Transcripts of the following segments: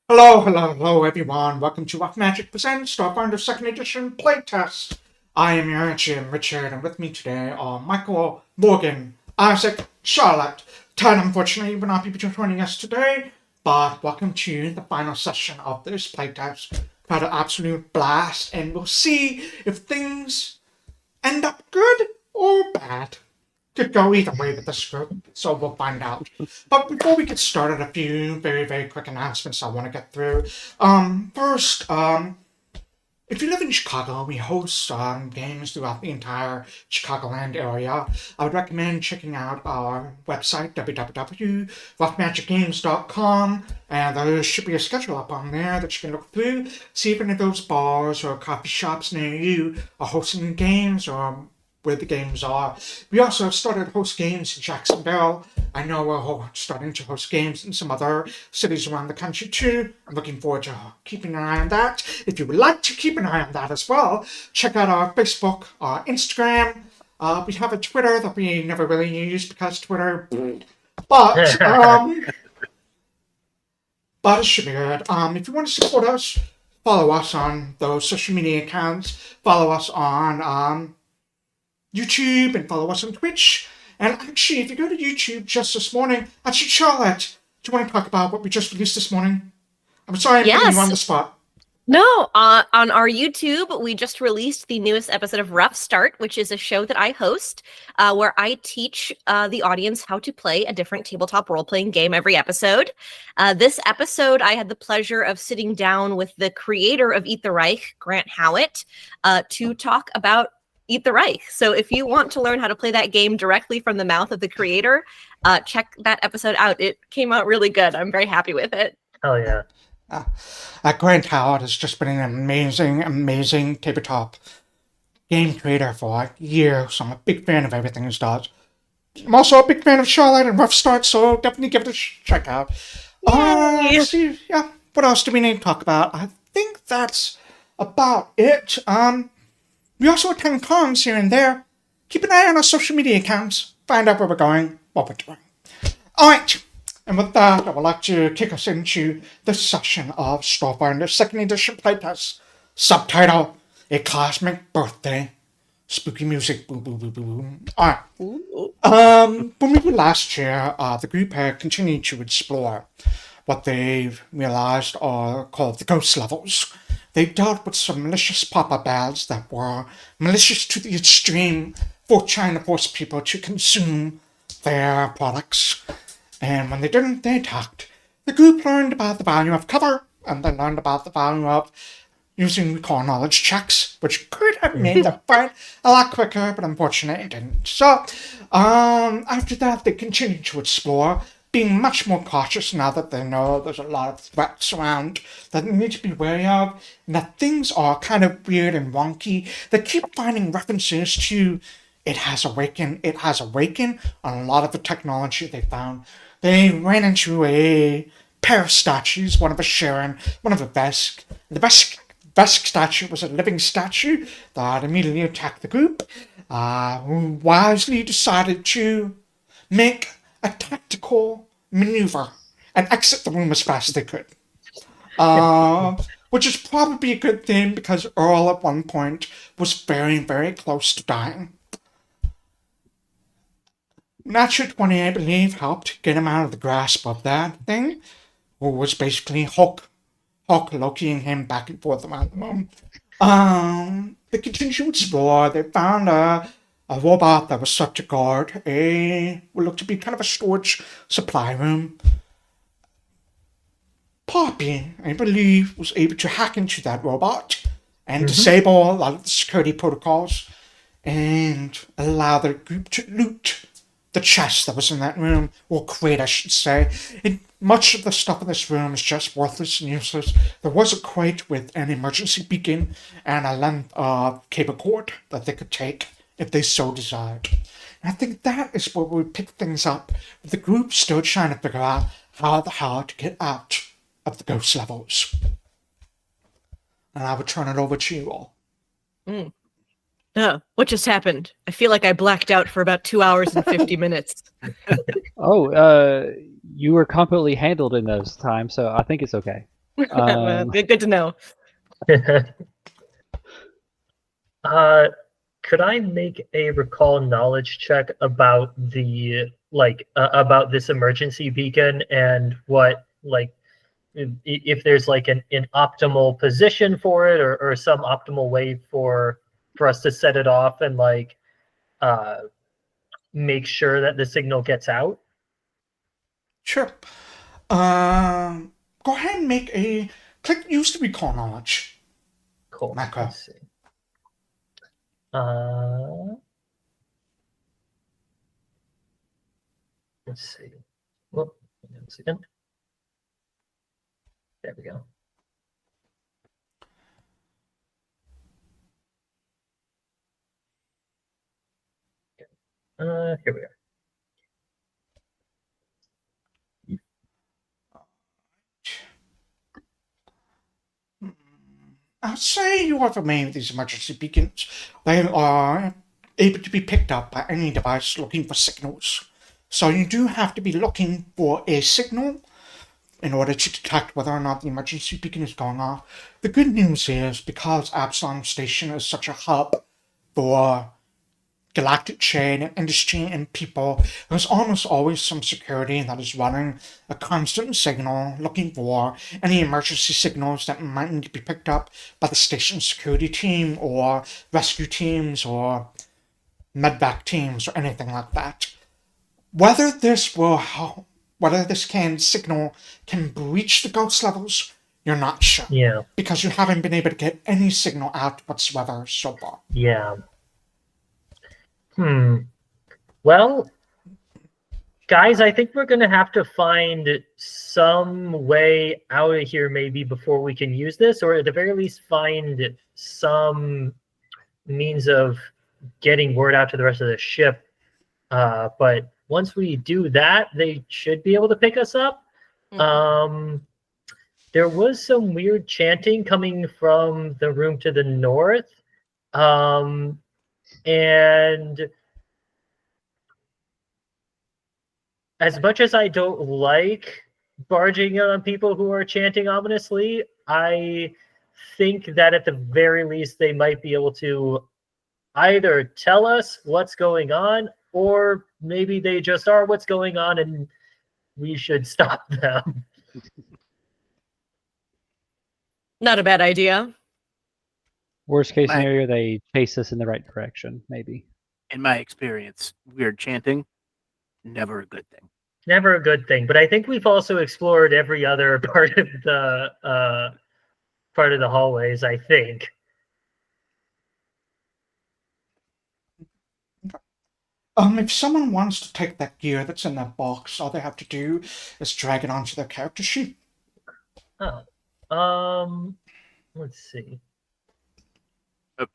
Hello, everyone. Welcome to Rock Magic Presents Starfinder 2nd Edition Playtest. I am your Jim Richard, and with me today are Michael, Morgan, Isaac, Charlotte. Ted, unfortunately, will not be joining us today, but welcome to the final session of this playtest. We've had an absolute blast, and we'll see if things end up good or bad. Could go either way with this group, so we'll find out. But before we get started, a few very quick announcements I want to get through. First, if you live in Chicago, we host games throughout the entire Chicagoland area. I would recommend checking out our website, www.rockmagicgames.com, and there should be a schedule up on there that you can look through, see if any of those bars or coffee shops near you are hosting games or where the games are. We also started to host games in Jacksonville. I know we're starting to host games in some other cities around the country too. I'm looking forward to keeping an eye on that. If you would like to keep an eye on that as well, check out our Facebook, our Instagram. We have a Twitter that we never really use because Twitter. But but it should be good. If you want to support us, follow us on those social media accounts. Follow us on YouTube and follow us on Twitch. And actually, if you go to YouTube just this morning, actually, Charlotte, do you want to talk about what we just released this morning? I'm sorry I'm putting you on the spot. No, on our YouTube, we just released the newest episode of Rough Start, which is a show that I host, where I teach the audience how to play a different tabletop role-playing game every episode. This episode, I had the pleasure of sitting down with the creator of Eat the Reich, Grant Howitt, to talk about Eat the Reich. So if you want to learn how to play that game directly from the mouth of the creator, check that episode out. It came out really good. I'm very happy with it. Oh, yeah. Grant Howard has just been an amazing tabletop game creator for like years. I'm a big fan of everything he does. I'm also a big fan of Charlotte and Rough Start, so definitely give it a check out. Let's see, what else do we need to talk about? I think that's about it. We also attend cons here and there. Keep an eye on our social media accounts. Find out where we're going, what we're doing. Alright, and with that, I would like to kick us into this session of Starfinder 2nd Edition Playtest. Subtitle, A Cosmic Birthday. Spooky music, boo boo boo boo boo. Alright. When we were last year, the group had continued to explore what they've realized are called the ghost levels. They dealt with some malicious pop-up ads that were malicious to the extreme for trying to force people to consume their products. And when they didn't, they attacked. The group learned about the value of cover, and they learned about the value of using recall knowledge checks, which could have made the fight a lot quicker, but unfortunately it didn't. So, after that, they continued to explore, being much more cautious now that they know there's a lot of threats around that they need to be wary of, and that things are kind of weird and wonky. They keep finding references to it has awakened on a lot of the technology they found. They ran into a pair of statues, one of a Sharon, one of a Vesk. The Vesk statue was a living statue that immediately attacked the group, who wisely decided to make a tactical maneuver and exit the room as fast as they could. Which is probably a good thing because Earl at one point was very close to dying. Natural 20, I believe, helped get him out of the grasp of that thing, who was basically Hulk Lokiing him back and forth around the room. They continued to explore. They found a robot that was set to guard what looked to be kind of a storage supply room. Pawpy, I believe, was able to hack into that robot and disable a lot of the security protocols and allow the group to loot the chest that was in that room, or crate, I should say. Much of the stuff in this room is just worthless and useless. There was a crate with an emergency beacon and a length of cable cord that they could take if they so desired. And I think that is where we pick things up, with the group still trying to figure out how the hell to get out of the ghost levels. And I would turn it over to you all. What just happened? I feel like I blacked out for about 2 hours and 50 minutes. You were competently handled in those times, so I think it's okay. Good to know. Could I make a recall knowledge check about about this emergency beacon and what if there's like an optimal position for it or some optimal way for us to set it off and make sure that the signal gets out? Sure. Go ahead and make a click use the recall knowledge Cool. macro. Let's see. Let's see. Whoop, hang on a second. There we go. Here we are. I'd say you have many of these emergency beacons. They are able to be picked up by any device looking for signals. So you do have to be looking for a signal in order to detect whether or not the emergency beacon is going off. The good news is, because Absalom Station is such a hub for galactic trade and industry and people, there's almost always some security that is running a constant signal looking for any emergency signals that might need to be picked up by the station security team or rescue teams or medvac teams or anything like that. Whether this signal can breach the ghost levels, you're not sure. Yeah. Because you haven't been able to get any signal out whatsoever so far. Yeah. Well, guys, I think we're going to have to find some way out of here maybe before we can use this, or at the very least find some means of getting word out to the rest of the ship. But once we do that, they should be able to pick us up. There was some weird chanting coming from the room to the north. And as much as I don't like barging on people who are chanting ominously, I think that at the very least they might be able to either tell us what's going on, or maybe they just are what's going on and we should stop them. Not a bad idea. Worst case scenario, they chase us in the right direction, maybe. In my experience, weird chanting, never a good thing. Never a good thing. But I think we've also explored every other part of the hallways, I think. If someone wants to take that gear that's in that box, all they have to do is drag it onto their character sheet. Oh. Let's see.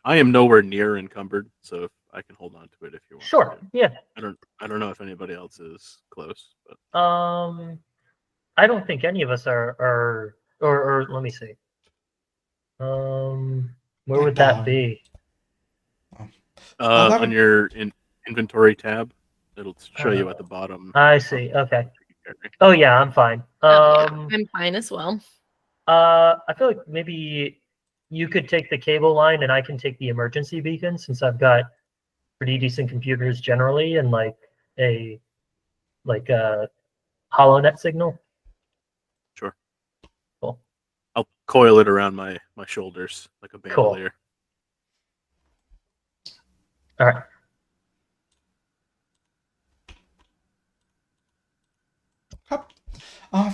I am nowhere near encumbered, so if I can hold on to it if you want. Sure. Yeah. I don't know if anybody else is close, but I don't think any of us are or let me see. Where would that be? On your inventory tab, it'll show you at the bottom. I see. Okay. Oh yeah, I'm fine. I'm fine as well. I feel like maybe you could take the cable line and I can take the emergency beacon, since I've got pretty decent computers generally and a HoloNet signal. Sure. Cool. I'll coil it around my shoulders like a bandolier. Cool. All right.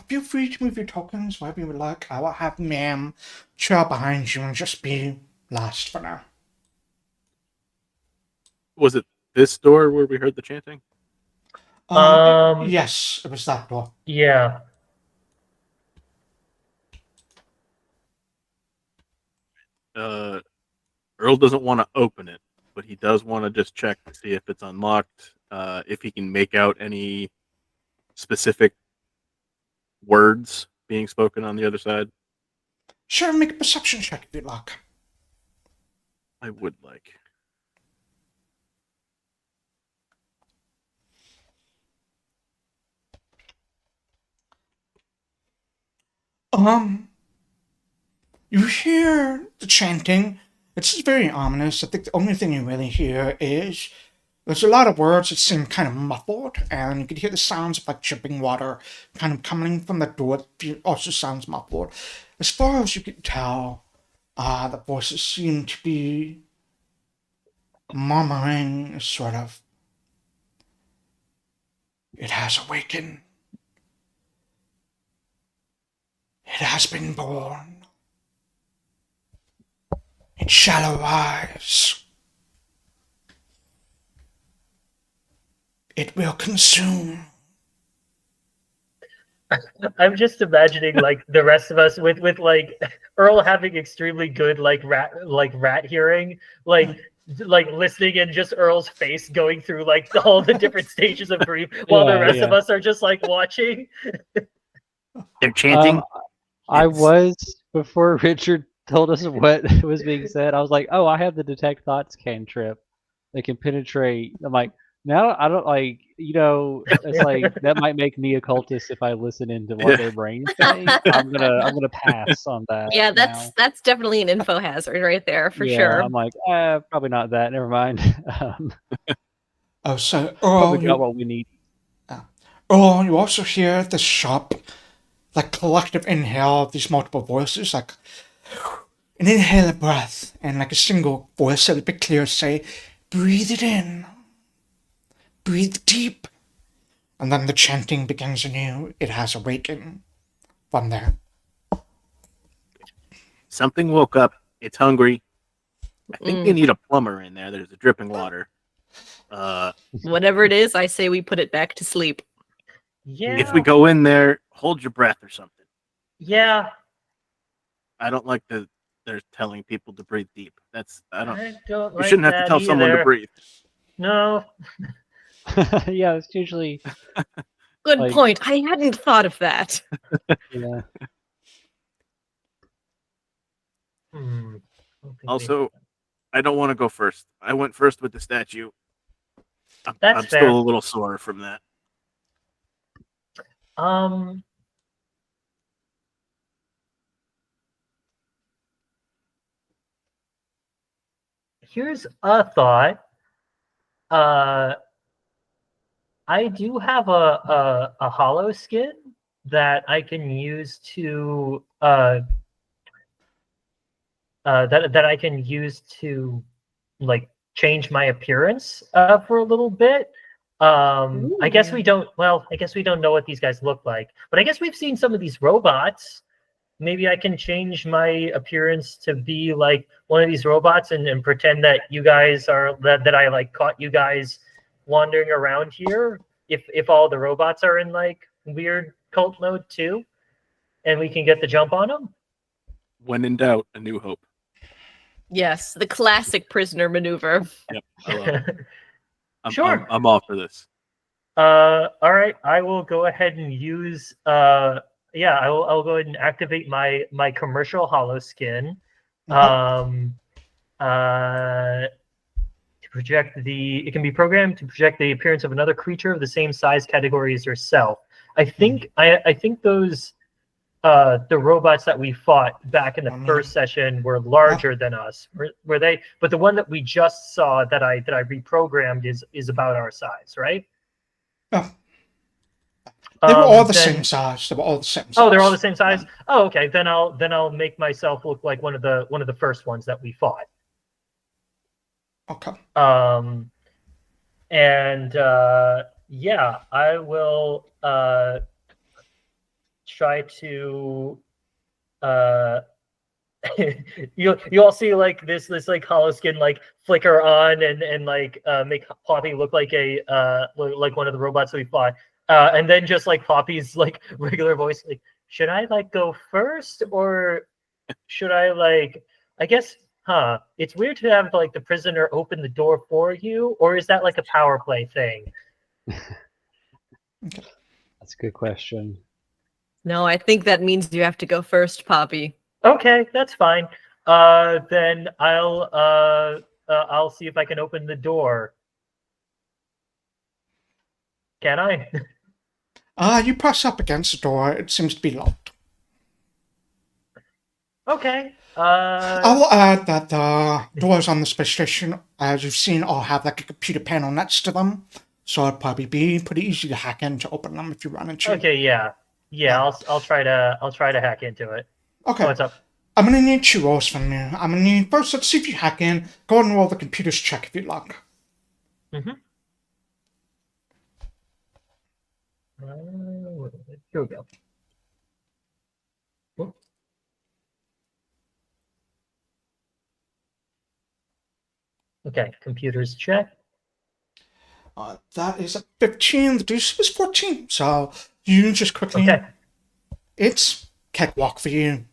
Feel free to move your tokens wherever you would like. I will have Ma'am trail behind you and just be last for now. Was it this door where we heard the chanting? Yes, it was that door. Yeah. Earl doesn't want to open it, but he does want to just check to see if it's unlocked, if he can make out any specific words being spoken on the other side. Sure, make a perception check if you'd like. I would like. You hear the chanting. It's very ominous. I think the only thing you really hear is there's a lot of words that seem kind of muffled, and you can hear the sounds of like dripping water kind of coming from the door that also sounds muffled. As far as you can tell, the voices seem to be murmuring, sort of. It has awakened. It has been born. It shall arise. It will consume. I'm just imagining like the rest of us with like Earl having extremely good like rat hearing, like listening and just Earl's face going through like all the different stages of grief while the rest of us are just like watching. They're chanting. I It's- was, before Richard told us what was being said, I was like, oh, I have the detect thoughts cantrip that can penetrate. I'm like, now I don't like, it's like that might make me a cultist if I listen into what Yeah. their brains say. I'm gonna pass on that. Yeah, now. that's definitely an info hazard right there for Yeah, sure. I'm like, probably not that. Never mind. Oh, so Probably got what we need. Earl, you also hear the sharp, like collective inhale of these multiple voices, like an inhale of breath, and like a single voice that would be clear say, breathe it in, breathe deep. And then the chanting begins anew. It has awakened from there. Something woke up. It's hungry. I think they Mm. need a plumber in there. There's a dripping water. Whatever it is, I say we put it back to sleep. Yeah. If we go in there, hold your breath or something. Yeah. I don't like that they're telling people to breathe deep. I don't like you shouldn't have to that tell someone to either. breathe. No. Yeah, it's usually Good Like- point. I hadn't thought of that. yeah. I don't think Also, I don't want to go first. I went first with the statue. That's I'm fair. still a little sore from that. Here's a thought. I do have a hollow skin that I can use to that I can use to like change my appearance for a little bit. I guess we don't. Well, I guess we don't know what these guys look like, but I guess we've seen some of these robots. Maybe I can change my appearance to be like one of these robots and pretend that you guys are that I like caught you guys wandering around here. If all the robots are in like weird cult mode too, and we can get the jump on them. When in doubt, a new hope. Yes, the classic prisoner maneuver. Yep, I love it. Sure. I'm all for this. All right, I will go ahead and use I'll go ahead and activate my commercial hollow skin. To project it can be programmed to project the appearance of another creature of the same size category as yourself. I think those the robots that we fought back in the first session were larger than us. Were they? But the one that we just saw that I reprogrammed is about our size, right? Yeah. They were all the same size. They were all the same size. Oh, they're all the same size. Oh, okay. Then I'll make myself look like one of the first ones that we fought. Okay. I will try to you all see like this like hollow skin like flicker on and like make Pawpy look like like one of the robots that we fought. And then just like Poppy's like regular voice, like, should I like go first or should I like, I guess, it's weird to have like the prisoner open the door for you, or is that like a power play thing? That's a good question. No, I think that means you have to go first, Pawpy. Okay, that's fine. Then I'll see if I can open the door. Can I? You press up against the door. It seems to be locked. Okay. I will add that the doors on the space station, as you've seen, all have like a computer panel next to them. So it'd probably be pretty easy to hack in to open them if you run into. Okay, yeah. I'll try to hack into it. Okay. What's up? I'm gonna need 2 rolls from you. I'm gonna need first. Let's see if you hack in. Go ahead and roll the computer's check if you'd like. Mm-hmm. Here we go. Whoop. Okay, computers check. That is a 15. The deuce was 14. So you just quickly. Okay. It's cakewalk for you.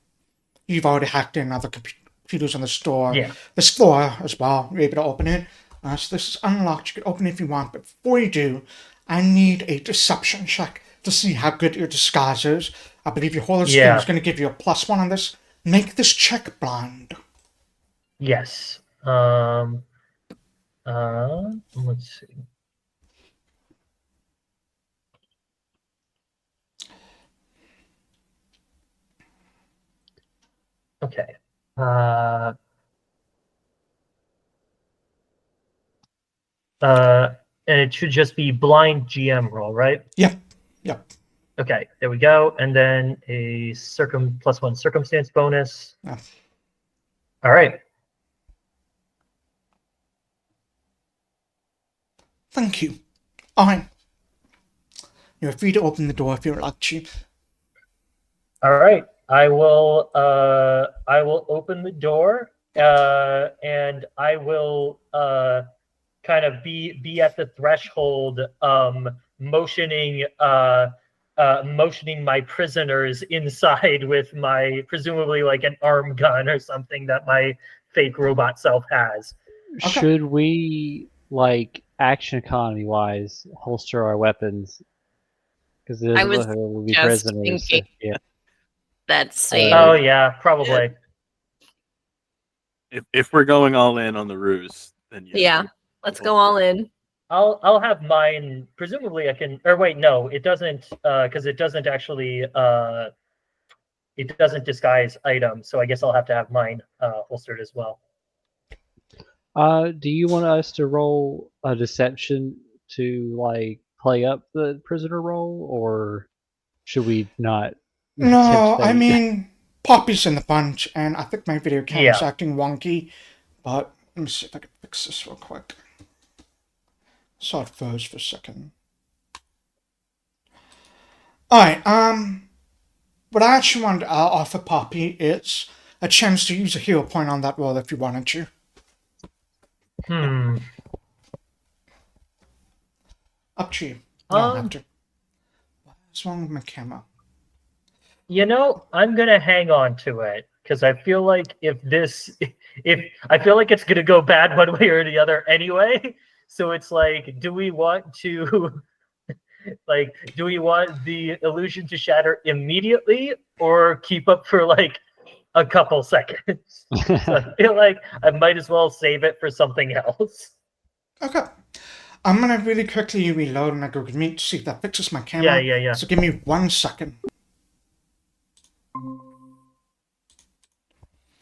You've already hacked in other computers on the store. Yeah. This floor as well. You're able to open it. So this is unlocked. You can open it if you want. But before you do, I need a deception check to see how good your disguise is. I believe your holy skin is going to give you a +1 on this. Make this check blind. Yes. Let's see. Okay. And it should just be blind GM roll, right? Yep. Okay, there we go. And then a +1 circumstance bonus. Yeah. All right. Thank you. Alright. You're free to open the door if you'd like to. All right. I will open the door, and I will kind of be at the threshold, motioning my prisoners inside with my presumably like an arm gun or something that my fake robot self has. Okay. Should we, like, action economy wise, holster our weapons? Because I was will be just prisoners. thinking. Yeah. That's same. Oh yeah, probably. If we're going all in on the ruse, then Yeah. Let's go all in. I'll have mine. Presumably, I can. Or wait, no, it doesn't, because it doesn't actually. It doesn't disguise items, so I guess I'll have to have mine holstered as well. Do you want us to roll a deception to like play up the prisoner roll, or should we not? No, tempt I fate? mean, Pawpy's in the bunch, and I think my video camera's Yeah. acting wonky. But let me see if I can fix this real quick. Saw it froze for a second. Alright, what I actually wanted to offer Pawpy is a chance to use a hero point on that roll if you wanted to. Up to you. You don't have to. What's wrong with my camera? You know, I'm gonna hang on to it because I feel like if I feel like it's gonna go bad one way or the other anyway. So it's like, do we want to do we want the illusion to shatter immediately or keep up for like a couple seconds? So I feel like I might as well save it for something else. Okay. I'm gonna really quickly reload and I go meet to see if that fixes my camera. Yeah. So give me 1 second.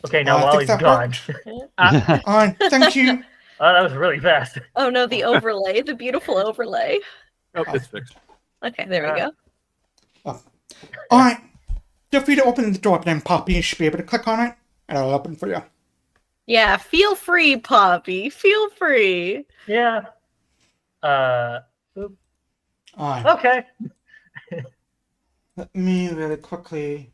Okay, now I while think he's that gone. worked. Alright, thank you. That was really fast. Oh no, the overlay, the beautiful overlay. Oh, it's fixed. Okay, there we go. Alright. Feel free to open the door, but then Pawpy should be able to click on it, and it'll open for you. Yeah, feel free, Pawpy. Feel free. Yeah. Alright. Okay. Let me really quickly.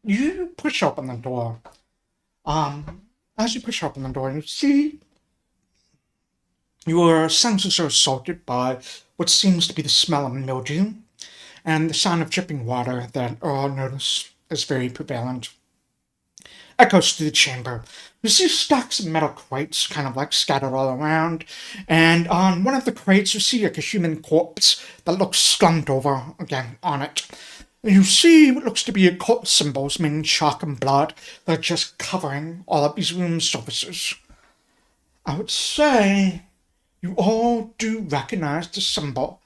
You push open the door. As you push open the door, you see your senses are assaulted by what seems to be the smell of mildew and the sound of dripping water that Earl noticed is very prevalent. Echoes through the chamber. You see stacks of metal crates kind of like scattered all around, and on one of the crates you see like a human corpse that looks slumped over again on it. You see what looks to be occult symbols made in chalk and blood that are just covering all of these room surfaces. I would say you all do recognize the symbol.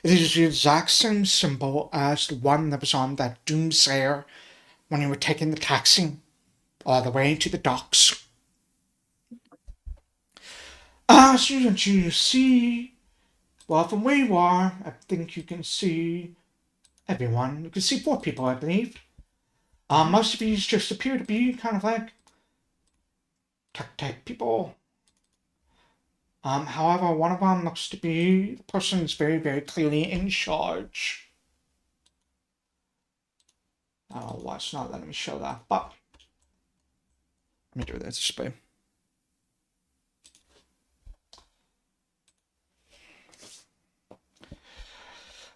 It is the exact same symbol as the one that was on that doomsayer when you were taking the taxi all the way to the docks. As you see, well, from where you are, I think you can see everyone. You can see 4 people, I believe. Most of these just appear to be kind of like tech type people. However, one of them looks to be the person who's very, very clearly in charge. Oh, well, it's not letting me show that, but let me do this display.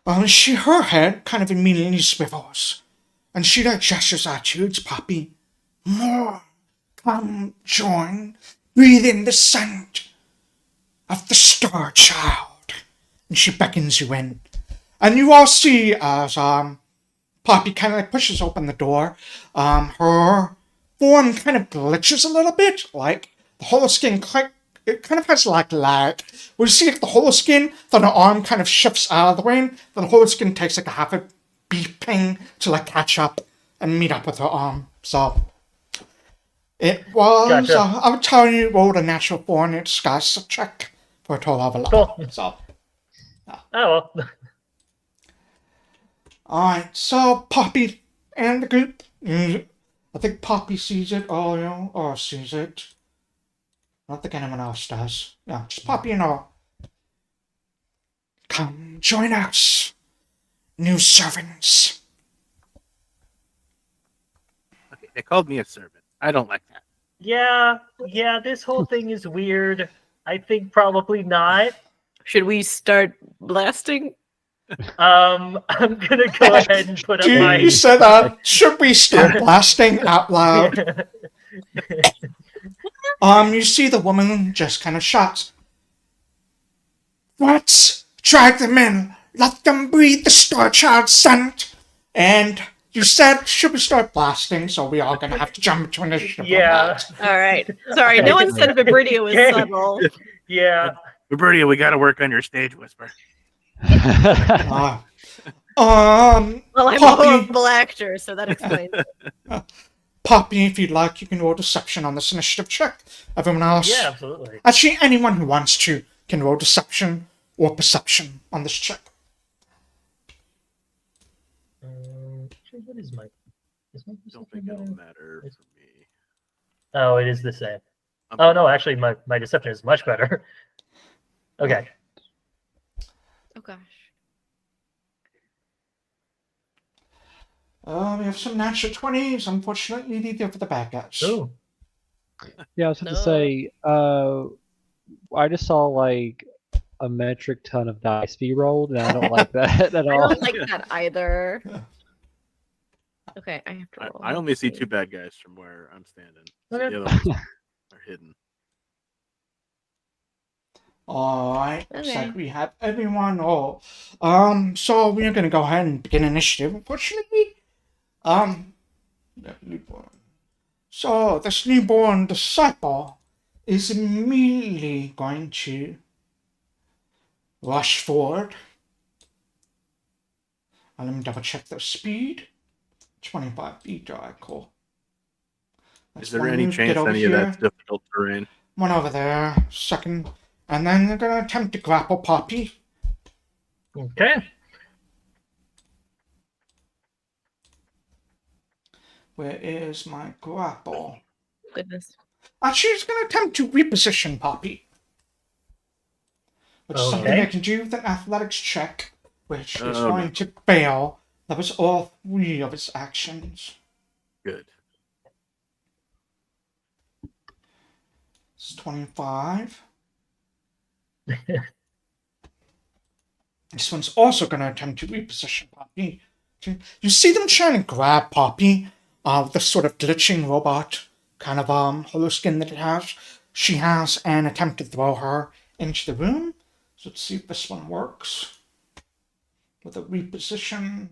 Her head kind of immediately swivels, and she like gestures at you. It's Pawpy. More, come join, breathe in the scent of the Star Child. And she beckons you in, and you all see as Pawpy kind of like pushes open the door. Her form kind of glitches a little bit, like the holoskin it kind of has like lag. We see if the holoskin, then her arm kind of shifts out of the way, then the holoskin takes like a half a beeping to like catch up and meet up with her arm. So it was, Gotcha. I would tell you, rolled a natural 4 and it's got a check for a total of 11. Cool. So, Oh, well. alright, so Pawpy and the group, I think Pawpy sees it, or sees it. I don't think anyone else does. Yeah, just Pawpy and all. Come join us, new servants. Okay, they called me a servant. I don't like that. Yeah, this whole thing is weird. I think probably not. Should we start blasting? I'm gonna go ahead and put up my. You said, should we start blasting out loud? You see the woman just kind of shouts, "What? Drag them in. Let them breathe the Star Child scent." And you said, should we start blasting? So we all gonna have to jump into initiative. Yeah. All right. Sorry, no one said Vibridia was subtle. Yeah. Vibridia, we got to work on your stage whisper. Uh, Well, I'm a Pawpy, horrible actor, so that explains it. Pawpy, if you'd like, you can roll deception on this initiative check. Everyone else? Yeah, absolutely. Actually, anyone who wants to can roll deception or perception on this check. What is my? Is my Don't think it'll matter for me. Oh, it is the same. Oh no, actually, my deception is much better. Okay. Oh gosh. We have some natural 20s. Unfortunately, they're for the bad guys. Ooh. Yeah, I was going to say, I just saw like a metric ton of dice be rolled, and I don't like that at I all. don't like that either. Okay, I have to roll. I only see 2 bad guys from where I'm standing. Okay. The other ones are hidden. Alright, Okay. looks like we have everyone all. So we're gonna go ahead and begin initiative. Unfortunately, newborn. So this newborn disciple is immediately going to rush forward. Let me double check their speed. 25 feet, alright, cool. Is there any chance any of that's difficult terrain? One over there, second. And then they're going to attempt to grapple Pawpy. Okay. Where is my grapple? Goodness. Actually, he's going to attempt to reposition Pawpy. Which is something Okay. I can do with an athletics check, which is Oh, going to fail. That was all 3 of its actions. Good. It's 25. This one's also going to attempt to reposition Pawpy. You see them trying to grab Pawpy, the sort of glitching robot kind of holoskin that it has. She has an attempt to throw her into the room. So let's see if this one works. With a reposition.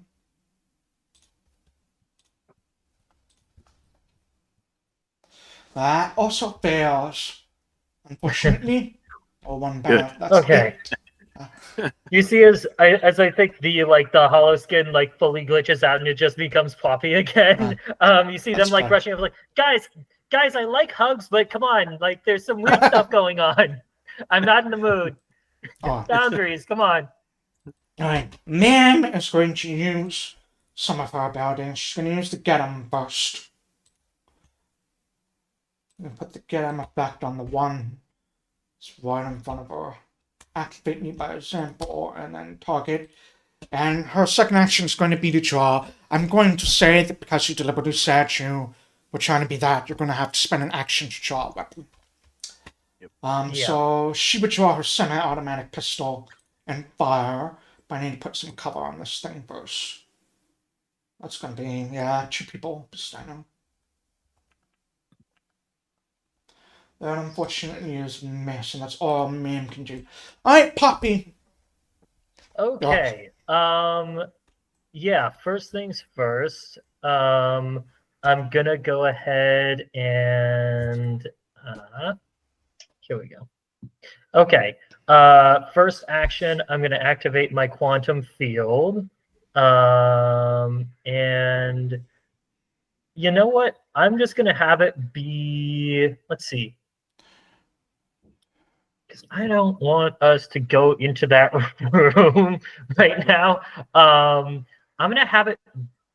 That also fails. Unfortunately. Or one bad. That's Okay. You see, as I think the hollow skin fully glitches out and it just becomes Pawpy again. You see them That's fine. rushing up, guys, I like hugs, but come on, there's some weird stuff going on. I'm not in the mood. Oh, Boundaries, come on. alright. Ma'am is going to use some of her abilities. She's going to use the Get 'em burst. I'm going to put the Get 'em effect on the one that's right in front of her. Activate me by example, and then target. And her second action is going to be to draw. I'm going to say that because you deliberately said you were trying to be that, you're going to have to spend an action to draw a weapon. Yep. So she would draw her semi-automatic pistol and fire, but I need to put some cover on this thing first. That's going to be, 2 people, just I know. That unfortunately is miss, and that's all Ma'am can do. Alright, Pawpy. Okay. Yeah, first things first. I'm gonna go ahead and here we go. Okay. First action, I'm gonna activate my quantum field. And you know what? I'm just gonna have it be, let's see. Because I don't want us to go into that room right now. I'm gonna have it.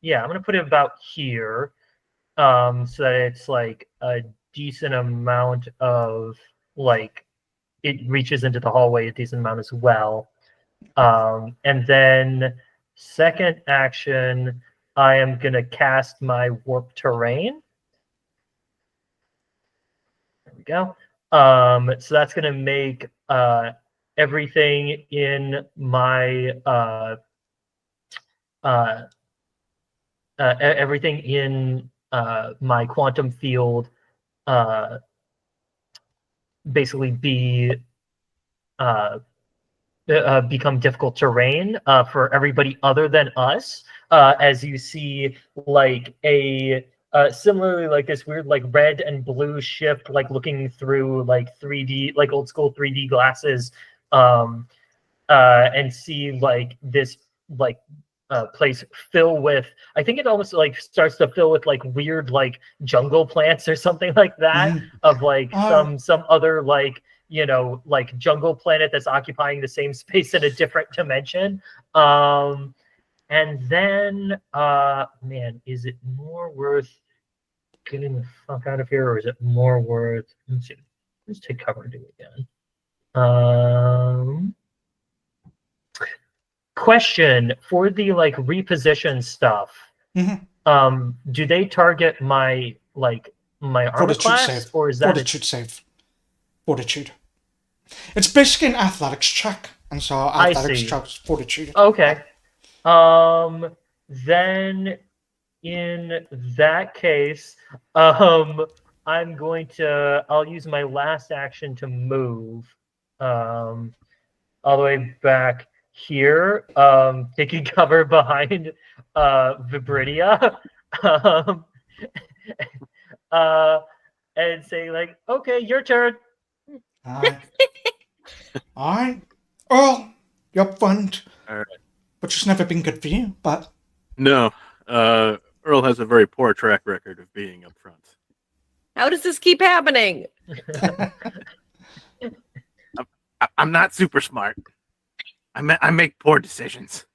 Yeah, I'm gonna put it about here, so that it's a decent amount of it reaches into the hallway a decent amount as well. And then second action, I am gonna cast my warp terrain. There we go. So that's going to make everything in my everything in my quantum field basically be become difficult terrain for everybody other than us. As you see, similarly this weird red and blue shift, looking through 3D, old school 3D glasses, and see this place fill with, I think it almost starts to fill with weird jungle plants or something like that, of some other jungle planet that's occupying the same space in a different dimension. And then man, is it more worth getting the fuck out of here, or is it more worth, let's see, let's take cover and do it again. Question for the reposition stuff. Do they target my my armor class, save. or is that Fortitude save? Fortitude. It's basically an athletics check, and so athletics checks fortitude. Okay. Then in that case, I'm going to, I'll use my last action to move all the way back here, taking cover behind Vibridia, and saying okay, your turn. Alright. Earl, you're up front. All right. Which has never been good for you, but... No. Earl has a very poor track record of being up front. How does this keep happening? I'm not super smart. I make poor decisions.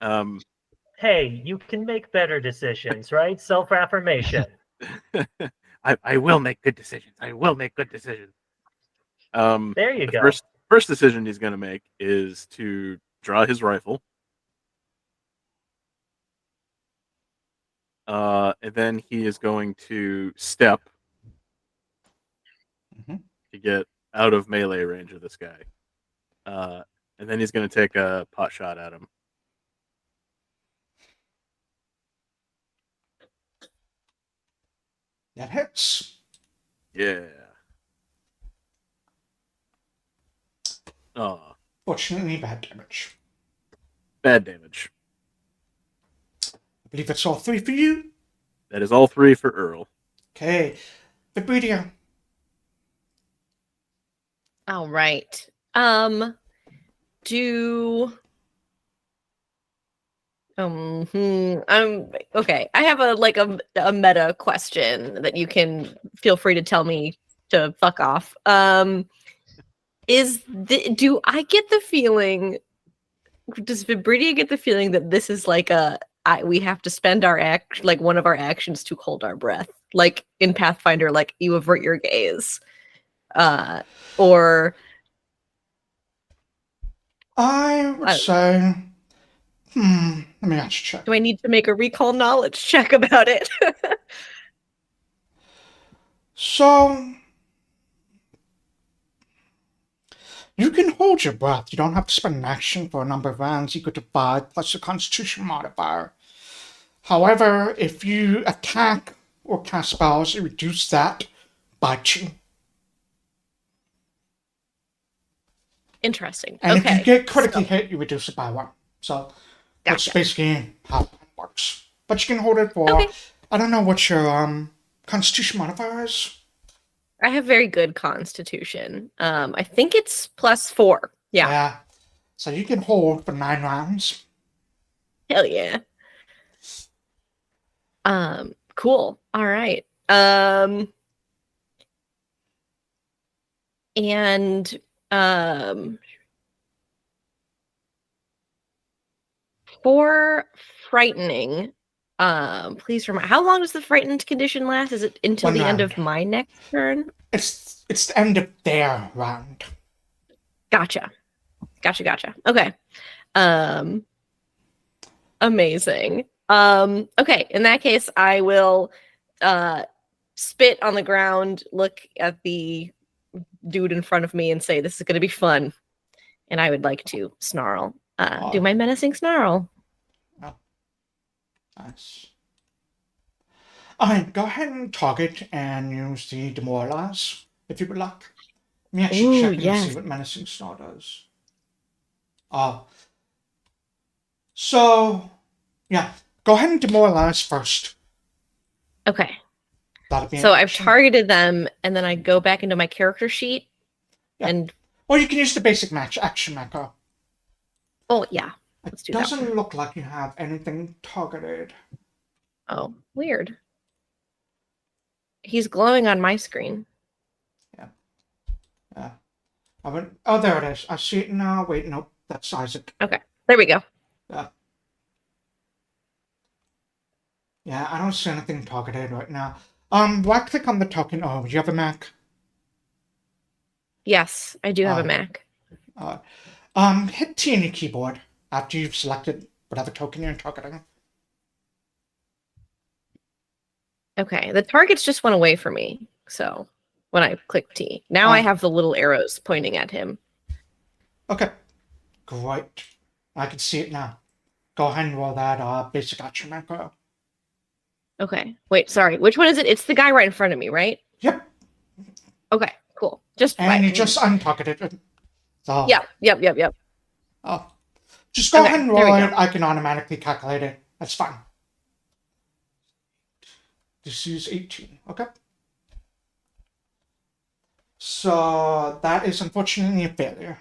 Hey, you can make better decisions, right? Self-affirmation. I will make good decisions. I will make good decisions. There you go. First decision he's going to make is to draw his rifle. And then he is going to step to get out of melee range of this guy. And then he's going to take a pot shot at him. That hits. Yeah. Oh. Fortunately, bad damage. Bad damage. I believe it's all 3 for you. That is all 3 for Earl. Okay. Vibridia. All right. do. Okay. I have a meta question that you can feel free to tell me to fuck off. Do I get the feeling? Does Vibridia get the feeling that this is like we have to spend one of our actions to hold our breath, like in Pathfinder, like you avert your gaze, or I would say, let me actually check. do I need to make a recall knowledge check about it? So, you can hold your breath. You don't have to spend an action for a number of rounds equal to 5 plus the Constitution modifier. However, if you attack or cast spells, you reduce that by 2. Interesting. And okay. if you get critically hit, you reduce it by 1. So that's Gotcha. basically how it works. But you can hold it for, Okay. I don't know what your Constitution modifier is. I have very good Constitution. I think it's +4. Yeah. So you can hold for 9 rounds. Hell yeah. Cool. All right. And for frightening, please remind, how long does the frightened condition last? Is it until 1 the end round. of my next turn? It's the end of their round. Gotcha. Okay. Amazing. Okay, in that case, I will spit on the ground, look at the dude in front of me and say, this is going to be fun. And I would like to snarl. Do my menacing snarl. Oh. Nice. Alright, go ahead and target and use the demoralize, if you would like. Let me actually check and see what menacing snarl does. So, yeah, go ahead and demoralize first. Okay. That'll be So I've action. targeted them, and then I go back into my character sheet. And or you can use the basic action macro. Oh, yeah. Let's do that. It doesn't look like you have anything targeted. Oh, weird. He's glowing on my screen. Yeah. Oh, there it is. I see it now. Wait, nope. That's Isaac. Okay. There we go. Yeah, I don't see anything targeted right now. Right-click on the token. Oh, do you have a Mac? Yes, I do have a Mac. Hit T on your keyboard after you've selected whatever token you're targeting. Okay, the targets just went away from me. So when I click T, now I have the little arrows pointing at him. Okay, great. I can see it now. Go ahead and roll that basic action macro. Okay, wait, sorry. Which one is it? It's the guy right in front of me, right? Yep. Okay, cool. And you just untargeted it. So, Yep. Oh, just go ahead and roll it. I can automatically calculate it. That's fine. This is 18. Okay. So that is unfortunately a failure.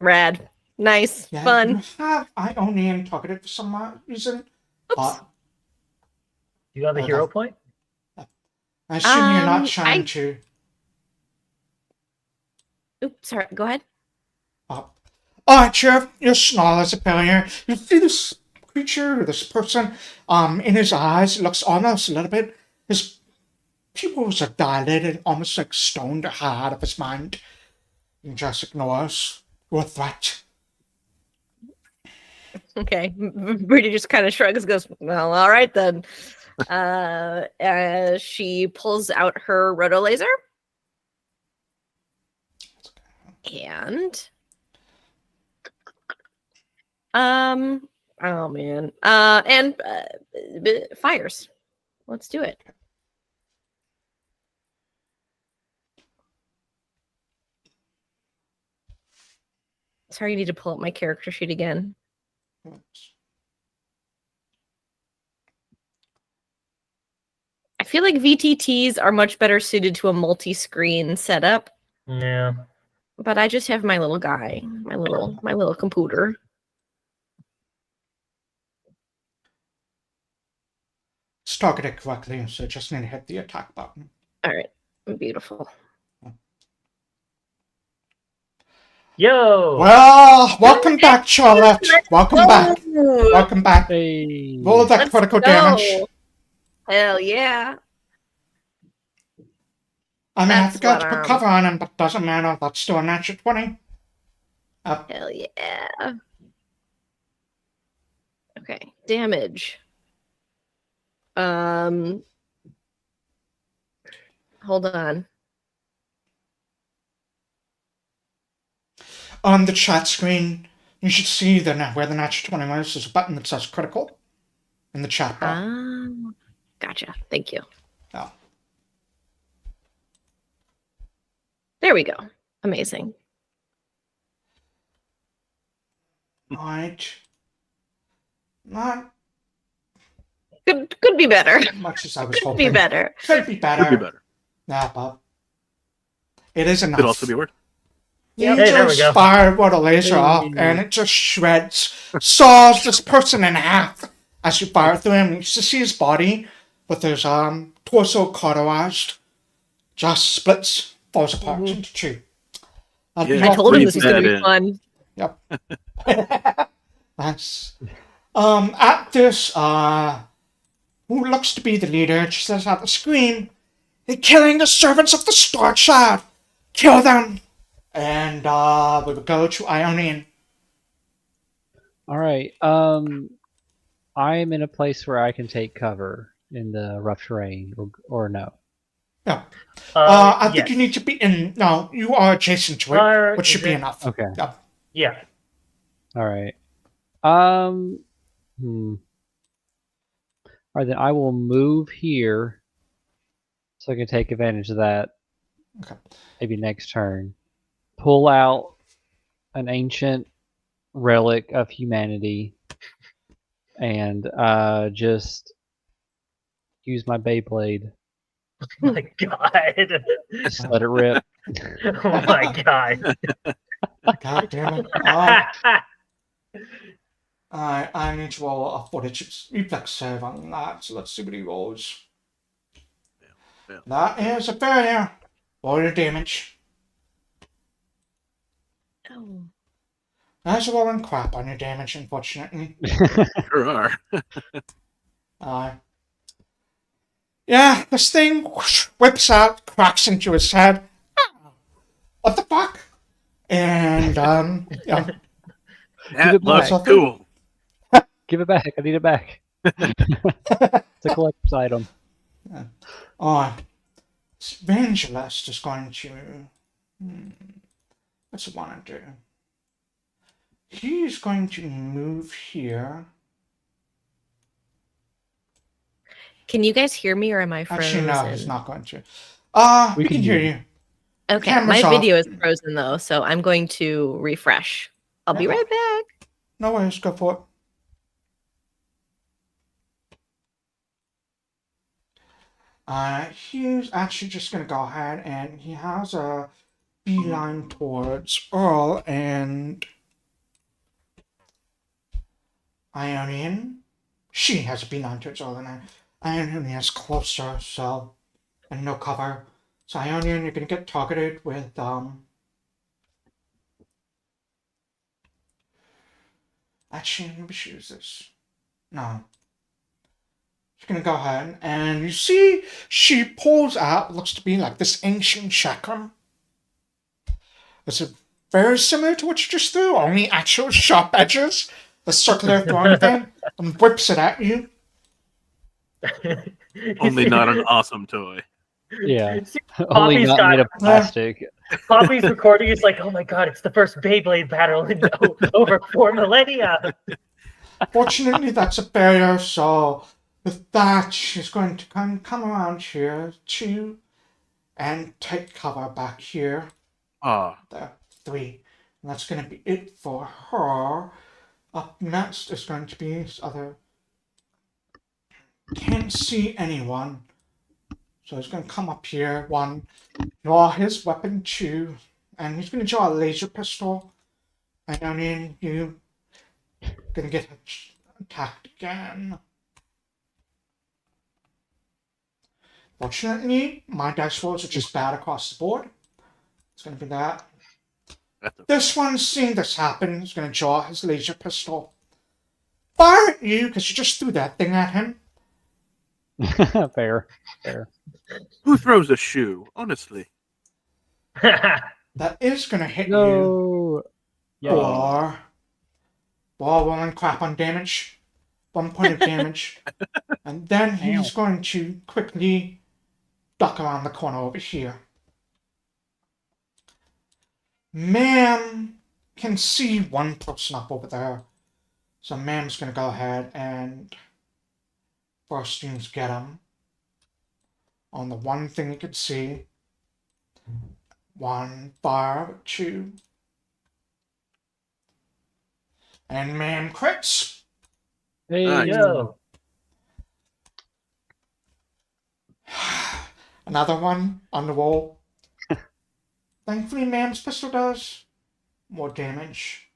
Rad. Nice. Fun. You have Iionan targeted for some reason. Oops. Do you have a hero point? I assume you're not trying to. Oops, sorry. Go ahead. Alright, Sheriff, your snarl is a failure. You see this creature, this person, in his eyes, it looks almost a little bit. His pupils are dilated, almost like stone to high out of his mind. He just ignores your threat. Okay. Brady just kind of shrugs and goes, well, all right then. She pulls out her rotolaser. And oh man. And fires. Let's do it. Sorry, you need to pull up my character sheet again. I feel like VTTs are much better suited to a multi-screen setup. Yeah. But I just have my little guy. my little computer. It's targeted correctly, so just need to hit the attack button. All right, beautiful. Yo! Well, welcome back, Charlotte. Welcome back. Welcome back. Hey. Roll that Let's critical go. damage. Hell yeah! I mean, I That's forgot to what, put cover on him, but doesn't matter. That's still a natural 20. Hell yeah! Okay, damage. Hold on. On the chat screen, you should see where the natural 20 was. There's a button that says critical in the chat bar. Gotcha. Thank you. Oh. There we go. Amazing. Alright. Not Could be better. as much as I was Could hoping. be better. Could be better. Could be better. Yeah, but it is enough. Could also be worse. You Hey, there we just go. fired with a laser off, and it just shreds, saws this person in half as you fire through him. You see his body with his torso cauterized, just splits, falls apart into two. That'd be Yeah, I all told him three this was of going to you. be fun. Yep. Nice. At this, who looks to be the leader, she says at the scream, "They're killing the servants of the Star Child! Kill them!" And we will go to Iionan. All right. I am in a place where I can take cover in the rough terrain, or no. Yeah. I think yes. you need to be in. No, you are adjacent to it, which should be enough. Okay. Yeah. Yeah. All right. All right, then I will move here so I can take advantage of that. Okay. Maybe next turn. Pull out an ancient relic of humanity and just use my Beyblade. Oh my god. Just let it rip. Oh my god. God damn it. I need to roll a fortitude reflex save on that, so let's see what he rolls. Yeah. That is a failure. Roll your damage. Oh. That's rolling crap on your damage, unfortunately. Sure are. Yeah, this thing whips out, cracks into his head. What the fuck? And, yeah. That looks back. cool. Give it back. I need it back. It's a collector's item. Evangelist is going to... what's he want to do? He's going to move here. Can you guys hear me, or am I frozen? Actually, no, he's not going to. We can can hear hear you. Okay, Camera's my off. video is frozen though, so I'm going to refresh. I'll be Yeah. right back. No worries, go for it. He's actually just going to go ahead and he has a beeline towards Earl and Iionan. She has a beeline towards Earl and Iionan is closer, so, and no cover. So Iionan, you're going to get targeted with, actually, maybe she use this. No. She's gonna go ahead and you see she pulls out what looks to be like this ancient chakram. It's very similar to what you just threw, only actual sharp edges, the circular throwing thing, and whips it at you. Only not an awesome toy. Yeah. See, Only Pawpy's not got- made of plastic. Pawpy's recording is like, oh my god, it's the first Beyblade battle in over 4 millennia. Fortunately, that's a failure, so with that, she's going to come around here, and take cover back here. There, 3. And that's going to be it for her. Up next is going to be this other. Can't see anyone. So he's going to come up here, 1, draw his weapon, 2, and he's going to draw a laser pistol. Iionan, you gonna get attacked again. Fortunately, my dice rolls are just bad across the board. It's gonna be that. That's okay. This one, seeing this happen, is gonna draw his laser pistol. Fire at you, because you just threw that thing at him. Fair. Who throws a shoe? Honestly. That is gonna hit you. No. Yeah. Or ball rolling crap on damage. 1 point of damage. And then he's going to quickly duck around the corner over here. Ma'am can see one person up over there. So Ma'am's gonna go ahead and first things get him. On the one thing he could see. 1 fire, 2. And Ma'am crits. Hey. Nice. Yo. Another one on the wall. Thankfully, Ma'am's pistol does more damage.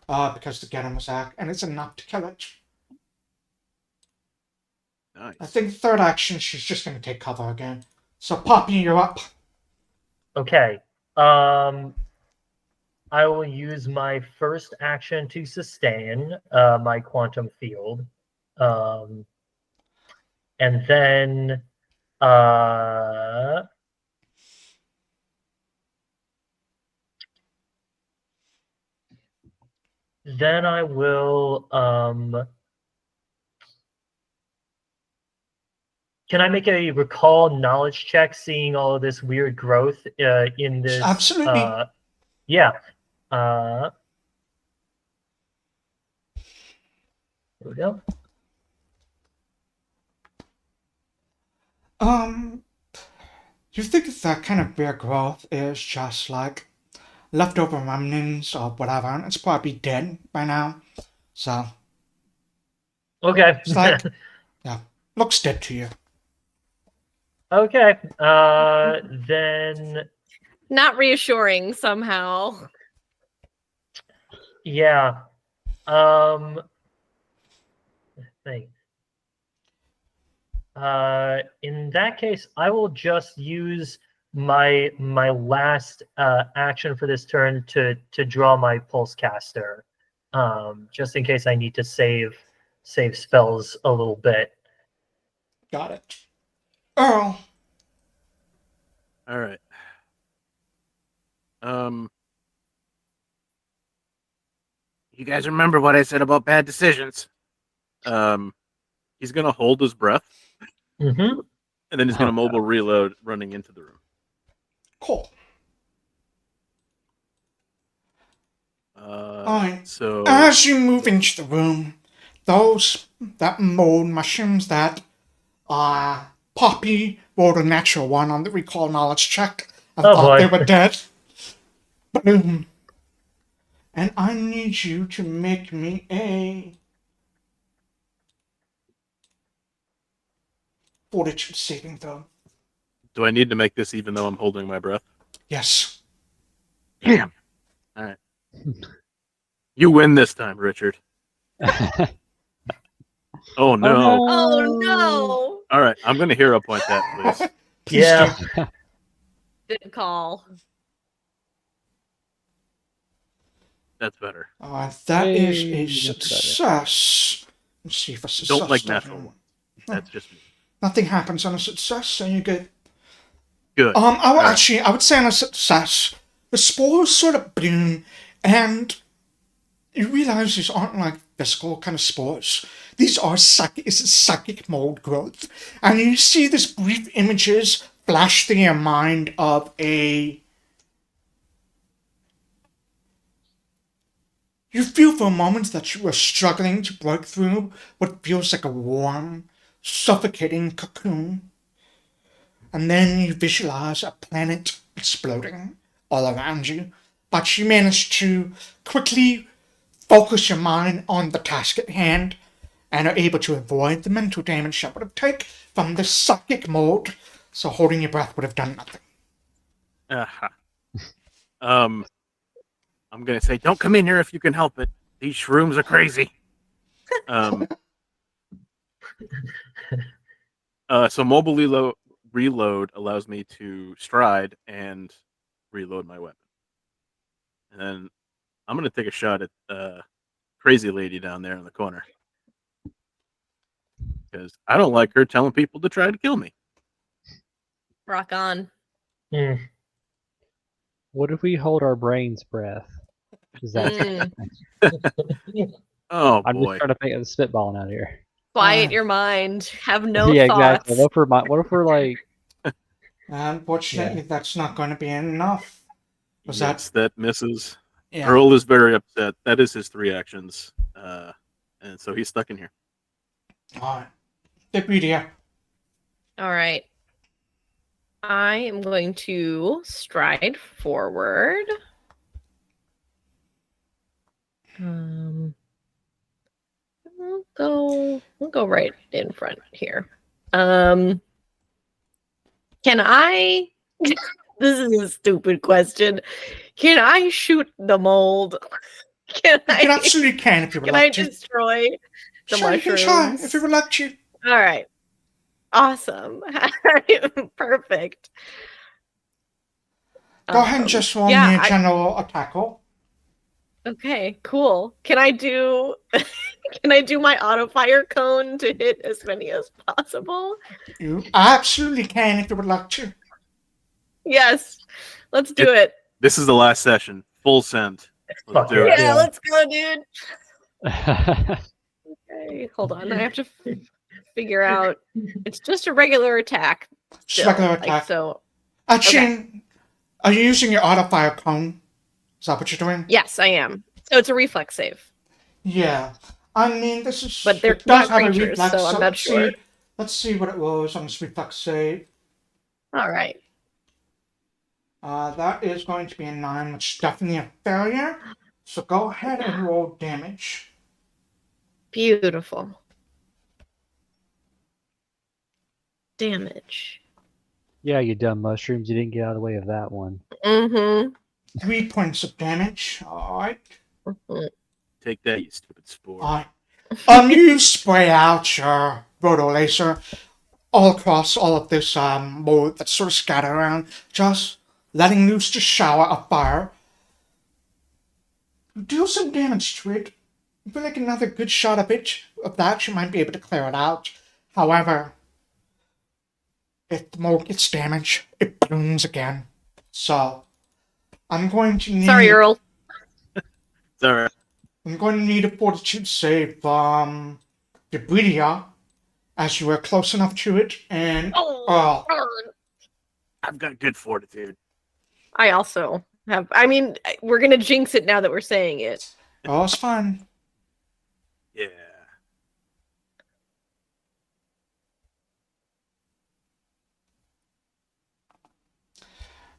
Because the Getter was act, and it's enough to kill it. Nice. I think third action, she's just going to take cover again. So, Pawpy, you're up. Okay. I will use my first action to sustain my quantum field. And then I will can I make a recall knowledge check seeing all of this weird growth in this? Absolutely. Yeah. Here we go. You think that kind of weird growth is just like leftover remnants or whatever, and it's probably dead by now. So, Okay. it's like, yeah, looks dead to you. Okay. Then Not reassuring somehow. yeah. Thanks. In that case, I will just use my last action for this turn to draw my pulse caster, just in case I need to save spells a little bit. Got it. Earl. All right. You guys remember what I said about bad decisions? He's gonna hold his breath, Mm-hmm. and then he's gonna mobile reload, running into the room. Cool. Alright. So As you move into the room, that mold mushrooms that Pawpy rolled a natural 1 on the recall knowledge check and Oh, thought boy. they were dead. Boom. And I need you to make me a fortitude saving throw. do I need to make this even though I'm holding my breath? Yes. Damn. All right. You win this time, Richard. Oh no. Oh no! All right, I'm gonna hero point that, please. Please Yeah. do. Good call. That's better. That is Hey, a that's better. success. Let's see if a success Don't like doesn't- natural ones. That's just me. Nothing happens on a success, so you're good. Good. I would say on a success, the spores sort of bloom, and you realize these aren't like physical kind of spores. These are psychic mold growth. And you see this brief images flash through your mind of you feel for a moment that you are struggling to break through what feels like a warm, suffocating cocoon. And then you visualize a planet exploding all around you. But you manage to quickly focus your mind on the task at hand and are able to avoid the mental damage that would have taken from the psychic mode. So holding your breath would have done nothing. Uh-huh. I'm gonna say, don't come in here if you can help it. These shrooms are crazy. So mobile reload allows me to stride and reload my weapon. And then I'm gonna take a shot at crazy lady down there in the corner. Because I don't like her telling people to try to kill me. Rock on. What if we hold our brain's breath? Is that? Oh I'm boy. just trying to think of spitballing out here. Quiet your mind. Have no yeah, thoughts. exactly. What if we're like? Unfortunately, that's not going to be enough. Yes, that misses. Yeah. Earl is very upset. That is his 3 actions. And so he's stuck in here. All right. Vibridia. All right. I am going to stride forward. We'll go right in front here. Can I this is a stupid question. Can I shoot the mold? You absolutely can if you would Can like I to. destroy the Sure, you can mushrooms? try if you would like to. All right. Awesome. Perfect. Go ahead and just roll me a general attack roll. Okay, cool. Can I do my auto fire cone to hit as many as possible? You absolutely can if you would like to. Yes. Let's do it. This is the last session. Full send. Let's do it. Yeah, let's go, dude. Okay, hold on. I have to figure out. It's just a regular attack. Just regular attack. Like, so. Actually, are you using your auto fire cone? Is that what you're doing? Yes, I am. So it's a reflex save. Yeah. I mean, this is. But they're not creatures, so I'm not sure. Let's see what it was on this reflex save. All right. That is going to be a 9, which is definitely a failure. So go ahead and roll damage. Beautiful. Damage. Yeah, you dumb mushrooms. You didn't get out of the way of that one. 3 points of damage. Alright. Take that, you stupid spore. Alright. You spray out your roto laser all across all of this mold that's sort of scattered around, just letting loose the shower of fire. Do some damage to it. I feel like another good shot of that, you might be able to clear it out. However, if the mold gets damaged, it blooms again. So, I'm going to need... Sorry, Earl. It's alright. I'm going to need a fortitude save from Vibridia, as you were close enough to it, and Earl. I've got good fortitude. I also have. I mean, we're going to jinx it now that we're saying it. Oh, it's fine. Yeah.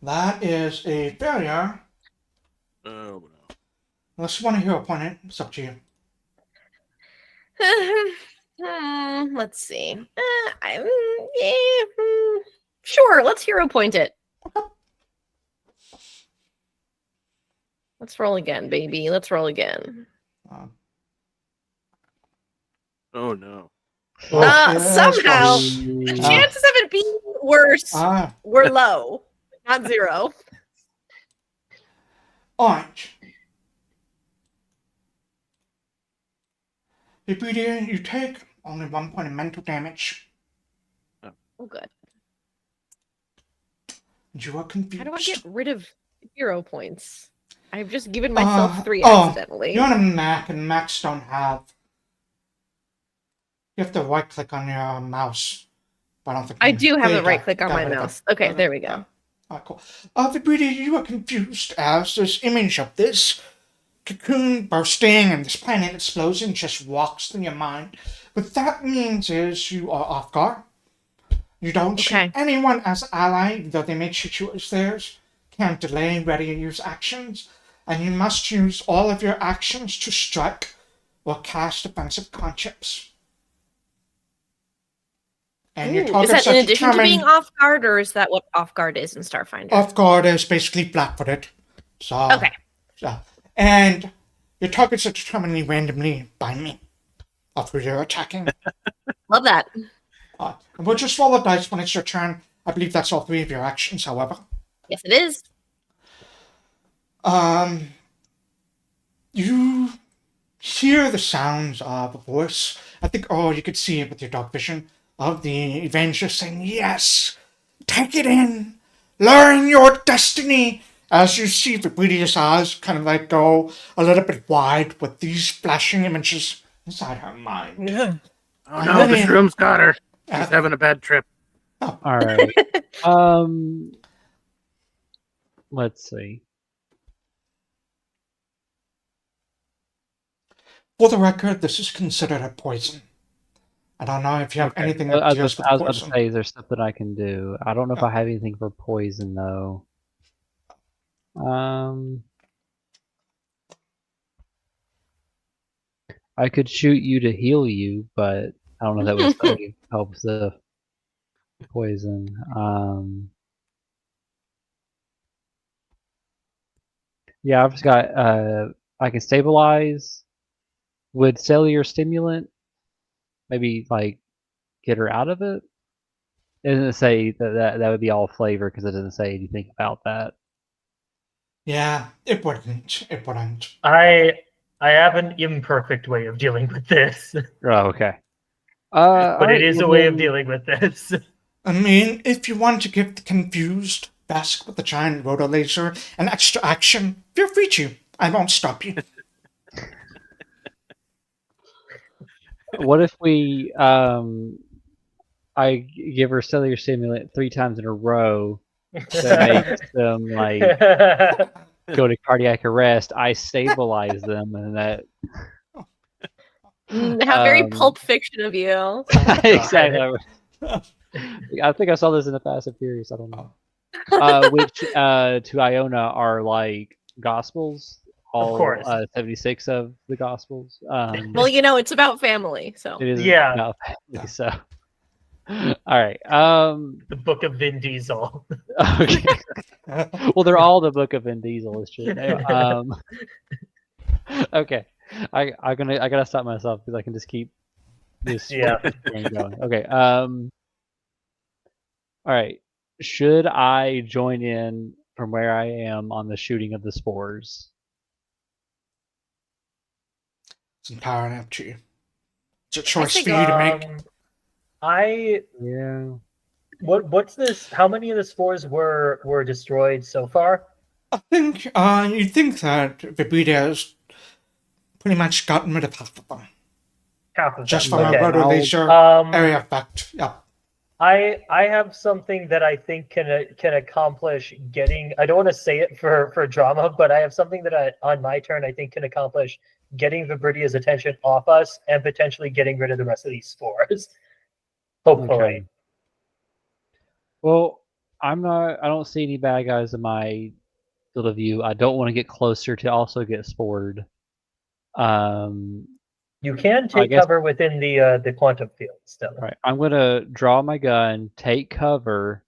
That is a failure. Oh, no. Unless you want a hero point, it's up to you. Let's see. Sure, let's hero point it. Let's roll again, baby. Let's roll again. Oh, no. Somehow, the chances of it being worse were low, not 0. Alright. Vibridia, you take only 1 point of mental damage. Oh, good. You are confused. How do I get rid of hero points? I've just given myself 3 accidentally. You're on a Mac, and Macs don't have... You have to right-click on your mouse. But I don't think... I do have the right-click on my mouse. Okay, there we go. Alright, cool. Vibridia, you are confused as this image of this cocoon bursting and this planet explosion just walks through your mind. What that means is you are off guard. You don't treat anyone as ally, though they may treat you as theirs. Can't delay ready to use actions. And you must use all of your actions to strike or cast defensive cantrips. And your is that in addition to being off guard, or is that what off guard is in Starfinder? Off guard is basically flat-footed. So, okay. So, And your targets are determined randomly by me. After you're attacking. Love that. We'll just roll the dice when it's your turn. I believe that's all 3 of your actions, however. Yes, it is. You hear the sounds of a voice. I think, you could see it with your dark vision of the evangelist saying, "Yes, take it in, learn your destiny." As you see Vibridia's eyes kind of like go a little bit wide with these flashing images inside her mind. Oh no, the shroom's got her. She's having a bad trip. All right. Let's see. For the record, this is considered a poison. I don't know if you have anything that I was deals with about to poison. say, is there something I can do? I don't know if I have anything for poison though. I could shoot you to heal you, but I don't know if that would really help the poison. Yeah, I've just got I can stabilize. Would cellular stimulant maybe like get her out of it? It doesn't say that would be all flavor because it doesn't say anything about that. Yeah, it wouldn't. It wouldn't. I have an imperfect way of dealing with this, Oh, okay. but it is a way of dealing with this. I mean, if you want to give the confused Basque with the giant rotor laser an extra action, feel free to. I won't stop you. What if we I give her cellular stimulant 3 times in a row that makes them like go to cardiac arrest? I stabilize them, and that How very Pulp Fiction of you. exactly. I think I saw this in the Fast and Furious. I don't know. Which to Iona are like Gospels. All Of course. 76 of the Gospels. Well, it's about family, so. It is Yeah. about family, so. All right. The Book of Vin Diesel. Okay. Well, they're all the Book of Vin Diesel. It's just okay. I gotta stop myself because I can just keep this Yeah. game going. Okay. All right. Should I join in from where I am on the shooting of the spores? It's entirely up to you. It's a choice think, for you to make. Yeah. What's this? How many of the spores were destroyed so far? I think you'd think that Vibridia has pretty much gotten rid of half of them. Half of Just them. from Okay. a rotor laser Um, area effect. Yep. I have something that I think can accomplish getting. I don't want to say it for drama, but I have something that on my turn I think can accomplish getting Vibridia's attention off us and potentially getting rid of the rest of these spores. Hopefully. Okay. Well, I don't see any bad guys in my field of view. I don't want to get closer to also get spored. You can I take guess- cover within the quantum field still. Right. I'm gonna draw my gun, take cover,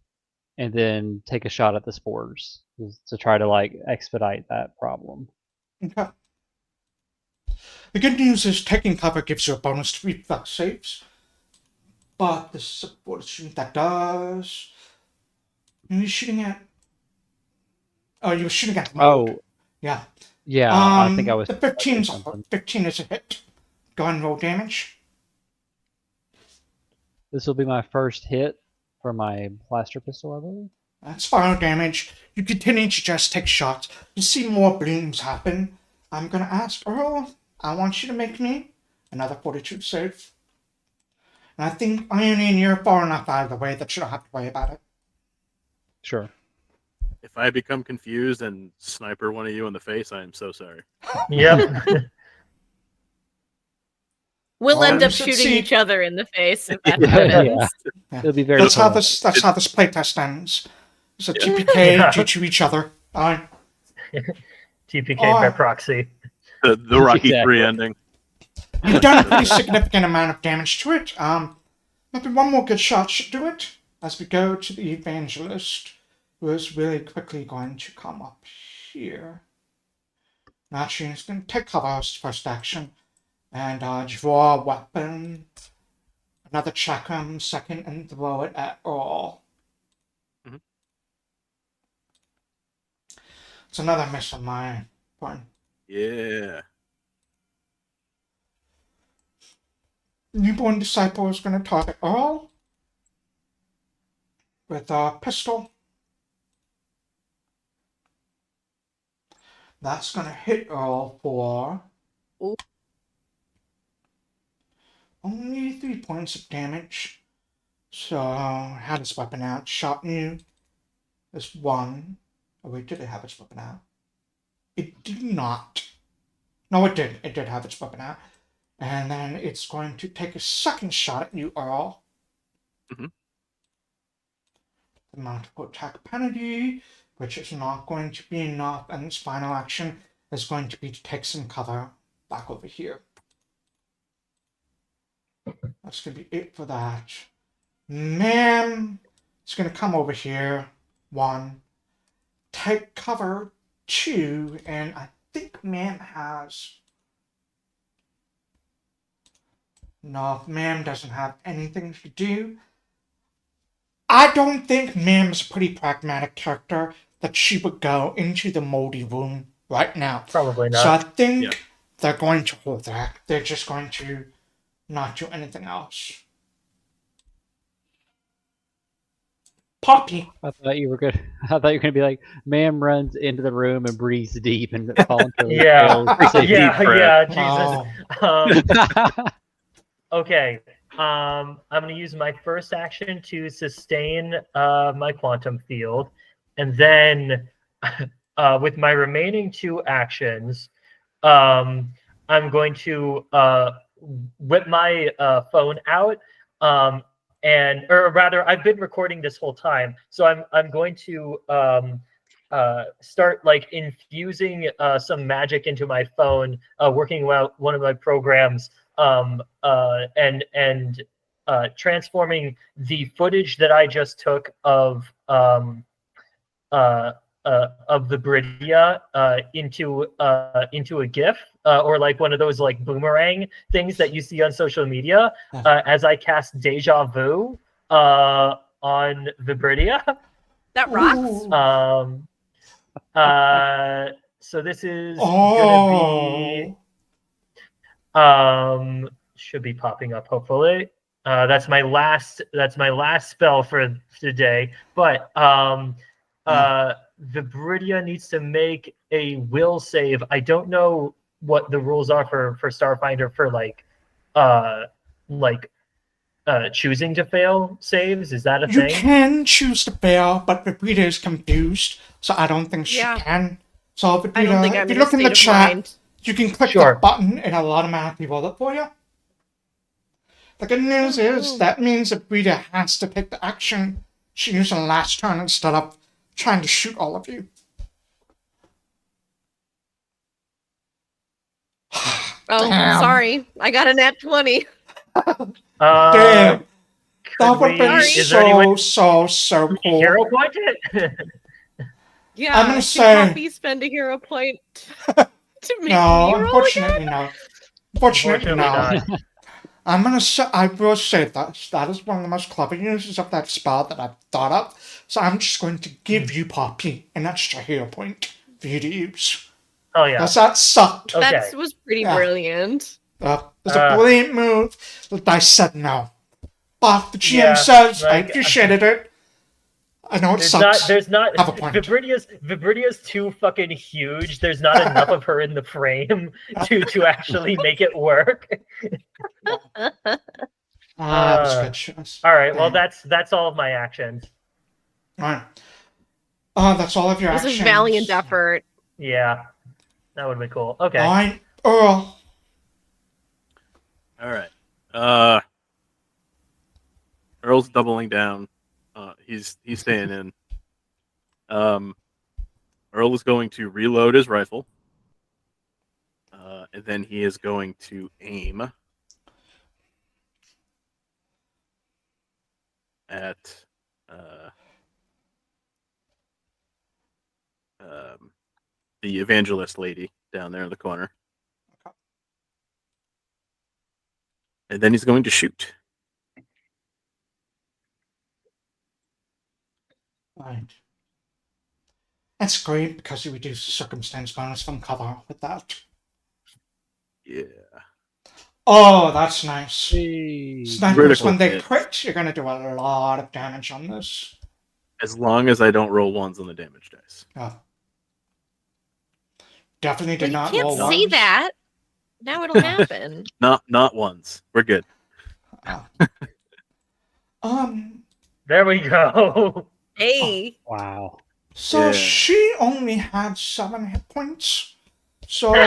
and then take a shot at the spores to try to like expedite that problem. Okay. The good news is taking cover gives you a bonus to reflex saves. But the support shooting that does. Who are you shooting at? Oh, you were shooting at the mode. Oh, Yeah. yeah. I think I was. The 15 is a hit. Go ahead and roll damage. This will be my first hit for my blaster pistol, I believe. That's fire damage. You continue to just take shots. You see more blooms happen. I'm gonna ask Earl, I want you to make me another fortitude save. And I think Iionan, you're far enough out of the way that you don't have to worry about it. Sure. If I become confused and sniper one of you in the face, I am so sorry. Yep. We'll end you up should shooting see- each other in the face if that Yeah. happens. Yeah. It'll be very. That's how fun. this playtest ends. It's a TPK Yeah. due to each other. TPK by Oh. proxy. The Rocky Exactly. 3 ending. You've done a pretty significant amount of damage to it. Maybe one more good shot should do it. As we go to the evangelist, who is really quickly going to come up here. Actually, he's going to take cover as first action and draw a weapon. Another chakram second and throw it at Earl. Mhm. It's another miss on my point. Yeah. Newborn Disciple is going to target Earl with a pistol. That's going to hit Earl for Ooh. only 3 points of damage. So, had his weapon out, shot you. This one. Oh, wait, did it have its weapon out? It did not. No, it did. It did have its weapon out. And then it's going to take a second shot at you, Earl. Mhm. The multiple attack penalty, which is not going to be enough, and its final action is going to be to take some cover back over here. That's going to be it for that. Ma'am, it's going to come over here. 1. Take cover. 2. And I think Ma'am has... No, Ma'am doesn't have anything to do. I don't think Ma'am's a pretty pragmatic character that she would go into the moldy room right now. Probably So I not. think Yeah. they're going to hold that. They're just going to not do anything else. Pawpy. I thought you were good. I thought you were gonna be like, "Ma'am runs into the room and breathes deep and voluntarily Yeah. fails." Take a deep Yeah, breath. Jesus. Oh. Okay. I'm gonna use my first action to sustain my quantum field, and then with my remaining 2 actions, I'm going to whip my phone out, or rather, I've been recording this whole time, so I'm going to start like infusing some magic into my phone, working well one of my programs, and transforming the footage that I just took uh, of Vibridia into a GIF, or like one of those like boomerang things that you see on social media, as I cast Deja Vu on Vibridia. That rocks. Ooh. So this is gonna be should be popping up hopefully. That's my last spell for today. But Vibridia needs to make a will save. I don't know what the rules are for Starfinder for choosing to fail saves. Is that a You thing? can choose to fail, but Vibrita is confused, so I don't think she Yeah. can. So I don't think Vibrita, I'm if you in a look in the state of chat, mind. you can click Sure. the button and it'll automatically roll it for you. The good news is that means that Vibrita has to take the action she used on the last turn instead of trying to shoot all of you. Oh, Damn. sorry. I got a nat 20. Damn. That That would have been is there any way so cool. hero point it? Yeah. I'm gonna can say- Pawpy spend a hero point to make No, me roll unfortunately again? no. Unfortunately no. Unfortunately not. I will say that is one of the most clever uses of that spell that I've thought of. So I'm just going to give you Pawpy an extra hero point for you to use. Oh yeah. Because that sucked. Okay. That was pretty Yeah. brilliant. It's a brilliant move that I said no. But the GM Yeah, says I like, appreciated it. I know it sucks. There's not Have a point. Vibridia's too fucking huge. There's not enough of her in the frame to actually make it work. That was a good choice. All right, well Damn. that's all of my actions. Alright. That's all of your It was actions. a valiant effort. Yeah. That would be cool. Okay. Alright, Earl. All right. Earl's doubling down. He's staying in. Earl is going to reload his rifle, and then he is going to aim at the evangelist lady down there in the corner. Okay. And then he's going to shoot. Right. That's great because you reduce the circumstance bonus from cover with that. Yeah. Oh, that's nice. Hey. Snipers, Critical when they hit. crit, you're going to do a lot of damage on this. As long as I don't roll ones on the damage dice. Oh. Definitely Well, did you not can't roll say ones. that. Now it'll happen. Not ones. We're good. Oh. There we go. Hey. Wow. So Yeah. she only had 7 hit points. So would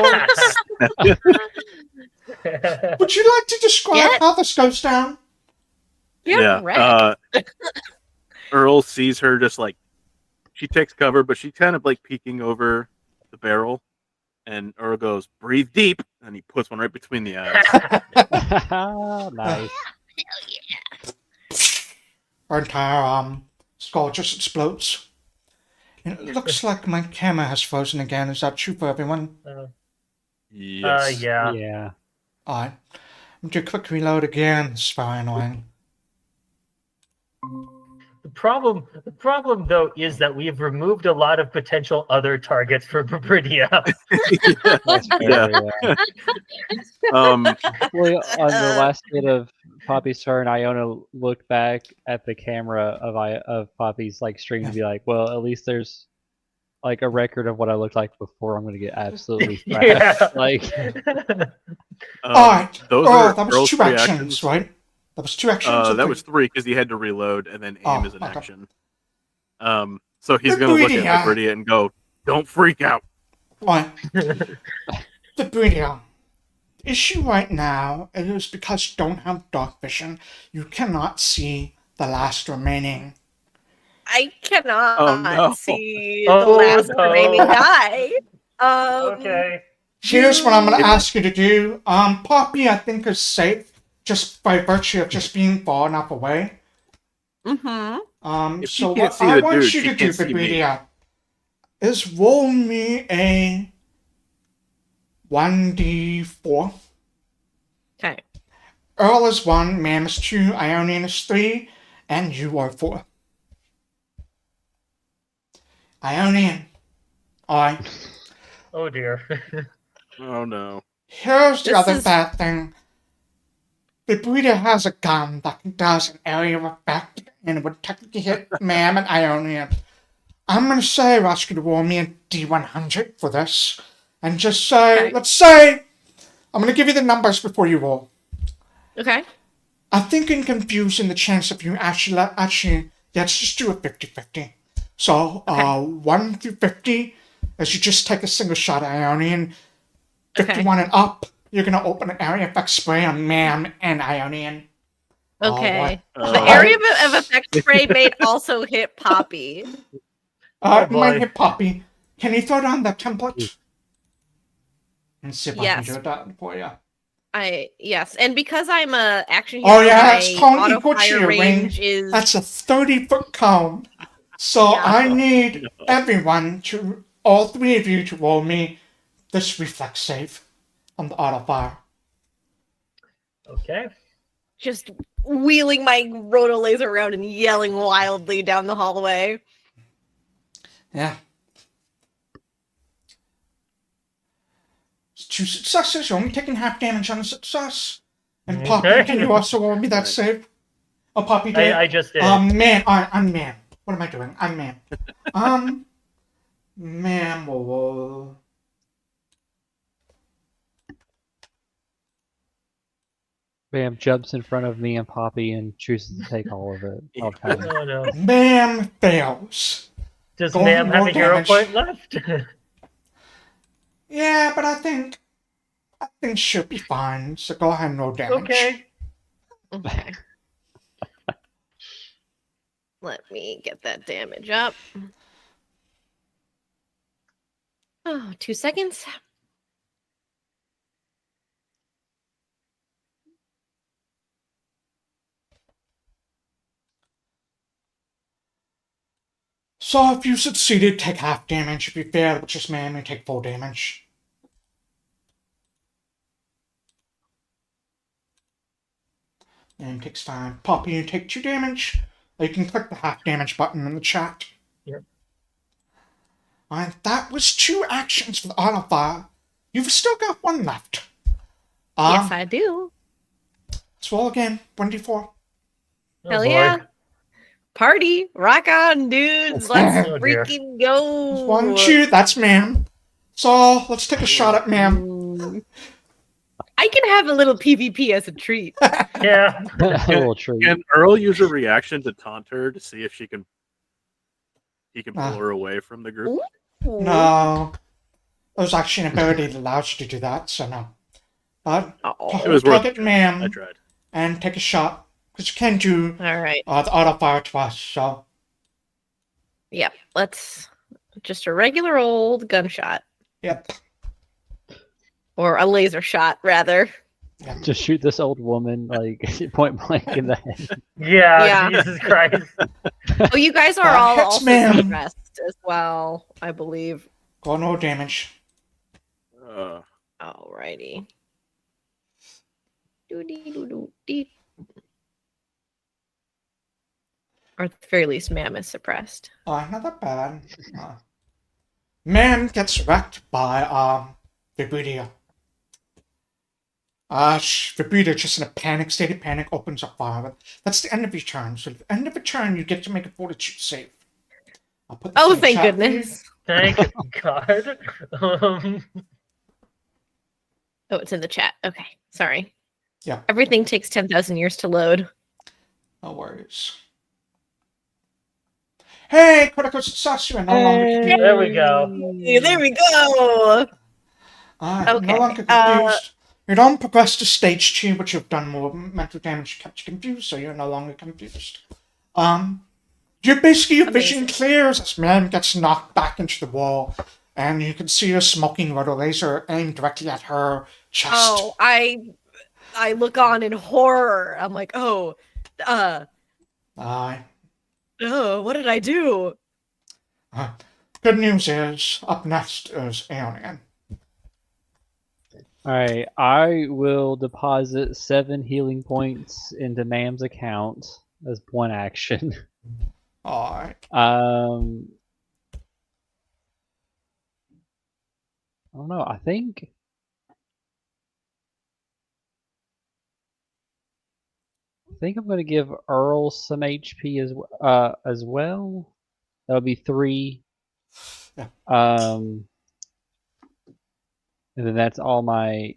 you like to describe Yeah. how this goes down? Yeah. Right. Earl sees her just like she takes cover, but she's kind of like peeking over the barrel, and Earl goes, "Breathe deep," and he puts one right between the eyes. Nice. Her entire skull just explodes. It looks like my camera has frozen again. Is that true for everyone? Yes. Yeah. Yeah. Alright. I'm do a quick reload again. It's very annoying. The problem though is that we have removed a lot of potential other targets for Vibridia. That's Yeah. fair, yeah. Well, on the last bit of Poppy's turn, Iona looked back at the camera of Poppy's like stream to be like, well, at least there's like a record of what I looked like before. I'm gonna get absolutely thrashed. Yeah. Like, Alright. Those Oh, are that was Earl's 2 actions, right? That was 2 actions? or That 3? was 3 because he had to reload, and then aim Oh, is an okay. action. So he's gonna look at Vibridia. Vibridia and go, "Don't freak out." Alright. Vibridia. The issue right now is because you don't have dark vision, you cannot see the last remaining. I cannot Oh, no. see Oh, the last no. remaining guy. Okay. Here's what I'm going to You- ask you to do. Pawpy, I think, is safe just by virtue of just being far enough away. Mm-hmm. If So she can't what see I the want dude, you she to do, can't see me. Vibridia, is roll me a 1d4. Okay. Earl is 1, Mam is 2, Ionian is 3, and you are 4. Ionian. Alright. Oh dear. Oh no. Here's the This other is- bad thing. Vibridia has a gun that does an area of effect and it would technically hit Mam and Ionian. I'm going to say I'll ask you to roll me a D100 for this. And just say, Okay. let's say, I'm going to give you the numbers before you roll. Okay. I think in confusing the chance of you actually, let's just do a 50-50. So, Okay. 1 through 50, as you just take a single shot at Ionian. Okay. 51 and up, you're going to open an area effect spray on Mam and Ionian. Okay. Oh, The what? area of effect spray may also hit Poppy. Oh, It might boy. hit Pawpy. Can you throw down that template? Let's see if I Yes. can do that for you. Yes, and because I'm a action Oh, hero, yeah, it's my cone auto equal to fire your range ring. is That's a 30-foot cone. So Yeah. I need everyone to, all 3 of you, to roll me this reflex save on the auto fire. Okay. just wheeling my roto laser around and yelling wildly down the hallway. Yeah. It's 2 successes. You're only taking half damage on a success. And Pawpy, Okay. can you also roll me that Right. save? Oh, Pawpy did. I just did. Man, I'm man. What am I doing? I'm man. Man will roll. Bam jumps in front of me and Poppy and chooses to take all of it. All the time. Oh no. Mam fails. Does Go Ma'am ahead, have roll a hero damage. point left? Yeah, but I think she'll be fine. So go ahead and roll damage. Okay. Okay. Let me get that damage up. Oh, 2 seconds. So if you succeeded, take half damage. If you fail, which is man, you take full damage. And takes time. Pawpy, you take 2 damage. You can click the half damage button in the chat. Yep. And that was 2 actions for the auto fire. You've still got 1 left. Yes, I do. Let's roll again. 1d4. Oh, Hell boy. yeah. Party. Rock on, dudes. Let's Oh, dear. freaking go. 1, 2. That's ma'am. So let's take a shot at ma'am. I can have a little PvP as a treat. Yeah. A little treat. Can Earl use a reaction to taunt her to see if he can pull her away from the group? No. There's actually an ability that allows you to do that, so no. But It was worth target it. ma'am I tried. and take a shot. Because you can do All right. the auto fire twice, so. Yep. Let's just a regular old gunshot. Yep. Or a laser shot, rather. Just shoot this old woman like point blank in the head. Yeah, Yeah. Jesus Christ. Oh, you guys are That all hits, also ma'am. suppressed as well, I believe. Go no damage. Alrighty. Doo-dee-doo-doo-dee. Or at the very least, ma'am is suppressed. Not that bad. Man gets wrecked by Vibridia. Vibridia, just in a panic state of panic, opens up fire. That's the end of your turn. So at the end of a turn, you get to make a fortitude save. I'll put this in Oh, the thank chat for you. goodness. Thank God. Oh, it's in the chat. Okay, sorry. Yeah. Everything takes 10,000 years to load. No worries. Hey, critical success. You are no longer confused. There we go. Hey, there we go. Okay, No longer confused. You don't progress to stage 2, but you've done more mental damage, kept you confused, so you're no longer confused. You're basically, your vision clears as man gets knocked back into the wall, and you can see a smoking rotor laser aimed directly at her chest. Oh, I look on in horror. I'm like, what did I do? Good news is, up next is Iionan. Alright, I will deposit 7 healing points into Ma'am's account as 1 action. Alright. I don't know, I think I'm gonna give Earl some HP as well. That'll be 3. Yeah. And then that's all my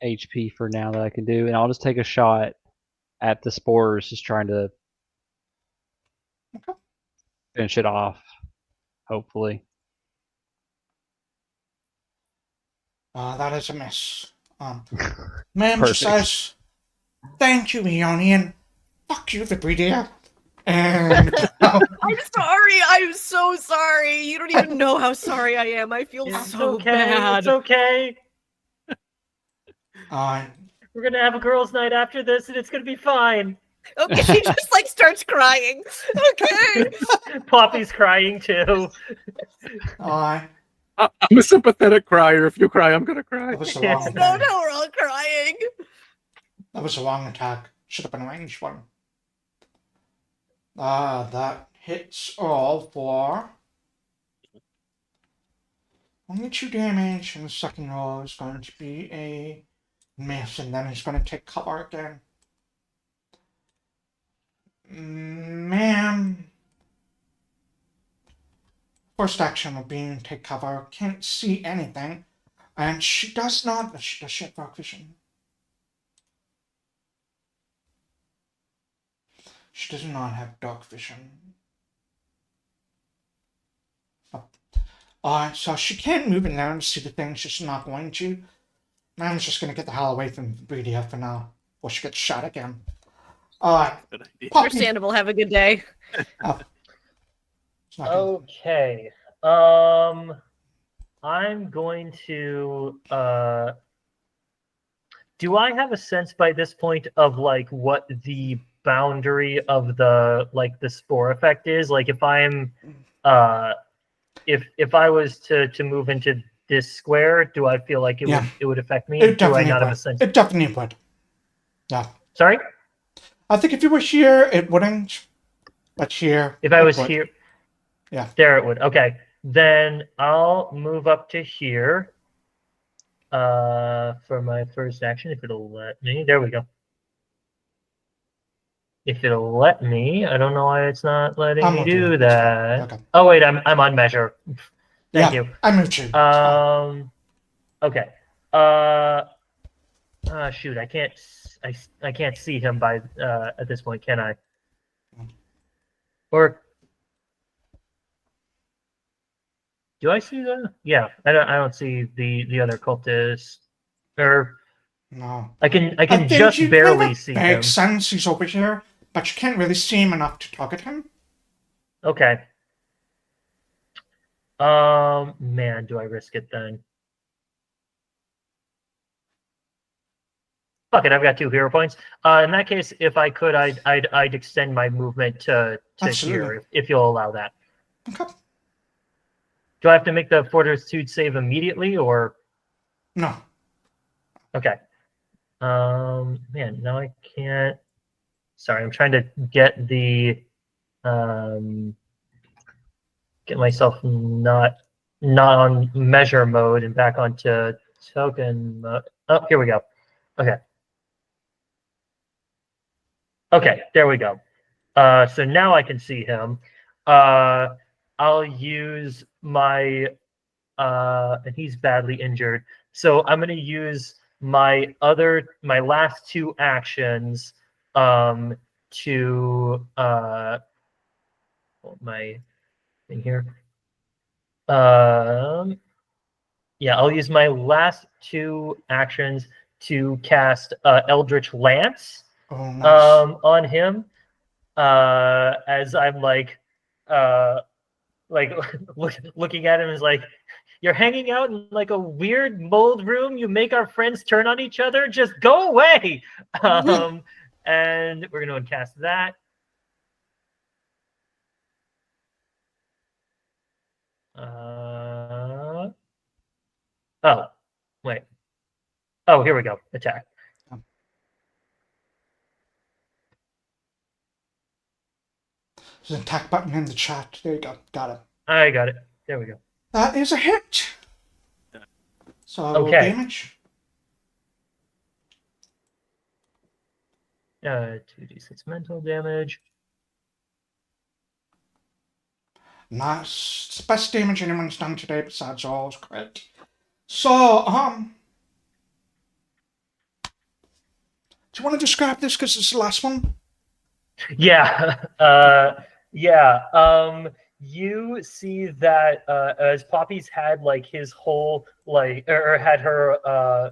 HP for now that I can do, and I'll just take a shot at the spores, just trying to finish it off, hopefully. That is a miss. Ma'am just says, thank you, Iionan. Fuck you, Vibridia. And I'm sorry. I'm so sorry. You don't even know how sorry I am. I feel It's so okay. bad. It's okay. uh, We're gonna have a girls' night after this, and it's gonna be fine. Okay, she just like starts crying. Okay. Pawpy's crying too. I'm I'm a sympathetic crier. If you cry, I'm gonna cry. that was the wrong No, attack. we're all crying. That was the wrong attack. Should have been a ranged one. That hits all for only 2 damage, and the second roll is going to be a miss, and then he's going to take cover again. Ma'am. First action will be take cover. Can't see anything. And she does not. Does she have dark vision? She does not have dark vision. Alright, so she can't move in there and see the thing. She's not going to. Ma'am's just going to get the hell away from Vibridia for now. Or she gets shot again. Alright. Good idea. Pawpy. Understandable. Have a good day. It's not gonna- Okay. I'm going to do I have a sense by this point of like what the boundary of the spore effect is. Like if I'm if I was to move into this square, do I feel like it would affect me? It Do I definitely not have a would. sense? It definitely would. Yeah. Sorry? I think if you were here, it wouldn't. But here, If I it was would. here, Yeah. there it would. Okay, then I'll move up to here for my first action, if it'll let me. There we go. If it'll let me, I don't know why it's not letting I'm me okay. do that. Okay. Oh wait, I'm on measure. Thank you. I moved you. Okay. Shoot, I can't see him by at this point, can I? Or do I see that? Yeah, I don't see the other cultist. Or No. I can I think just you barely kind of see makes him. sense he's over here, but you can't really see him enough to target him. Okay. Man, do I risk it then? Fuck it, I've got 2 hero points. In that case, if I could, I'd extend my movement to Absolutely. here, if you'll allow that. Okay. Do I have to make the fortitude save immediately, or? No. Okay. Man, now I can't. Sorry, I'm trying to get the get myself not on measure mode and back onto token mode. Oh, here we go. Okay. Okay, there we go. So now I can see him. I'll use my and he's badly injured. So I'm gonna use my last 2 actions to hold my thing here. Yeah, I'll use my last 2 actions to cast Eldritch Lance on him. As I'm looking at him is like, you're hanging out in like a weird mold room. You make our friends turn on each other. Just go away. And we're going to cast that. Oh, wait. Oh, here we go. Attack. There's an attack button in the chat. There you go. Got it. I got it. There we go. That is a hit. So Okay. damage. 2d6 mental damage. Nice. It's the best damage anyone's done today besides Earl's crit. So, do you want to describe this because it's the last one? Yeah. You see that as Pawpy's had like his whole or had her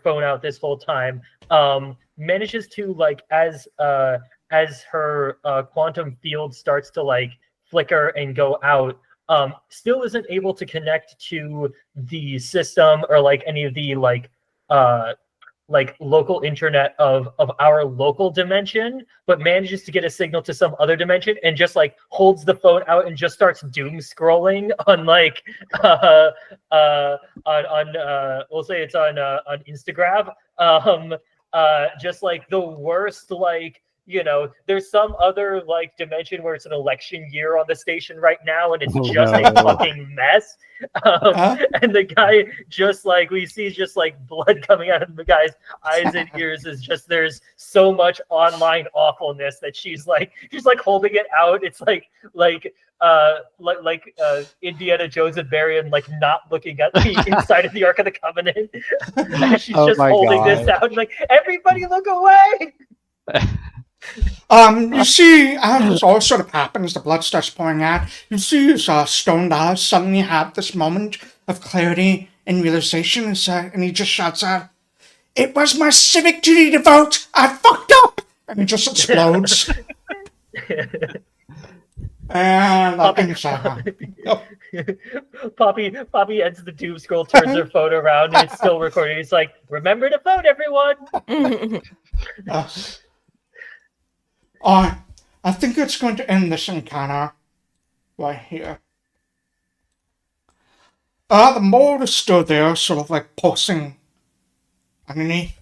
phone out this whole time, manages to as her quantum field starts to flicker and go out, still isn't able to connect to the system or any of the local internet of our local dimension, but manages to get a signal to some other dimension and just holds the phone out and just starts doom scrolling on we'll say it's on Instagram. Just the worst there's some other dimension where it's an election year on the station right now and it's a fucking mess. And the guy just we see just blood coming out of the guy's eyes and ears is just there's so much online awfulness that she's holding it out. It's Indiana Jones and Marion not looking at the inside of the Ark of the Covenant. And she's just holding this out and everybody look away. You see, as this all sort of happens, the blood starts pouring out. You see his stoned eyes suddenly have this moment of clarity and realization, and he just shouts out, "It was my civic duty to vote! I fucked up!" And he just explodes. And I think so. Pawpy ends the doom scroll, turns her phone around, and it's still recording. It's remember to vote, everyone! Uh, I think it's going to end this encounter right here. The mold is still there, sort of like pulsing underneath.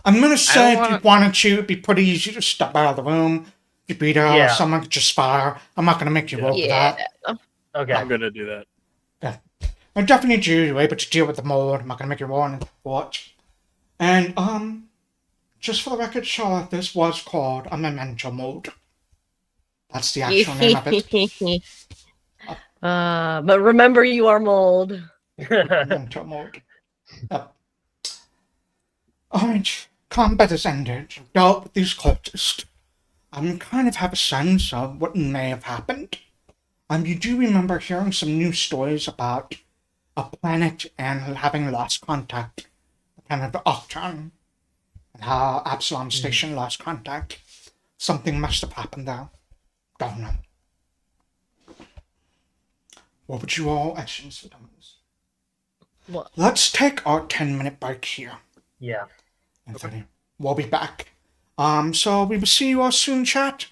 I'm gonna say if you wanted to, it'd be pretty easy to step out of the room. Vibridia or Yeah. someone could just fire. I'm not gonna make you roll for that. Okay. I'm gonna do that. I definitely need you to be able to deal with the mold. I'm not gonna make you roll and watch. And just for the record, Charlotte, this was called a memento mold. That's the actual name of it. But remember, you are mold. Memento mold. Yep. Alright, combat has ended. You've dealt with these cultists. I kind of have a sense of what may have happened. You do remember hearing some news stories about a planet and having lost contact. The planet of Octon. And how Absalom Station lost contact. Something must have happened there. Don't know. What would you all actions for dummies? What? Let's take our 10-minute break here. Yeah. Anthony. We'll be back. So we will see you all soon, chat.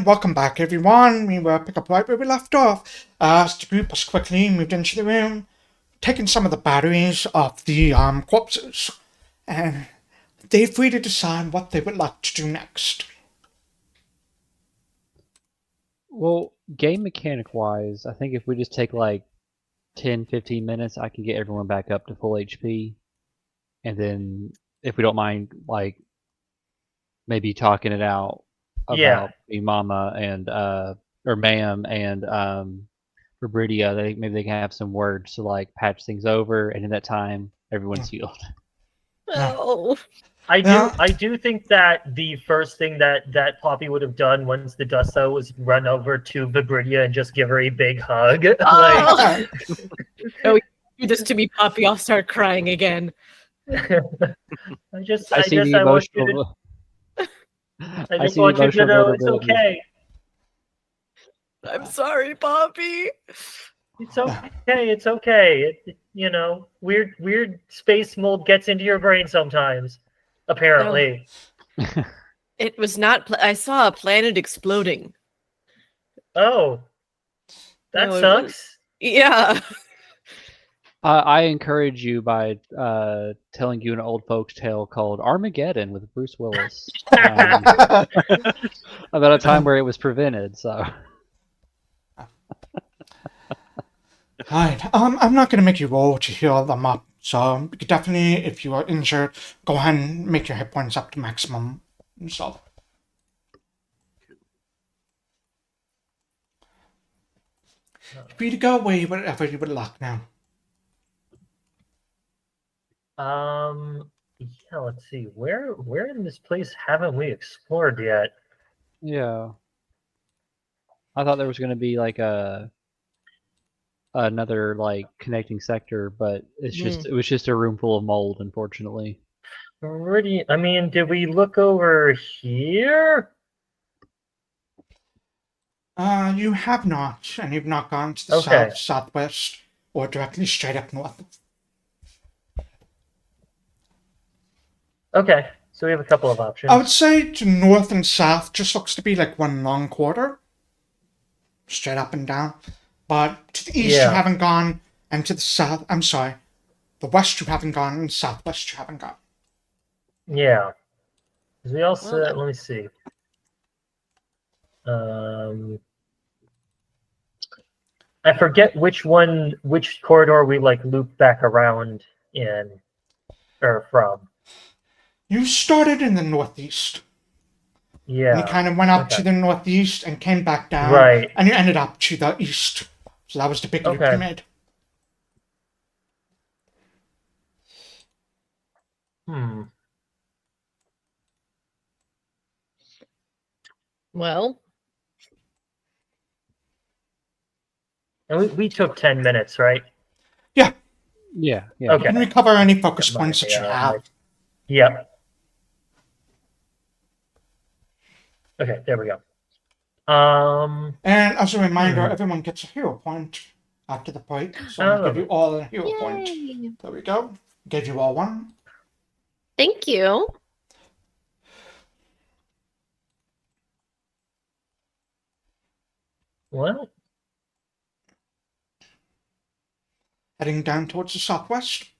welcome back, everyone. We will pick up right where we left off. As the group has quickly moved into the room, taking some of the batteries off the corpses, and they're free to decide what they would like to do next. Well, game mechanic wise, I think if we just take like 10-15 minutes, I can get everyone back up to full HP. And then, if we don't mind, like, maybe talking it out about the Mama and, or Ma'am and, Vibridia, maybe they can have some words to, like, patch things over, and in that time, everyone's healed. Oh. I do think that the first thing that Pawpy would have done once the dust settled was run over to Vibridia and just give her a big hug. Oh. Oh, do this to me, Pawpy. I'll start crying again. I just I want you to know it's okay. I'm sorry, Pawpy. It's okay. It's okay. You know, weird space mold gets into your brain sometimes. Apparently, It was not. I saw a planet exploding. Oh, that No, it sucks. Yeah. I encourage you by telling you an old folks tale called Armageddon with Bruce Willis about a time where it was prevented. So, Alright, I'm not going to make you roll to heal them up, so you could definitely, if you are injured, go ahead and make your hit points up to maximum and stuff. Free to go away wherever you would like now. Yeah, let's see. Where in this place haven't we explored yet? yeah, I thought there was going to be like another like connecting sector, but it was just a room full of mold, unfortunately. I mean, did we look over here? You have not, and you've not gone to the south, southwest, or directly straight up north. Okay, so we have a couple of options. I would say to north and south just looks to be like one long corridor, straight up and down. But to the east you haven't gone, and to the south, I'm sorry, the west you haven't gone, and southwest you haven't gone. Yeah. We also, let me see. I forget which corridor we like looped back around in, or from. You started in the northeast. Yeah. And you kind of went up to the northeast and came back down. Right. And you ended up to the east. So that was the big loop you made. Well. And we took 10 minutes, right? Yeah. Yeah. Okay. You can recover any focus points that you have. Yep. Okay, there we go. And as a reminder, everyone gets a hero point after the fight. So I'm going to give you all a hero point. There we go. Gave you all one. Thank you. Well, heading down towards the southwest.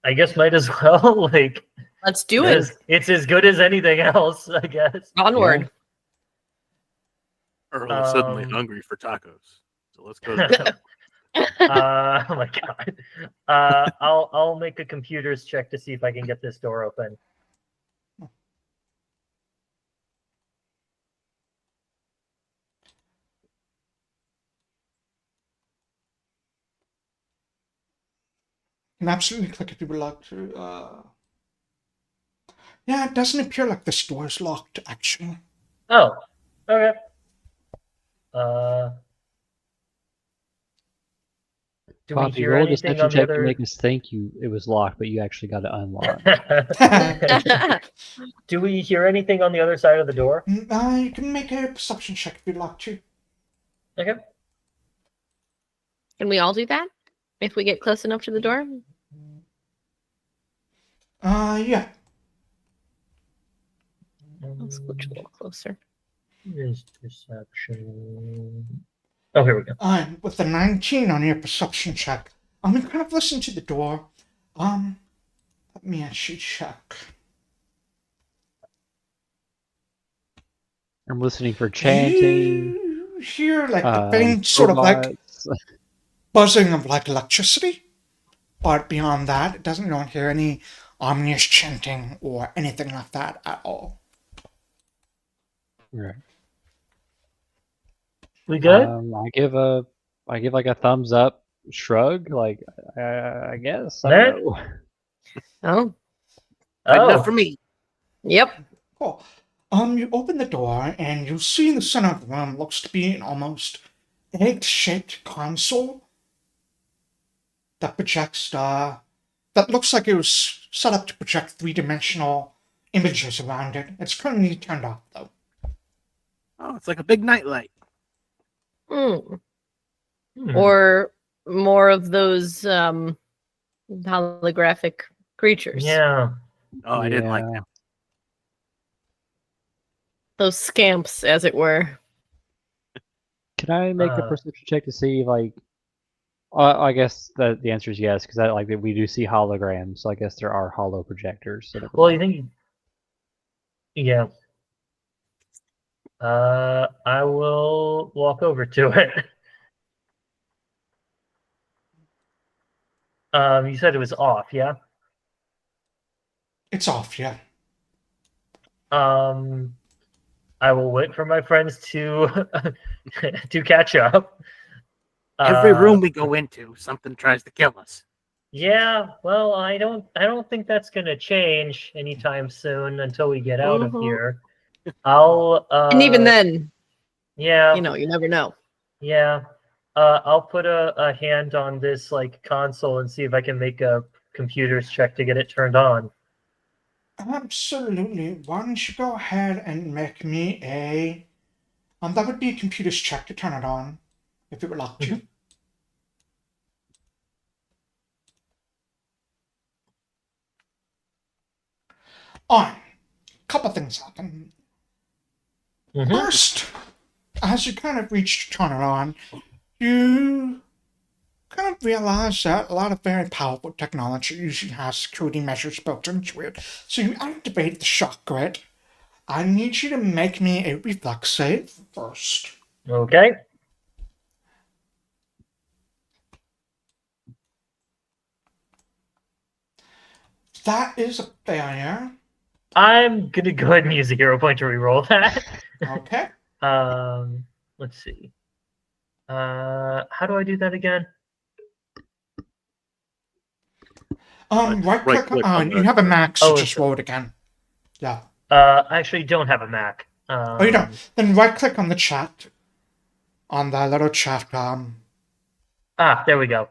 I guess might as well. Like, let's do it. It's as good as anything else, I guess. Onward. Earl is suddenly hungry for tacos, so let's go. Oh my god. I'll make a computer's check to see if I can get this door open. You can absolutely click if you would like to. Yeah, it doesn't appear like this door is locked, actually. Oh, okay. Do we hear roll a anything deception on the check other... to make us think it was locked, but you actually got it unlocked. Do we hear anything on the other side of the door? You can make a perception check if you'd like to. Okay. Can we all do that? If we get close enough to the door? Yeah. Let's scooch a little closer. Is perception. Oh, here we go. With the 19 on your perception check, you kind of listen to the door. Let me actually check. I'm listening for chanting. You hear like the faint sort of like robots. buzzing of like electricity, but beyond that, it doesn't don't hear any ominous chanting or anything like that at all. Right. We good? I give like a thumbs up shrug, like I guess. I That- don't know. Oh, Good Oh, enough for me. yep. Cool. You open the door and you see in the center of the room looks to be an almost egg-shaped console that projects that looks like it was set up to project three-dimensional images around it. It's currently turned off though. Oh, it's like a big nightlight. Mm. hmm. Or more of those holographic creatures. Yeah. Oh, I didn't like Yeah. that. Those scamps, as it were. Can I make a Uh, perception check to see like? I guess that the answer is yes, because like we do see holograms, so I guess there are holo projectors. So never Well, you mind. think? Yeah. I will walk over to it. You said it was off, yeah? It's off, yeah. I will wait for my friends to to catch up. Every room we go into, something tries to kill us. Yeah, well, I don't think that's gonna change anytime soon until we get out of Mhm. here. I'll And even then, yeah, you never know. yeah. I'll put a hand on this like console and see if I can make a computer's check to get it turned on. Absolutely. Why don't you go ahead and make me a that would be a computer's check to turn it on, if you would like to. On. Couple things happen. Mhm. First, as you kind of reach to turn it on, you kind of realize that a lot of very powerful technology usually has security measures built into it. So you activate the shock grid. I need you to make me a reflex save first. Okay. That is a failure. I'm gonna go ahead and use a hero point to reroll that. Okay. Let's see. How do I do that again? Right click right-click on. on You the- have a max, so Oh, just it's- roll it again. Yeah. I actually don't have a Mac. Oh, you don't. Then right click on the chat. On the little chat. There we go.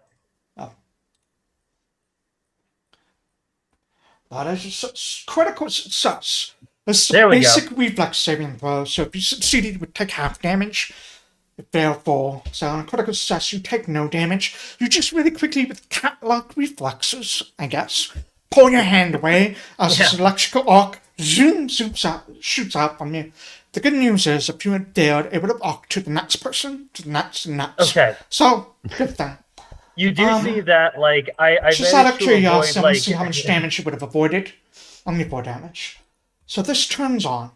That is critical success. This is There a we go. basic reflex saving throw, so if you succeeded, you would take half damage. If failed full. So on a critical success, you take no damage. You just really quickly, with cat-like reflexes, I guess, pull your hand away as this Yeah. electrical arc shoots out from you. The good news is, if you had dared, it would have arced to the next person, to the next, and next. Okay. So, good thing. You do see that, like, I Just out of managed to curiosity, avoid, I want like, to see how much damage you would have avoided. Only 4 damage. So this turns on.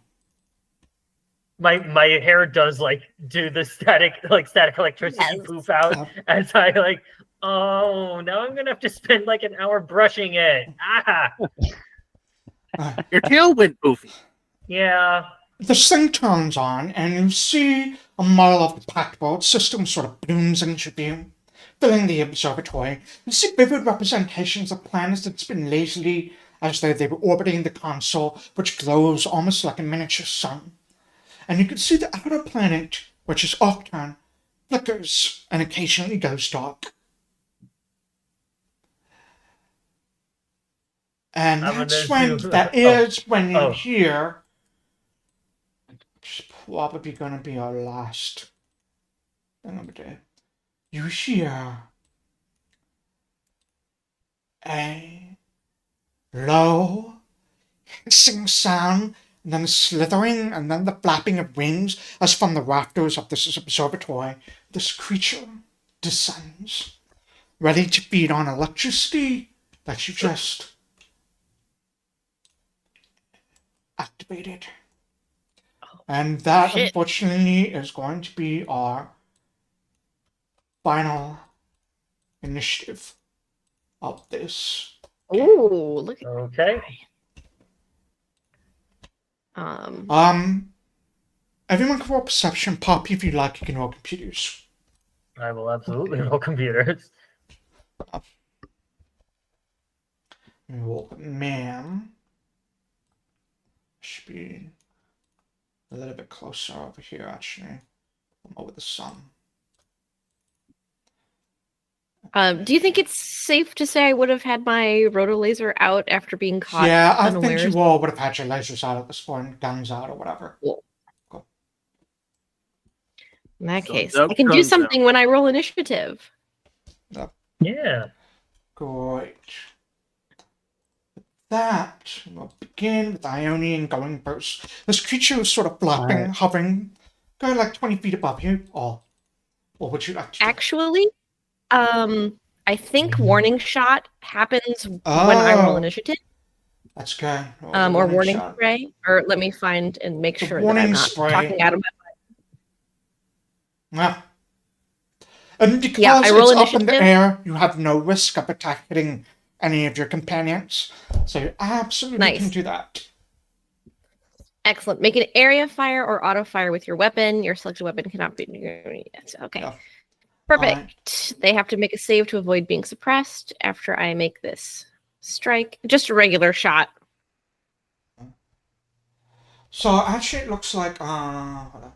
my hair does, like, do the static electricity Yes. poof out as I, like, oh, now I'm gonna have to spend, like, an hour brushing it. Your tail went poofy. Yeah. This thing turns on, and you see a model of the Packboard system sort of blooms into view, filling the observatory. You see vivid representations of planets that's been lazily, as though they were orbiting the console, which glows almost like a miniature sun. And you can see the outer planet, which is Octan, flickers and occasionally goes dark. And I'm that's gonna when do- that oh. is when you Oh. hear. It's probably gonna be our last thing of the day. You hear a low hissing sound and then the slithering, and then the flapping of wings as from the rafters of this observatory, this creature descends, ready to feed on electricity that you just activated. And that, shit. unfortunately, is going to be our final initiative of this. Ooh, look at Okay. Everyone can roll perception. Pawpy, if you like, you can roll computers. I will absolutely roll computers. You roll man. Should be a little bit closer over here, actually. I'm over the sun. do you think it's safe to say I would have had my roto laser out after being caught Yeah, I think unawares? you all would have had your lasers out at this point, guns out or whatever. Cool. Cool. In that So case, that I can do comes out. something when I roll initiative. Yeah. Great. That will begin with Iionan going first. This creature is sort of flopping, Alright. hovering, going like 20 feet above you. Or what would you like to do? Actually, I think warning shot happens when I roll Oh. initiative. That's good. Or warning spray. Or let me find and make The sure that warning I'm not spray. talking out of my. Yeah. And because Yeah, I roll it's up in the initiative. air, you have no risk of attack hitting any of your companions. So you absolutely can Nice. do that. Excellent. Make an area fire or auto fire with your weapon. Your selected weapon cannot be. Yes. Okay. Yeah. Perfect. They have to make a save to avoid being suppressed after I make this strike. Just a regular shot. So actually it looks like hold on.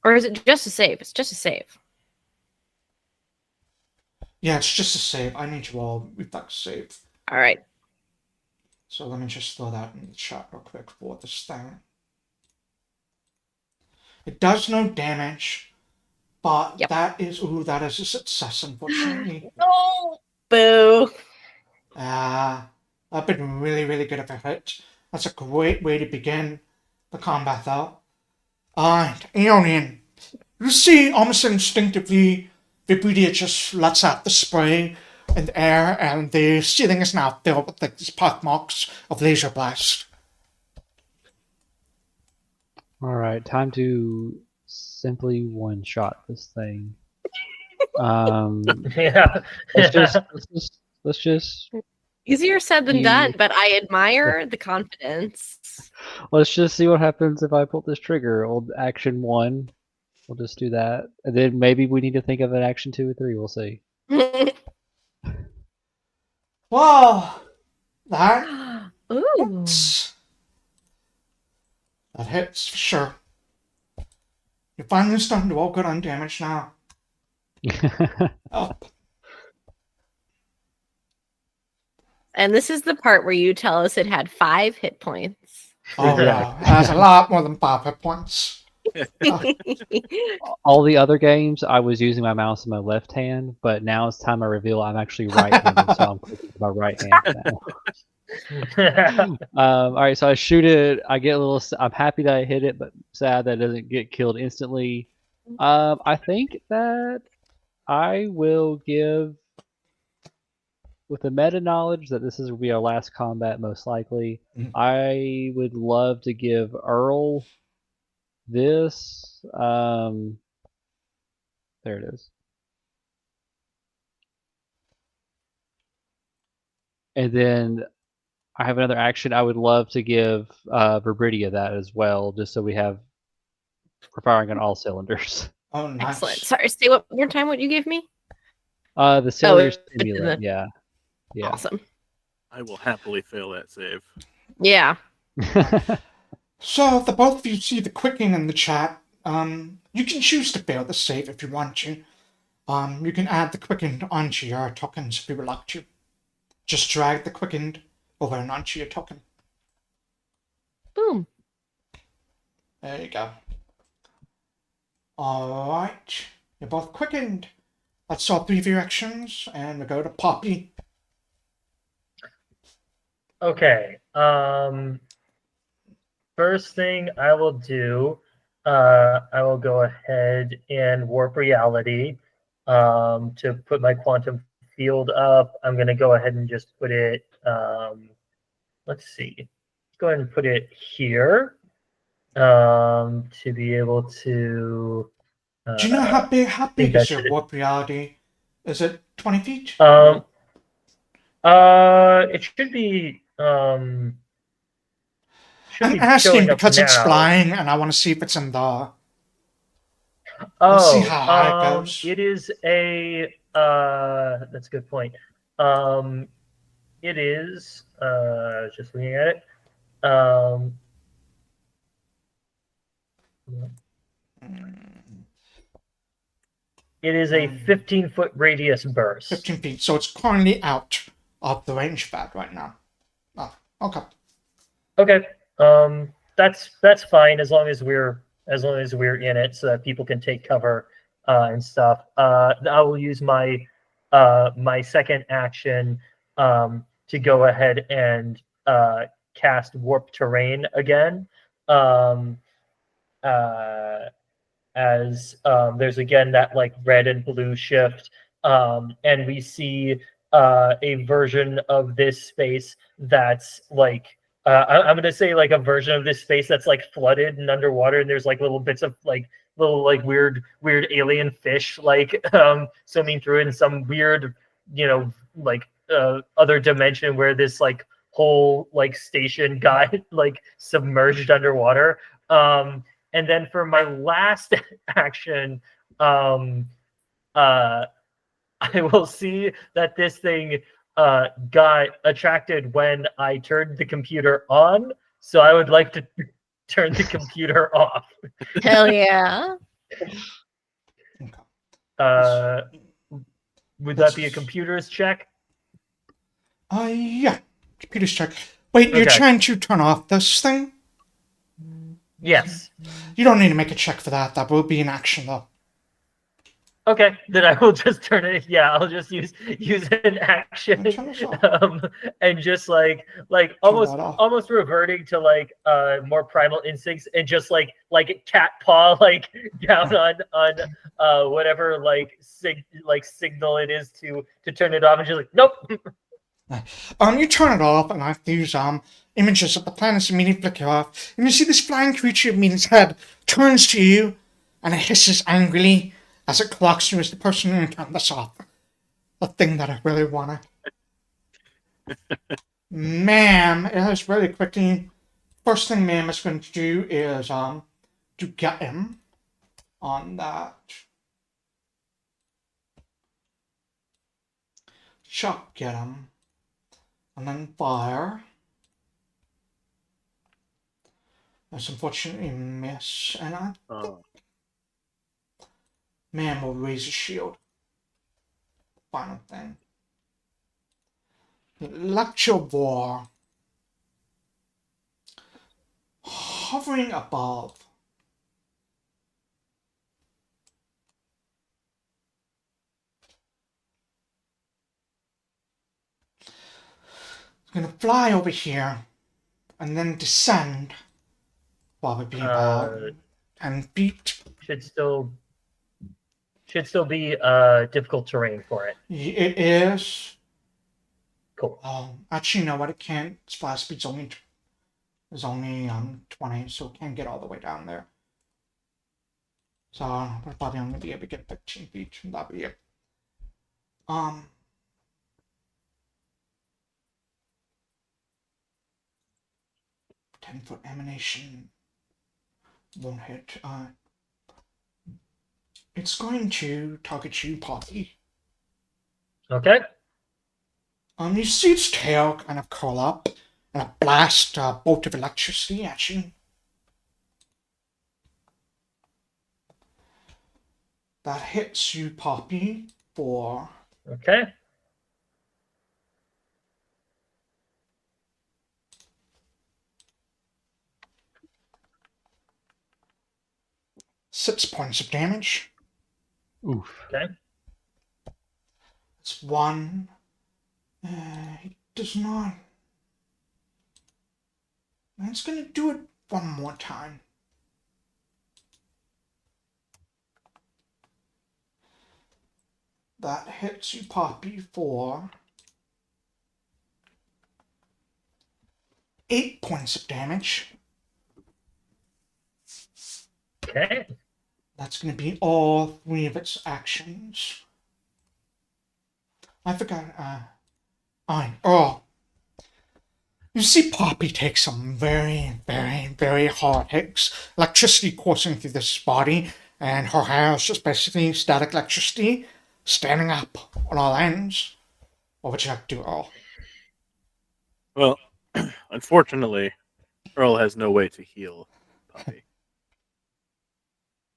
Or is it just a save? It's just a save. Yeah, it's just a save. I need you all reflex save. All right. So let me just throw that in the chat real quick for this thing. It does no damage, but Yep. that is a success, unfortunately. No. Boo. That'd been really, really good if it hit. That's a great way to begin the combat, though. Alright, Iionan. You see, almost instinctively, Vibridia just lets out the spray in the air, and the ceiling is now filled with like these pockmarks of laser blast. Alright, time to simply one-shot this thing. Yeah. Let's just Easier said than done, but I admire the confidence. let's just see what happens if I pull this trigger. Old action 1. We'll just do that. And then maybe we need to think of an action 2 or 3, we'll see. Well, that Ooh. hits. That hits for sure. You're finally starting to roll good on damage now. Up. And this is the part where you tell us it had 5 hit points. Oh yeah, it has a lot more than 5 hit points. All the other games, I was using my mouse in my left hand, but now it's time I reveal I'm actually right-handed, so I'm clicking with my right hand now. All right, so I shoot it. I get a little. I'm happy that I hit it, but sad that it doesn't get killed instantly. I think that I will give, with the meta knowledge that this is will be our last combat most likely. Mhm. I would love to give Earl this. There it is. And then I have another action. I would love to give Vibridia that as well, just so we're firing on all cylinders. Oh, nice. Excellent. Sorry, say one more time what you gave me. The cellular it's in stimulant, the- yeah. Awesome. I will happily fail that save. Yeah. So the both of you see the quickening in the chat. You can choose to fail the save if you want to. You can add the quickened onto your tokens if you would like to. Just drag the quickened over and onto your token. Boom. There you go. Alright. You're both quickened. That's all 3 of your actions, and we go to Pawpy. Okay. first thing I will do, I will go ahead and warp reality to put my quantum field up. I'm going to go ahead and just put it, let's see, let's go ahead and put it here to be able to. Do you know how big think is that your should- warp reality? Is it 20 feet? It should be I'm asking showing up because it's now. flying, and I want to see if it's in the. Let's see how high it goes. It is a that's a good point. It is just looking at it. It is a 15-foot radius burst. 15 feet, so it's currently out of the range pad right now. Oh, okay. Okay. That's fine as long as we're in it, so that people can take cover and stuff. I will use my my second action to go ahead and cast warp terrain again. As there's again that like red and blue shift, and we see a version of this space that's like I'm gonna say like a version of this space that's like flooded and underwater, and there's like little bits of like little like weird alien fish like swimming through it in some weird, you know, like other dimension where this like whole like station got like submerged underwater. And then for my last action, I will see that this thing got attracted when I turned the computer on. So I would like to turn the computer off. Hell yeah. Would that be a computer's check? Yeah. Computer's check. Wait, you're Okay. trying to turn off this thing? Yes. You don't need to make a check for that. That will be an action, though. Okay, then I will just turn it. Yeah, I'll just use an action, and just like almost reverting to like more primal instincts, and just like cat paw like down on whatever like signal it is to turn it off, and just like nope. You turn it off, and I have these images of the planets immediately flicker off, and you see this flying creature mean its head turns to you, and it hisses angrily as it clocks you as the person who turned this off. The thing that I really wanted. Ma'am, it is really quickly. First thing ma'am is going to do is to get him on that. Shot get him. And then fire. That's unfortunately miss, and I think man will raise a shield. Final thing. Lecture War. Hovering above. It's gonna fly over here and then descend. Probably about 10 feet. Should still be difficult terrain for it. It is. Cool. Actually, you know what? It can't. Its fly speed's only 20, so it can't get all the way down there. So we're probably only gonna be able to get 15 feet. That'll be it. 10-foot emanation won't hit. It's going to target you, Pawpy. Okay. You see its tail kind of curl up and a blast bolt of electricity at you. That hits you, Pawpy, for Okay. 6 points of damage. Oof. Okay. It's 1. It does not. It's gonna do it one more time. That hits you, Pawpy, for 8 points of damage. Okay. That's going to be all 3 of its actions. I forgot. Alright, Earl. You see Pawpy take some very, very, very hard hits. Electricity coursing through this body, and her hair is just basically static electricity standing up on all ends. What would you like to do, Earl? Well, unfortunately, Earl has no way to heal Pawpy.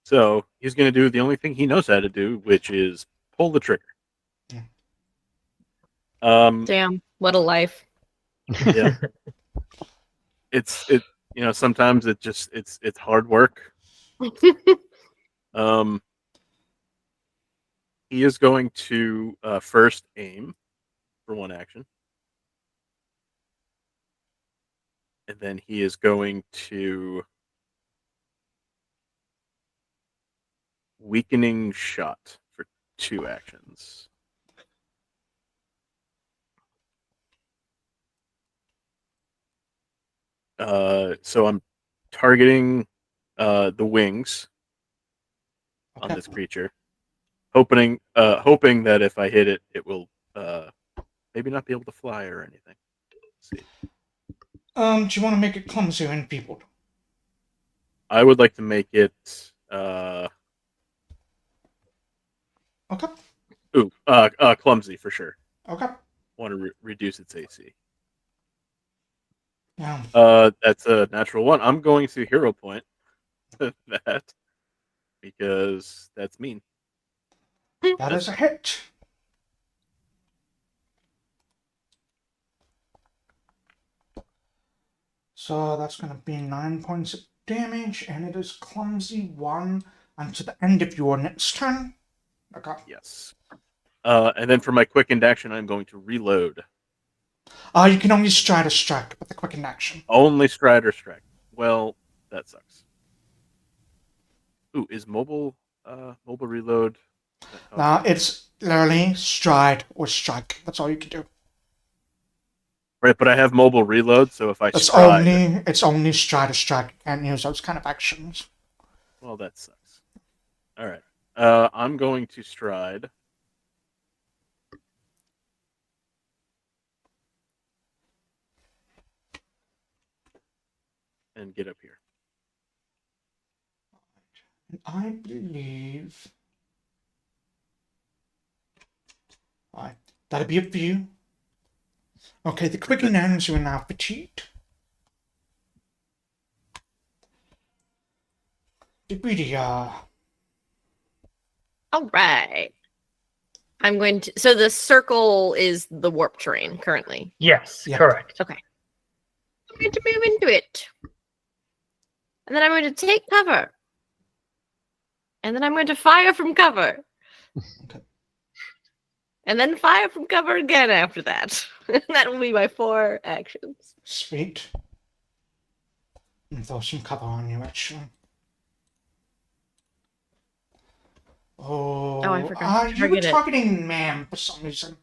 So he's going to do the only thing he knows how to do, which is pull the trigger. Damn, what a life. Yeah. Sometimes it's hard work. He is going to first aim for 1 action. And then he is going to weakening shot for 2 actions. So I'm targeting the wings on this creature, hoping that if I hit it, it will maybe not be able to fly or anything. Let's see. Do you want to make it clumsy or enfeebled? I would like to make it. Okay. Clumsy for sure. Okay. Want to reduce its AC. Yeah. That's a natural 1. I'm going to hero point that because that's mean. That is a hit. So that's going to be 9 points of damage, and it is clumsy 1 until the end of your next turn. Okay. Yes. And then for my quickened action, I'm going to reload. You can only stride a strike with the quickened action. Only stride or strike. Well, that sucks. Ooh, is mobile reload? It's literally stride or strike. That's all you can do. Right, but I have mobile reload, so if I It's stride, only stride or strike. You can't use those kind of actions. well, that sucks. All right, I'm going to stride. And get up here. I believe. Alright, that'll be up for you. Okay, the quickened ends are now fatigued. Vibridia. All right. I'm going to. So the circle is the warp terrain currently. Yes, Yeah. correct. Okay. I'm going to move into it. And then I'm going to take cover. And then I'm going to fire from cover. Okay. And then fire from cover again after that. That will be my 4 actions. Sweet. And throw some cover on you, actually. Oh, I forgot to you were target it. targeting Ma'am for some reason.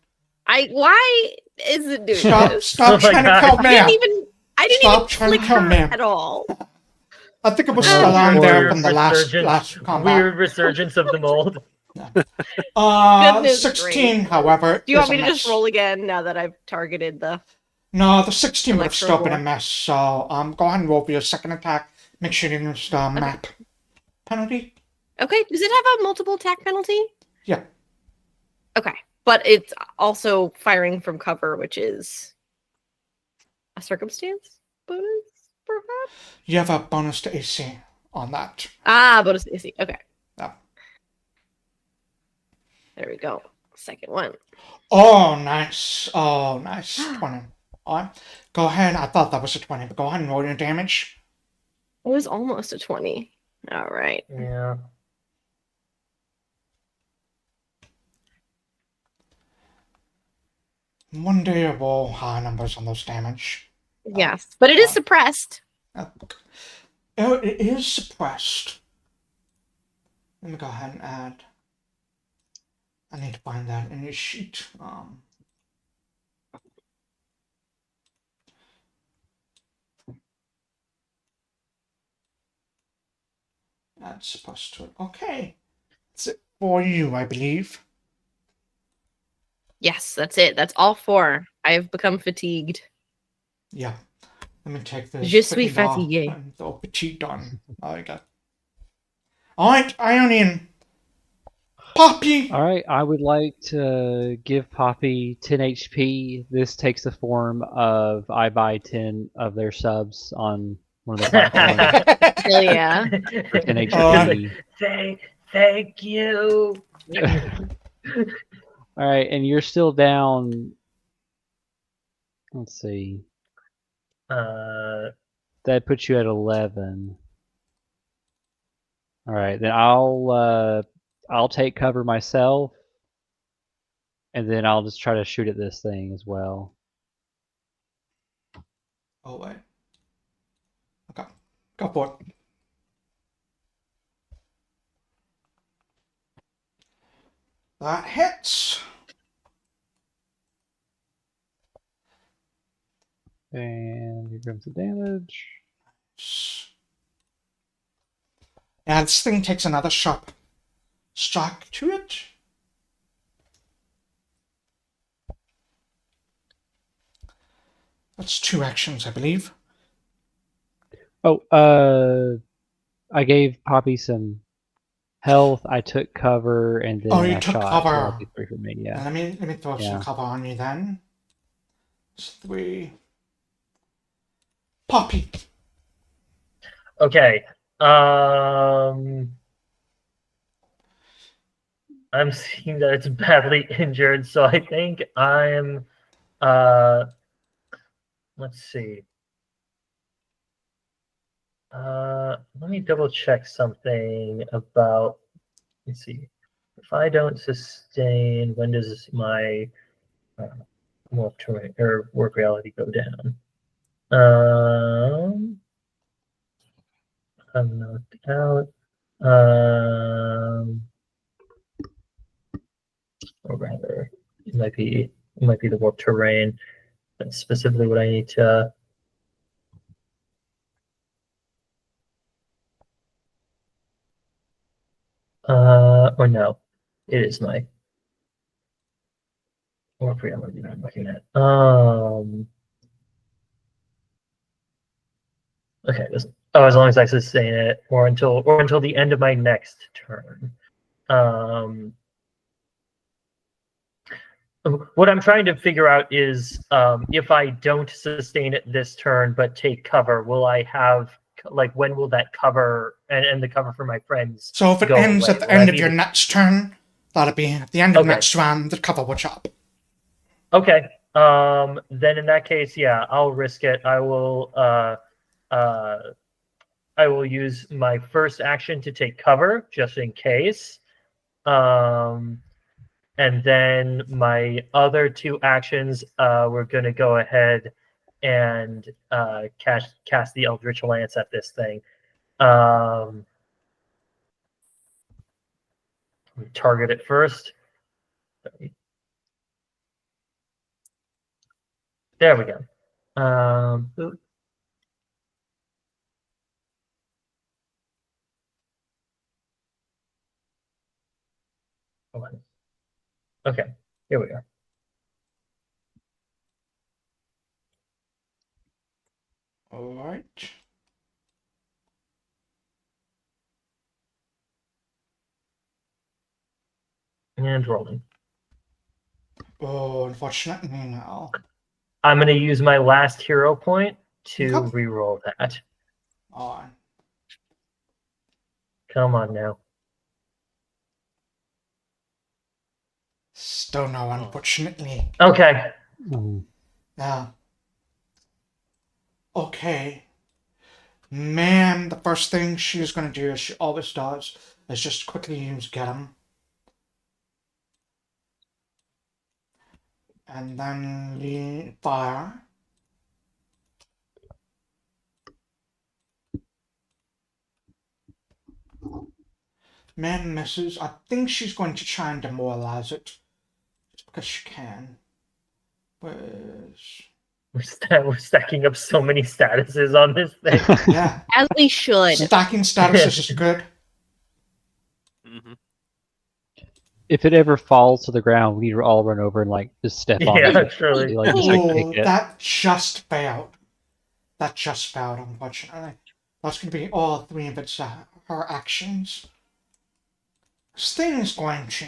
Why is it doing Stop this? trying to kill I Ma'am. didn't Stop even trying to click kill her Ma'am. at all. I think it was Oh, still on there Weird from the last combat. Weird resurgence of the mold. Goodness 16, gracious. however, Do you want is me a to just miss. roll again now that I've targeted the... No, the 16 would have Electro still been a roll. miss, so go ahead and roll for your second attack. Make sure you use the map penalty. Okay, does it have a multiple attack penalty? Yeah. Okay, but it's also firing from cover, which is a circumstance bonus, perhaps? You have a bonus to AC on that. Bonus to AC. Okay. Yeah. There we go. Second one. Oh, nice. Oh, nice. 20. Alright. Go ahead. I thought that was a 20, but go ahead and roll your damage. It was almost a 20. All right. Yeah. One day you roll high numbers on those damage. Yes, but it is suppressed. Oh, it is suppressed. Let me go ahead and add. I need to find that in your sheet. Add suppressed to it. Okay. That's it for you, I believe. Yes, that's it. That's all 4. I've become fatigued. Yeah. Let me take this. Je suis fatigué. And the petite on. There we go. Alright, Iionan. Pawpy! All right, I would like to give Pawpy 10 HP. This takes the form of I buy 10 of their subs on one of the platforms Hell yeah. for 10 It's HP. like, thank you. All right, and you're still down. Let's see. That puts you at 11. All right, then I'll take cover myself, and then I'll just try to shoot at this thing as well. Oh, wait. Okay. Go for it. That hits. And here comes the damage. And this thing takes another sharp strike to it. That's 2 actions, I believe. Oh, I gave Pawpy some health. I took cover, and then Oh, you I took shot. So cover. that'll be 3 for me. Yeah. And let me throw some Yeah. cover on you then. It's 3. Pawpy. Okay. I'm seeing that it's badly injured, so I think I'm let's see. Let me double check something about, let's see. If I don't sustain, when does my work reality go down? I'm knocked out. Or rather, it might be the warp terrain. That's specifically what I need to. Or no, it is my warp reality that I'm looking at. Okay, as long as I sustain it, or until the end of my next turn. What I'm trying to figure out is if I don't sustain it this turn but take cover, will I have, like, when will that cover and the cover for my friends So if it go ends away? at the Will I end of be your able- next turn, that'll be at the end of Okay. next round, the cover will chop. Okay. Then in that case, yeah, I'll risk it. I will use my first action to take cover just in case. And then my other 2 actions, we're going to go ahead and cast the Eldritch Lance at this thing. Target it first. There we go. Okay, here we are. Alright. And rolling. Oh, unfortunately no. I'm going to use my last hero point to Okay. reroll that. On. Come on now. Still no, unfortunately. Okay. Yeah. Okay. Man, the first thing she's gonna do, as she always does, is just quickly use Get 'em. And then fire. Man misses. I think she's going to try and demoralize it. Just because she can. Where's... We're stacking up so many statuses on this thing. Yeah. As we should. Stacking statuses is good. Hmm. If it ever falls to the ground, we need to all run over and like just step on Yeah, it. truly. Like, just like Oh, kick it. that just failed. That just failed, unfortunately. That's going to be all three of its her actions. This thing is going to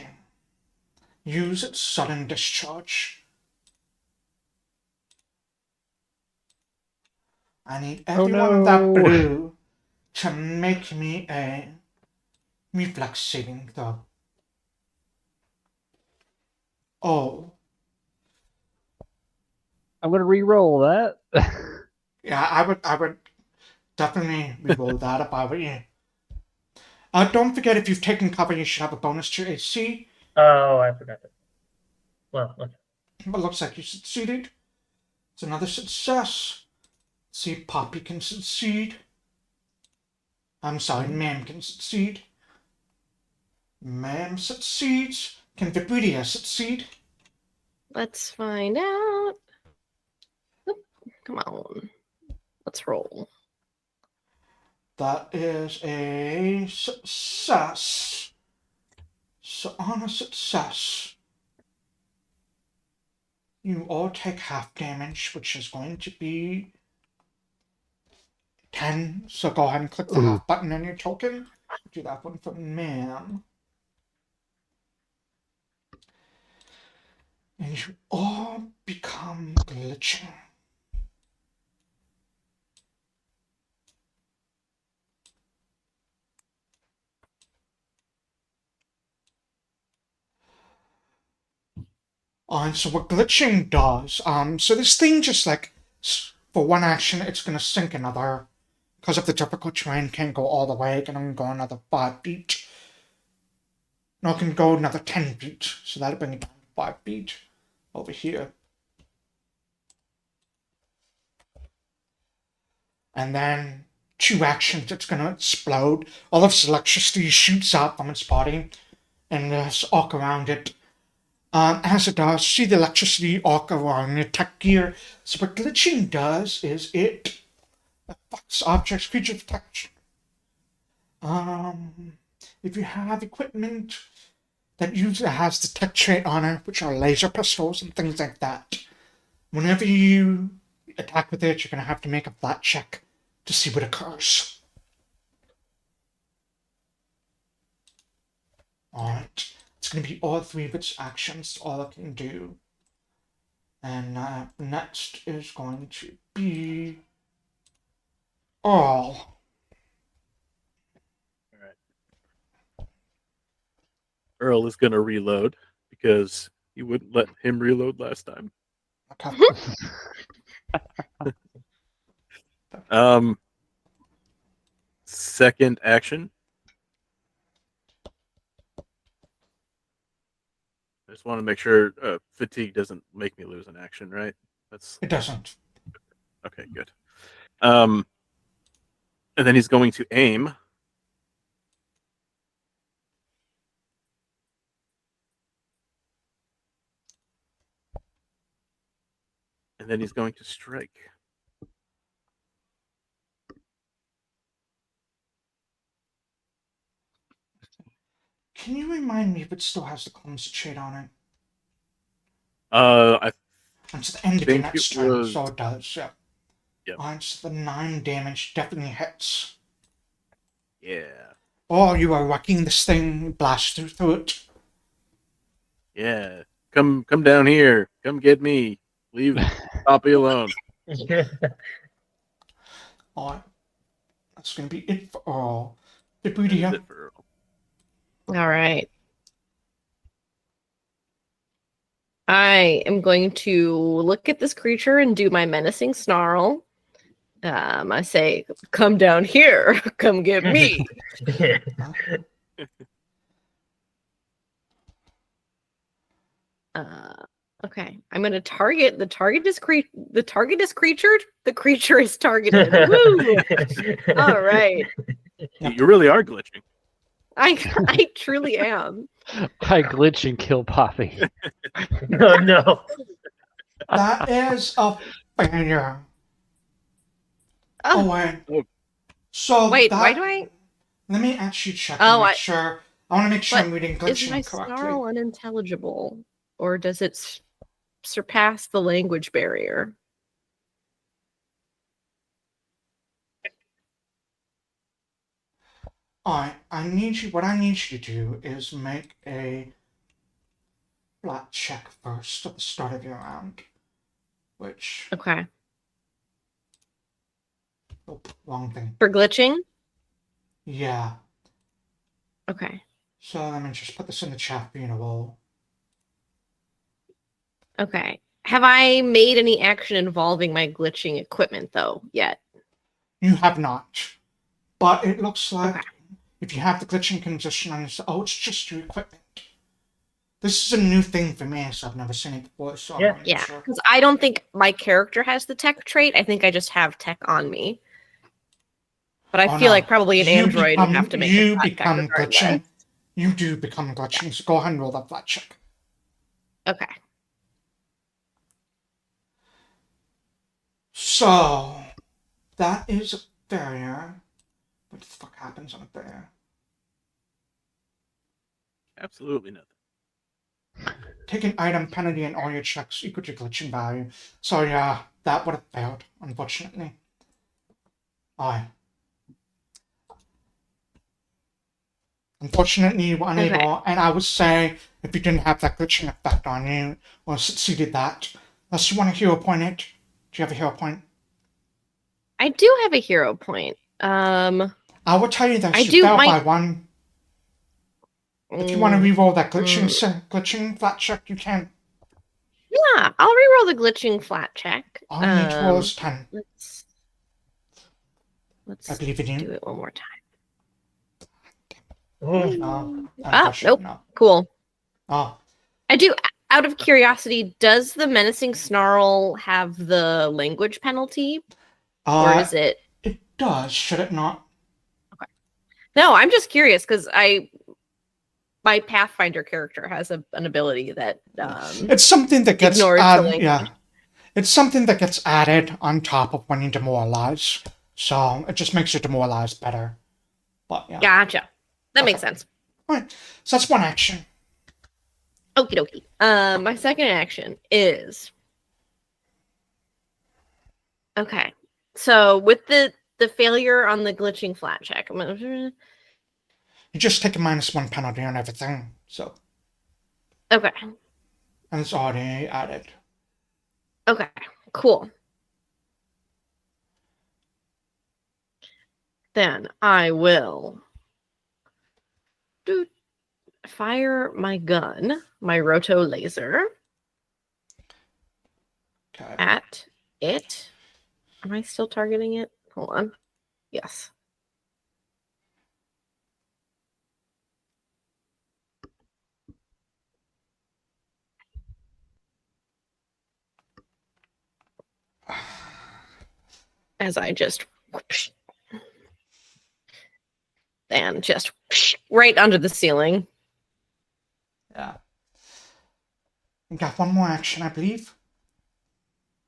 use its sudden discharge. I need every one of that no. blue to make me a reflex saving throw. Oh, I'm gonna re-roll that. yeah, I would definitely reroll that if I were you. Don't forget, if you've taken cover, you should have a bonus to your AC. Oh, I forgot that. Well, okay. But looks like you succeeded. It's another success. See if Pawpy can succeed. I'm sorry, Ma'am can succeed. Ma'am succeeds. Can Vibridia succeed? Let's find out. Oop, come on. Let's roll. That is a success. So on a success, you all take half damage, which is going to be 10. So go ahead and click the half button on your token. Do that one for Ma'am. And you all become glitching. So what glitching does, so this thing just like, for one action, it's gonna sink another. Because of the difficult terrain, can't go all the way, it can only go another 5 feet. No, it can go another 10 feet, so that'll bring it down to 5 feet over here. And then 2 actions, it's gonna explode. All of its electricity shoots out from its body, and there's arc around it. As it does, see the electricity arc around the tech gear. So what glitching does is it affects objects, creatures, protection. If you have equipment that usually has the tech trait on it, which are laser pistols and things like that, whenever you attack with it, you're gonna have to make a flat check to see what occurs. Alright. It's going to be all 3 of its actions, all it can do. And next is going to be Earl. Earl is going to reload because you wouldn't let him reload last time. Okay. Second action. I just want to make sure fatigue doesn't make me lose an action, right? It doesn't. Okay, good. And then he's going to aim. And then he's going to strike. Can you remind me if it still has the clumsy trait on it? I It's the end of your think next it turn, was... so it does, yeah. Yep. So the 9 damage definitely hits. Yeah. Oh, you are wrecking this thing, blast through it. Yeah. Come down here. Come get me. Leave Pawpy alone. Alright. That's going to be it for Earl. That is Vibridia. it for Earl. All right. I am going to look at this creature and do my menacing snarl. I say, come down here. Come get me. Okay. I'm going to target. The target is creatured. The creature is targeted. Woo! All right. You really are glitching. I truly am. I glitch and kill Pawpy. No, no. That is a failure. Oh, wait. Oh. So wait, that, why do I? Let me actually check Oh, and make sure. I want to make sure But I'm reading is my glitching correctly. snarl unintelligible, or does it surpass the language barrier? Alright, what I need you to do is make a flat check first at the start of your round. Which, Okay. oh, wrong thing. For glitching? Yeah. Okay. So let me just put this in the chat for you to roll. Okay. Have I made any action involving my glitching equipment, though, yet? You have not. But it looks like Okay. if you have the glitching condition on your... Oh, it's just your equipment. This is a new thing for me, so I've never seen it before, so Yeah. I'm not Yeah, sure. because I don't think my character has the tech trait. I think I just have tech on me. But I Oh, feel no. like probably an android would have to make a flat check regardless. glitching. You do become glitching, so go ahead and roll that flat check. Okay. So, that is a failure. What the fuck happens on a failure? Absolutely nothing. Take an item penalty and all your checks equal to glitching value. So yeah, that would have failed, unfortunately. Aye. Unfortunately, you were unable, and I would say if you didn't have that glitching effect on you, or succeeded that, unless you want a hero point it. Do you have a hero point? I do have a hero point. I will tell you that I you do failed my- by one. If you want to re-roll that glitching flat check, you can. Yeah, I'll re-roll the glitching flat check. All you need to roll is 10. Let's I believe in you. do it one more time. Oh, No, Nope. no. Cool. Oh, I do. Out of curiosity, does the menacing snarl have the language penalty, or is it? It does, should it not? No, I'm just curious because my Pathfinder character has an ability that It's something that gets ignores the language. yeah. It's something that gets added on top of when you demoralize. So it just makes you demoralize better. But yeah. Gotcha. That makes Okay. sense. Alright. So that's one action. Okie dokie. My second action is okay. So with the failure on the glitching flat check, I'm gonna. You just take a -1 penalty on everything. So Okay. and it's already added. Okay. Cool. Then I will fire my gun, my roto laser, Okay. at it. Am I still targeting it? Hold on. Yes. As I just and just right under the ceiling. Yeah. You got one more action, I believe.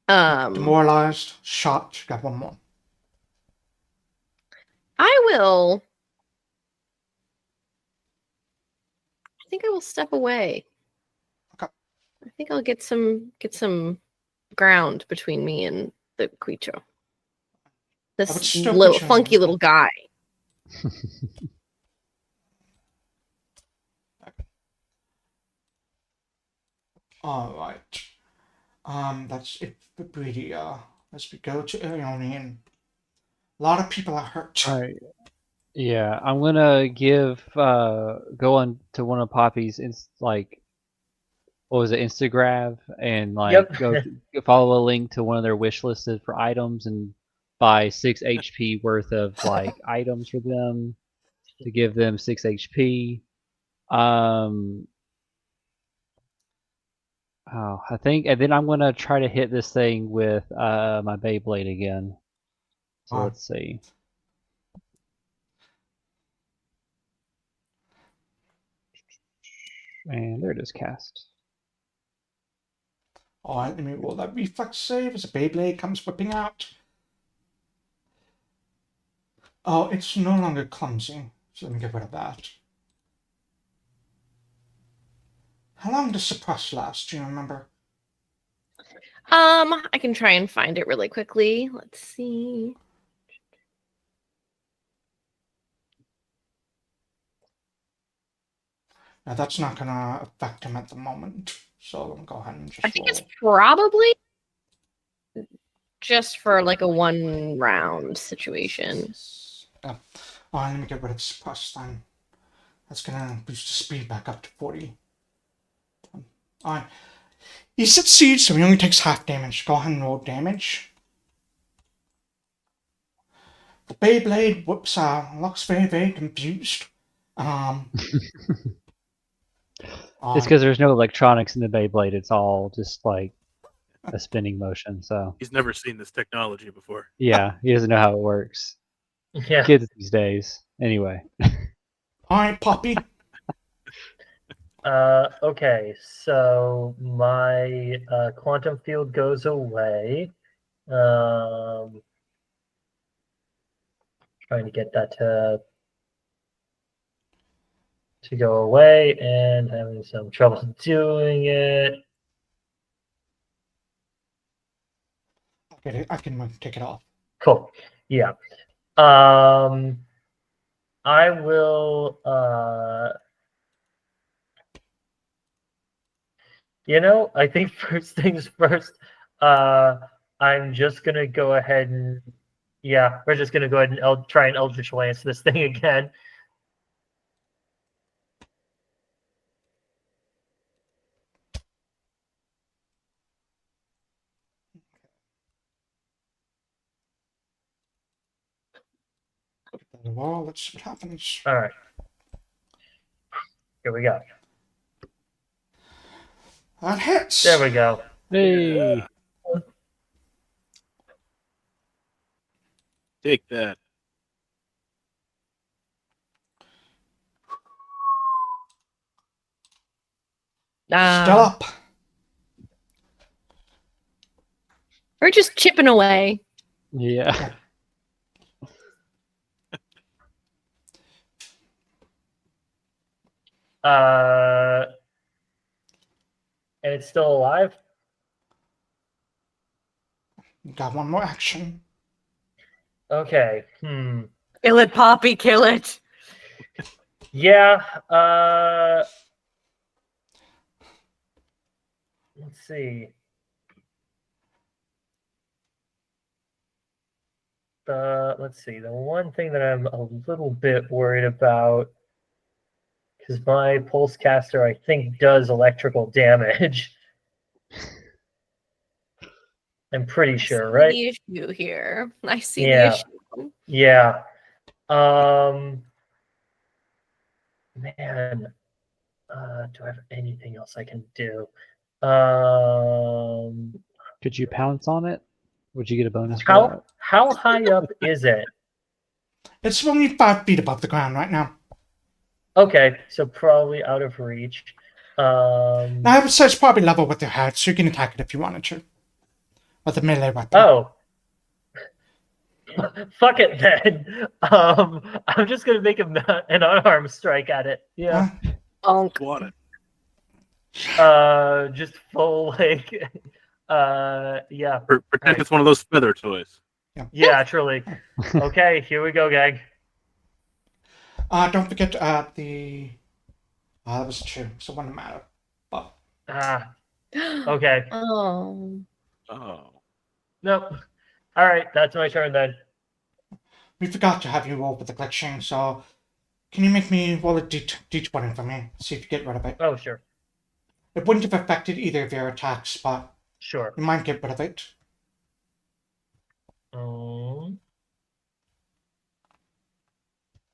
Demoralized, shot, you got one more. I will. I think I will step away. Okay. I think I'll get some ground between me and the Quicho. would This still little put you in funky the- little guy. Alright. That's it for Vibridia. As we go to Iionan. A lot of people are hurt. All right. Yeah, I'm gonna go on to one of Poppy's like what was it, Instagram, and like Yep. follow a link to one of their wish listed for items and buy 6 HP worth of like items for them to give them 6 HP. Oh, I think, and then I'm gonna try to hit this thing with my Beyblade again. So Oh. let's see. And there it is, cast. Alright, let me roll that reflex save as a Beyblade comes whipping out. Oh, it's no longer clumsy, so let me get rid of that. How long does suppress last? Do you remember? I can try and find it really quickly. Let's see. Now that's not gonna affect him at the moment, so let me go ahead and just I think roll. it's probably just for like a 1 round situation. Yeah. Alright, let me get rid of suppress then. That's gonna boost the speed back up to 40. Alright. He succeeds, so he only takes half damage. Go ahead and roll damage. The Beyblade whips out, looks very, very confused. It's because there's no electronics in the Beyblade. It's all just like a spinning motion. So He's never seen this technology before. yeah, he doesn't know how it works. Yeah. Kids these days. Anyway. Alright, Pawpy. Okay, so my quantum field goes away. Trying to get that to go away and having some trouble doing it. I can take it off. Cool. Yeah. I will I think first things first, I'm just gonna go ahead and we're just gonna go ahead and try and Eldritch Lance this thing again. Well, let's see what happens. All right. Here we go. That hits. There we go. Hey. Yeah. Take that. Still up. We're just chipping away. Yeah. And it's still alive? Got one more action. Okay. Kill it, Pawpy, kill it. Yeah. Let's see. Let's see. The one thing that I'm a little bit worried about, because my pulse caster I think does electrical damage. I'm pretty sure, right? The issue here. I see Yeah. the issue. Yeah. Man. Do I have anything else I can do? Could you pounce on it? Would you get a bonus for that? How high up is it? It's only 5 feet above the ground right now. Okay, so probably out of reach. Now, I would say it's probably level with your head, so you can attack it if you wanted to. With a melee weapon. Oh. Fuck it then. I'm just gonna make an unarmed strike at it. Yeah. Bonk. Want it. Just full like yeah. Pretend Right. it's one of those feather toys. Yeah, truly. Okay, here we go, gang. Don't forget the. That was 2, so it wouldn't matter. But Okay. Oh. Oh. Nope. Alright, that's my turn then. we forgot to have you roll with the glitching, so can you make me roll a d20 for me? See if you get rid of it. Oh, sure. It wouldn't have affected either of your attacks, but Sure. you might get rid of it.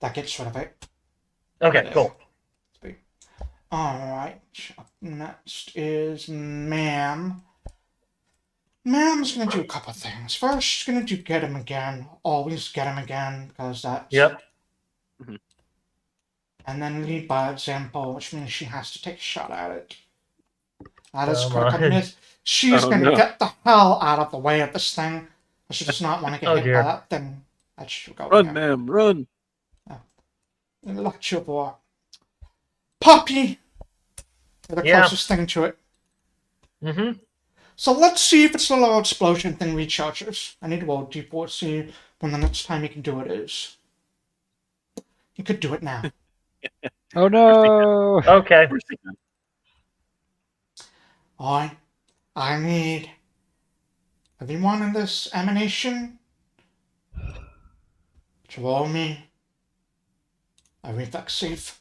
That gets rid of it. Okay, cool. Alright, up next is Ma'am. Ma'am's gonna do a couple things. First, she's gonna do get him again. Always get him again, because that's... Yep. and then lead by example, which means she has to take a shot at it. That is Come critical on. miss. She's Oh, going to no. get the hell out of the way of this thing. If she does not want to get Oh, hit dear. by that thing, that should go Run, there. ma'am, run. Look, your boy. Pawpy! You're the Yeah. closest thing to it. Mm-hmm. So let's see if it's the little explosion thing recharges. I need to roll d4 to see when the next time you can do it is. You could do it now. Oh no! Okay. Of course he can. Alright. I need everyone in this emanation to roll me a reflex save.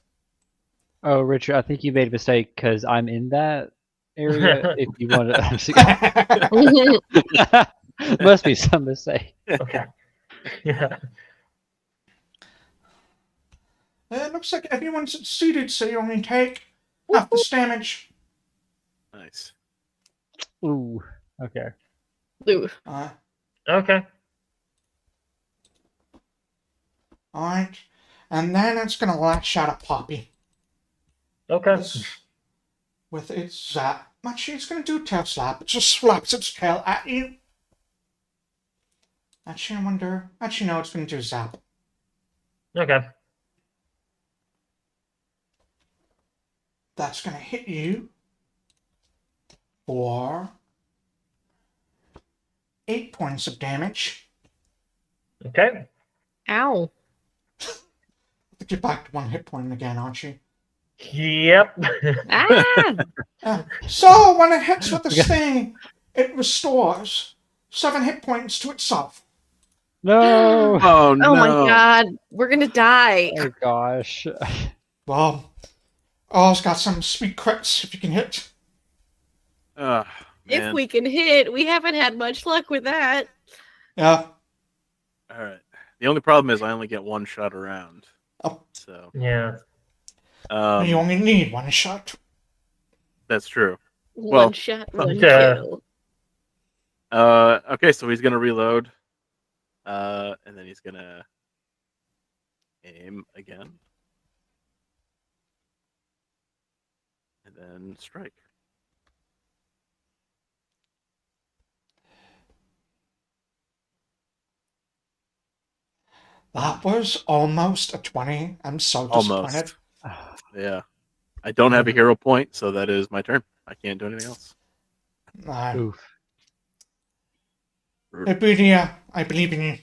Oh, Richard, I think you made a mistake because I'm in that area. If you want to, must be some mistake. Okay. Yeah. It looks like everyone's succeeded, so you only take half this damage. Nice. Ooh. Okay. Ooh. Okay. Alright. And then it's gonna lash out at Pawpy. Okay. With its zap. Actually, it's gonna do tail slap. It just slaps its tail at you. Actually, I wonder. Actually, no, it's gonna do zap. Okay. That's gonna hit you for 8 points of damage. Okay. Ow. I think you're back to 1 hit point again, aren't you? Yep. Ah! So, when it hits with this thing, it restores 7 hit points to itself. No! Oh, no. Oh my god. We're gonna die. Oh gosh. Well, Earl's got some sweet crits if you can hit. Man. If we can hit, we haven't had much luck with that. Yeah. All right. The only problem is I only get 1 shot around. Oh. So. Yeah. You only need 1 shot. That's true. One shot, one Yeah. kill. Okay, so he's gonna reload. And then he's gonna aim again. And then strike. That was almost a 20. I'm so disappointed. Almost. Yeah. I don't have a hero point, so that is my turn. I can't do anything else. Oof. Vibridia, I believe in you.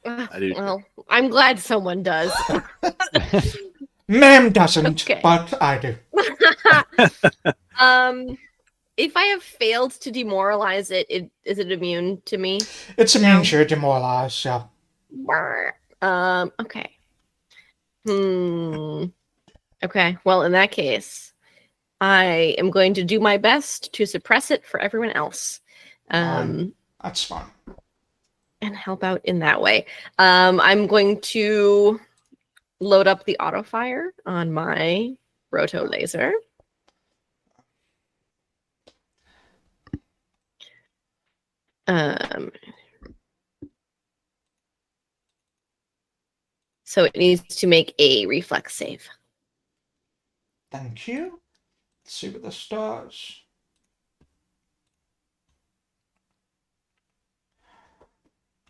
I do. Well, I'm glad someone does. Ma'am doesn't, Okay. but I do. If I have failed to demoralize it, is it immune to me? It's immune to demoralized, yeah. Okay. Okay. Well, in that case, I am going to do my best to suppress it for everyone else. That's fine. And help out in that way. I'm going to load up the auto fire on my roto laser. So it needs to make a reflex save. Thank you. Let's see what this does.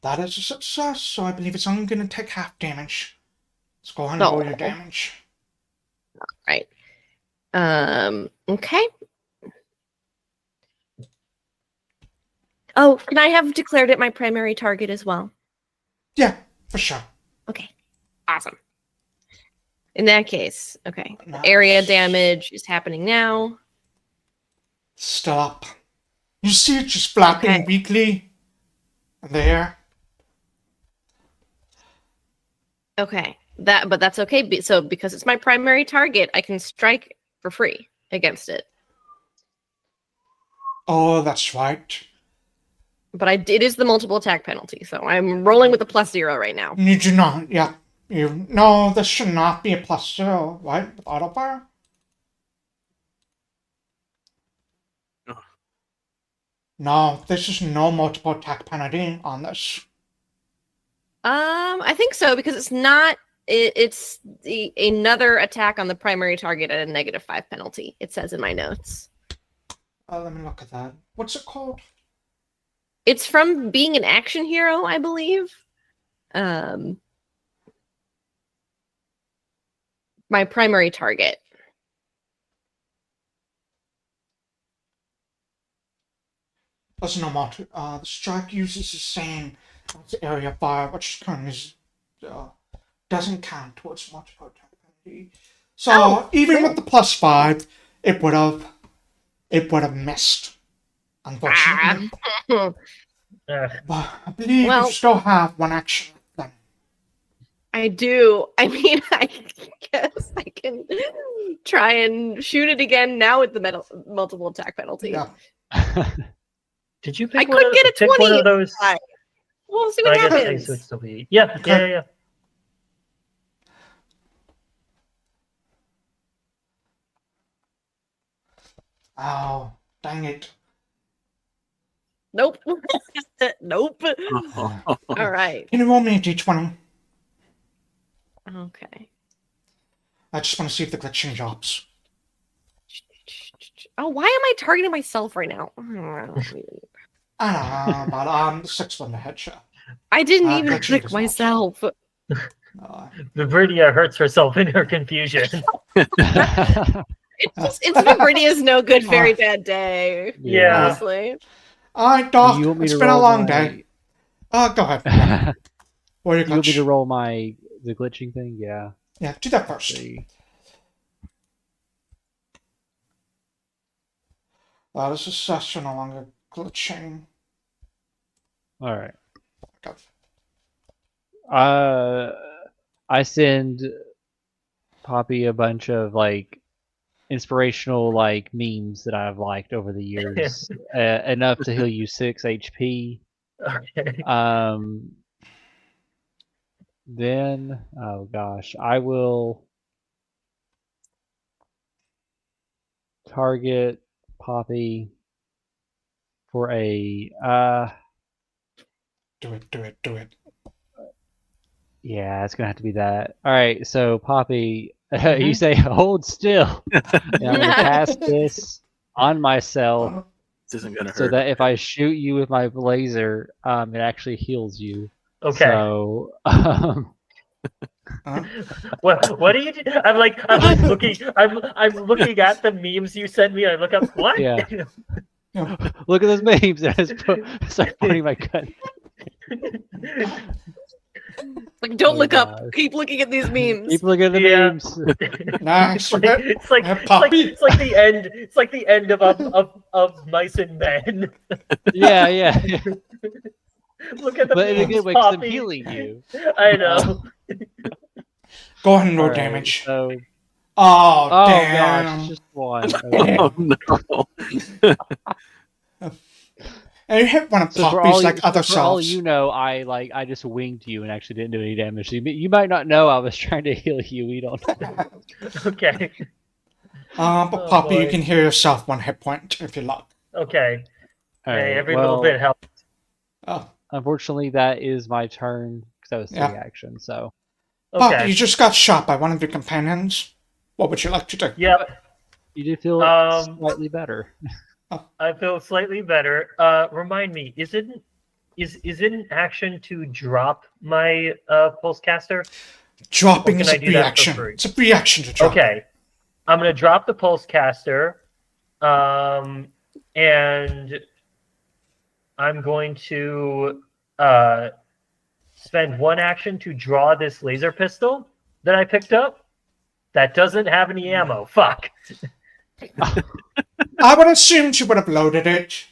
That is a success, so I believe it's only going to take half damage. Let's go ahead and roll your damage. Right. Okay. Oh, can I have declared it my primary target as well? Yeah, for sure. Okay. Awesome. In that case, okay. Nice. Area damage is happening now. Stop. You see it just flapping Okay. weakly there. Okay. But that's okay. So because it's my primary target, I can strike for free against it. Oh, that's right. But it is the multiple attack penalty, so I'm rolling with a +0 right now. You do not, yeah. No, this should not be a +0, right? With auto fire? Ugh. No, this is no multiple attack penalty on this. I think so because it's not It's another attack on the primary target at a -5 penalty. It says in my notes. Let me look at that. What's it called? It's from being an action hero, I believe. My primary target. Doesn't know what. The strike uses the same as area fire, which currently doesn't count towards multiple attack penalty. So even with the +5, it would have missed. Unfortunately, Ugh. but I believe Well- you still have one action. Then I do. I mean, I guess I can try and shoot it again now with the multiple attack penalty. yeah, Did you I pick, could get a pick one 20 of those? Right. We'll see what I guess happens. Ace would still be. Yeah, Okay. yeah. oh dang it! Nope. Nope. All right. Can you roll me a d20? Okay. I just want to see if the glitching drops. Oh, why am I targeting myself right now? I don't know, but 6 on the headshot. I didn't glitching even click does not. myself. Vibridia hurts herself in her confusion. It's Vibridia's no good, very bad day. Yeah. Honestly. Alright, Doc, You want me it's to been a roll long my- day. Go ahead. What are you You want me to glitch? roll the glitching thing? Yeah. Yeah, do that first. See. This is session no longer glitching. All right. Okay. I send Pawpy a bunch of inspirational memes that I've liked over the years, enough to heal you 6 HP. Okay. Then, oh gosh, I will target Pawpy for a Do it. yeah, it's gonna have to be that. All right, so Pawpy, you say hold still, and I'm gonna cast this on myself This isn't gonna hurt. so that if I shoot you with my laser, it actually heals you. Okay. So, What do you do? I'm looking. I'm looking at the memes you sent me. I look up. What? Yeah. Look at those memes. And I just start pointing my gun. Like, don't Oh, look up. gosh. Keep looking at these memes. Keep looking at the Yeah. memes. Nice. It's like Pawpy. it's like the end. It's like the end of Mice and Men. Yeah. Look at the But in a memes, good way, 'cause I'm Pawpy. healing you. I know. Go ahead and roll All right, damage. So, Oh, oh damn. gosh, just one. Okay. Oh no! And you hit one of So Poppy's other for all selves. you know, I just winged you and actually didn't do any damage. You might not know I was trying to heal you. We don't know. Okay. But Oh, Poppy, you boy. can heal yourself 1 hit point if you like. Okay. All Hey, right, every little well, bit helps. Oh, unfortunately, that is my turn because that was 3 Yeah. actions. So, Poppy, Okay. you just got shot by one of your companions. What would you like to do? Yep. you do feel slightly better. I feel slightly better. Remind me, is it an action to drop my pulse caster? Dropping Or is can a I do free that for action. free? It's a free action to drop. Okay. I'm gonna drop the pulse caster. And I'm going to spend 1 action to draw this laser pistol that I picked up. That doesn't have any ammo. Fuck. I would assume you would have loaded it.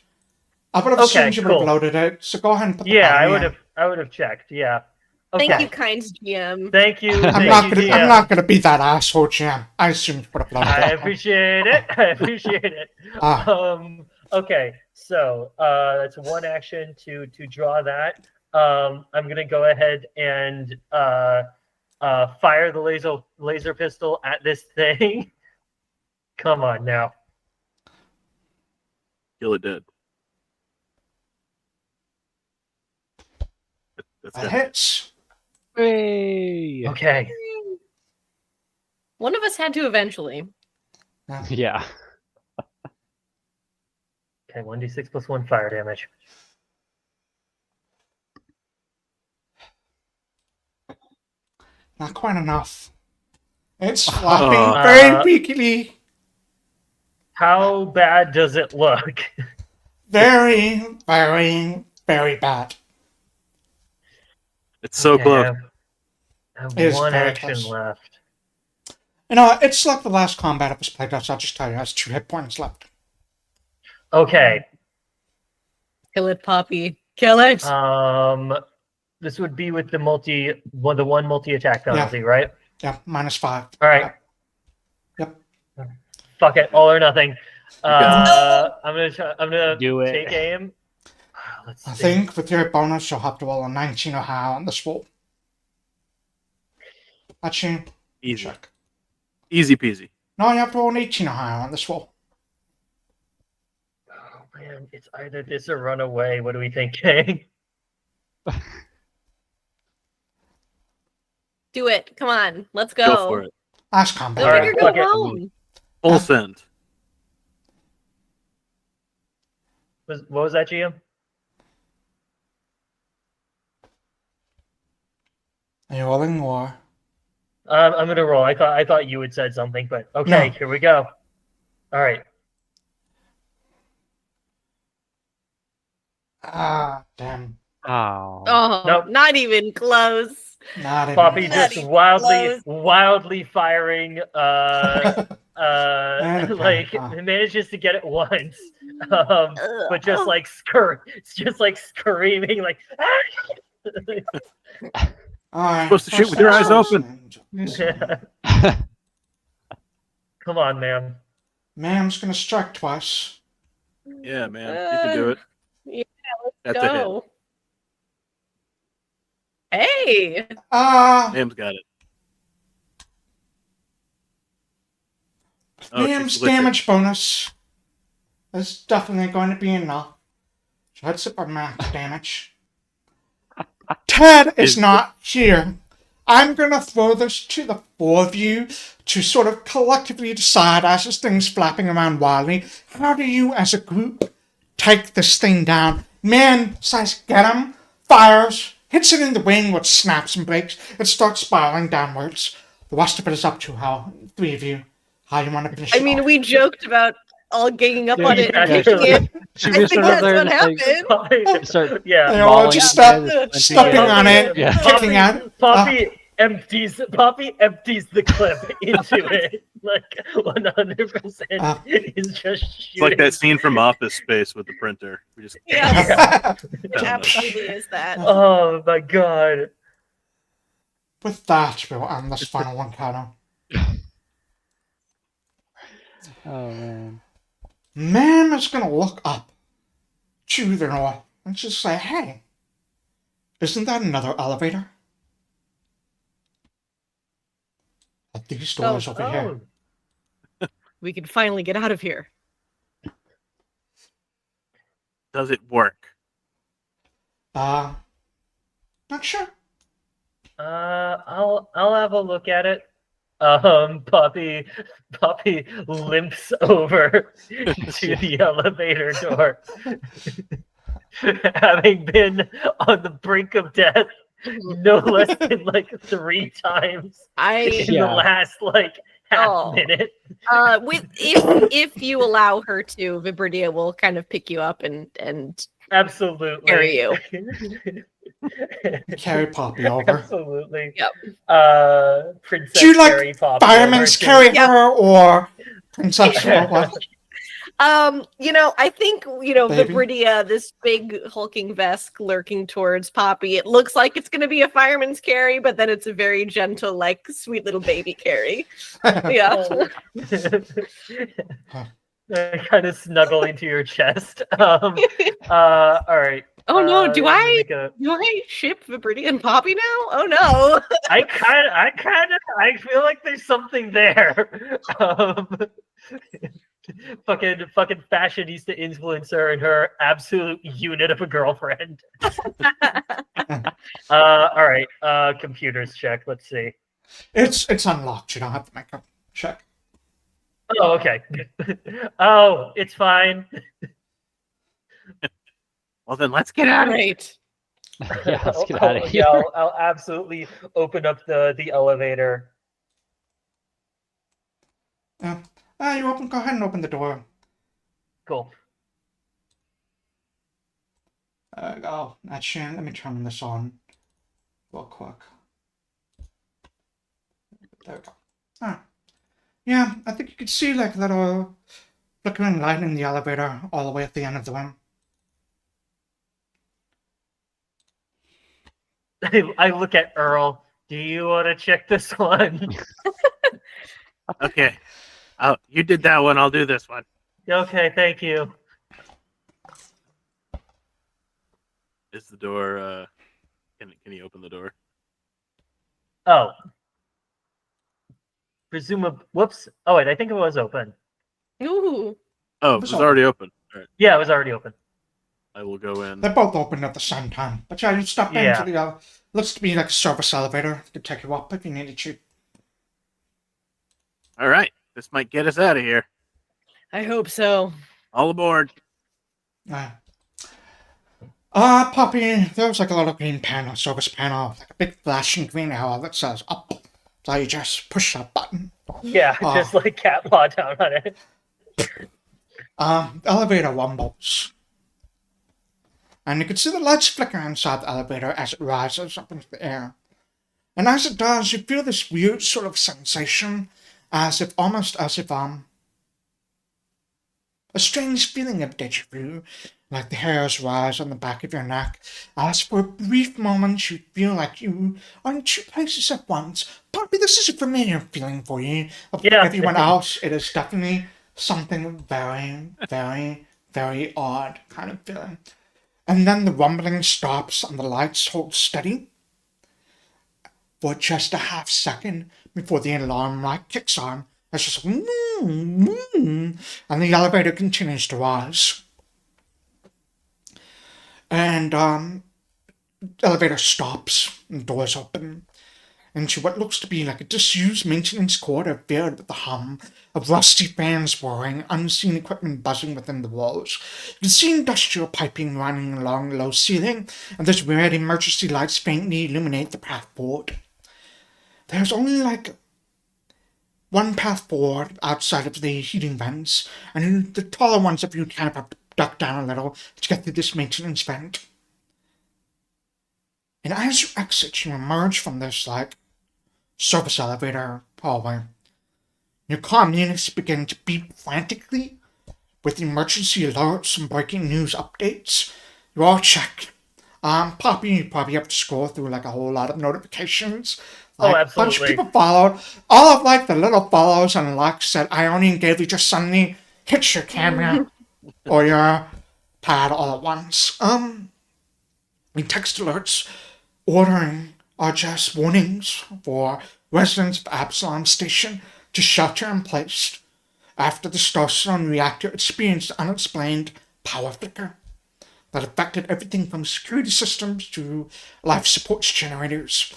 I would have Okay, assumed you would have cool. loaded it. So go ahead and put the Yeah, battery in. I would have checked. Yeah. Okay. Thank you, kind GM. Thank you. I'm Thank you, I'm GM. not gonna be that asshole, Jim. I assumed you would have loaded I it. appreciate it. I appreciate it. Ah. Okay, so that's 1 action to draw that. I'm gonna go ahead and fire the laser pistol at this thing. Come on now. Kill it dead. That's That good. hits. Hey. Okay. One of us had to eventually. Yeah. Okay, 1d6 plus 1 fire damage. Not quite enough. It's flapping Uh, very weakly. How bad does it look? Very, very, very bad. It's so Okay, close. I have It is one very action close. left. You know, it's like the last combat of this playtest. I'll just tell you, it has 2 hit points left. Okay. Kill it, Pawpy. Kill it. This would be with the one multi-attack penalty, right? Yeah, -5. All right. Yep. Fuck it, all or nothing. got I'm gonna Do it. take aim. Let's I see. think with your bonus, you'll have to roll a 19 or higher on this roll. Actually, Easy. check. Easy peasy. No, you have to roll an 18 or higher on this roll. Oh man, it's either this or run away. What do we think, Kang? Do it. Come on. Let's go. Go for it. Last combat. Go All big right, or go fuck it. home. Full send. What was that, GM? Are you rolling or? I'm gonna roll. I thought you had said something, but okay, No. here we go. All right. Ah, damn. Oh. Oh, Nope. not even close. Not even Pawpy close. just even wildly firing. And a Like pen, huh? manages to get it once, but just like screaming like. Alright. Supposed to shoot with your eyes open. Come on, man. Ma'am's gonna strike twice. Yeah, man. You can do it. Yeah, That's a hit. Go. Hey. Ma'am's got it. Oh, Ma'am's she's glitching. damage bonus is definitely going to be enough. So that's it for max damage. Ted is not here. I'm going to throw this to the 4 of you to sort of collectively decide as this thing's flapping around wildly, how do you as a group take this thing down? Man says get him, fires, hits it in the wing, which snaps and breaks. It starts spiraling downwards. The rest of it is up to how 3 of you, how you want to finish I it mean, off. we joked about all ganging up on it and Yeah, kicking it. Should I we think start up that's there what and like, happened. start Yeah. They all mauling just at the step, end, stepping yeah. on it, Yeah. kicking at it. Pawpy empties the clip into it. Like 100% is just shooting. It's like that scene from Office Space with the printer. We just Yes, it Down absolutely is that. Oh my god. With that, we'll end this final encounter. Oh man. Man is going to look up to the north and just say, hey, isn't that another elevator? At these doors over here. We can finally get out of here. does it work? Not sure. I'll have a look at it. Pawpy limps over to the elevator door. Having been on the brink of death no less than like 3 times in the last like half minute. If you allow her to, Vibridia will kind of pick you up and absolutely carry you. Carry Pawpy over. Absolutely. Yep. Princess Do you like carry Pawpy firemen's over carry Yep. her or princess or what? I think, Baby? Vibridia, this big hulking Vesk lurking towards Pawpy, it looks like it's going to be a fireman's carry, but then it's a very gentle, like, sweet little baby carry. Yeah. Kind of snuggling to your chest. All right. Oh no, do I'm I gonna do I ship Vibridia and Pawpy now? Oh no. I feel like there's something there. fucking fashionista influencer and her absolute unit of a girlfriend. All right. Computers check. Let's see. It's unlocked. You don't have to make a check. Oh, okay. Oh, it's fine. Well, then let's get out of here. Right. Yeah, let's get out of here. Yeah, I'll absolutely open up the elevator. Yeah. Go ahead and open the door. Cool. Actually, let me turn this on real quick. There we go. Yeah, I think you could see like a little flickering light in the elevator all the way at the end of the room. I look at Earl. Do you want to check this one? Okay. Oh, you did that one. I'll do this one. Okay, thank you. Is the door? Can he open the door? Oh. Presumably. Whoops. Oh wait, I think it was open. Ooh. Oh, it was already open. All right. Yeah, it was already open. I will go in. They both opened at the same time. But yeah, you step into the looks to be like a service elevator. It could take you up if you needed to. All right. This might get us out of here. I hope so. All aboard. Pawpy, there's like a little green panel, service panel, like a big flashing green arrow that says up. So you just push that button. Yeah, just like cat paw down on it. The elevator rumbles. And you can see the lights flicker inside the elevator as it rises up into the air. And as it does, you feel this weird sort of sensation, almost as if a strange feeling of deja vu, like the hairs rise on the back of your neck, as for a brief moment you feel like you are in two places at once. Pawpy, this is a familiar feeling for you. For everyone else, it is definitely something very, very, very odd kind of feeling. And then the rumbling stops and the lights hold steady for just a half second before the alarm light kicks on. It's just and the elevator continues to rise. And the elevator stops and doors open into what looks to be like a disused maintenance corridor filled with the hum of rusty fans whirring, unseen equipment buzzing within the walls. You can see industrial piping running along the low ceiling, and those red emergency lights faintly illuminate the path forward. There's only like one path forward outside of the heating vents, and the taller ones of you kind of have to duck down a little to get through this maintenance vent. And as you exit, you emerge from this, like, service elevator hallway. Your comm units begin to beep frantically with emergency alerts and breaking news updates. You all check. Pawpy, you probably have to scroll through, like, a whole lot of notifications. Like, absolutely. A bunch of people followed. All of, like, the little follows and likes that Iionan gave you just suddenly hits your camera or your pad all at once. And text alerts ordering are just warnings for residents of Absalom Station to shelter in place after the Starstone reactor experienced unexplained power flicker that affected everything from security systems to life support generators.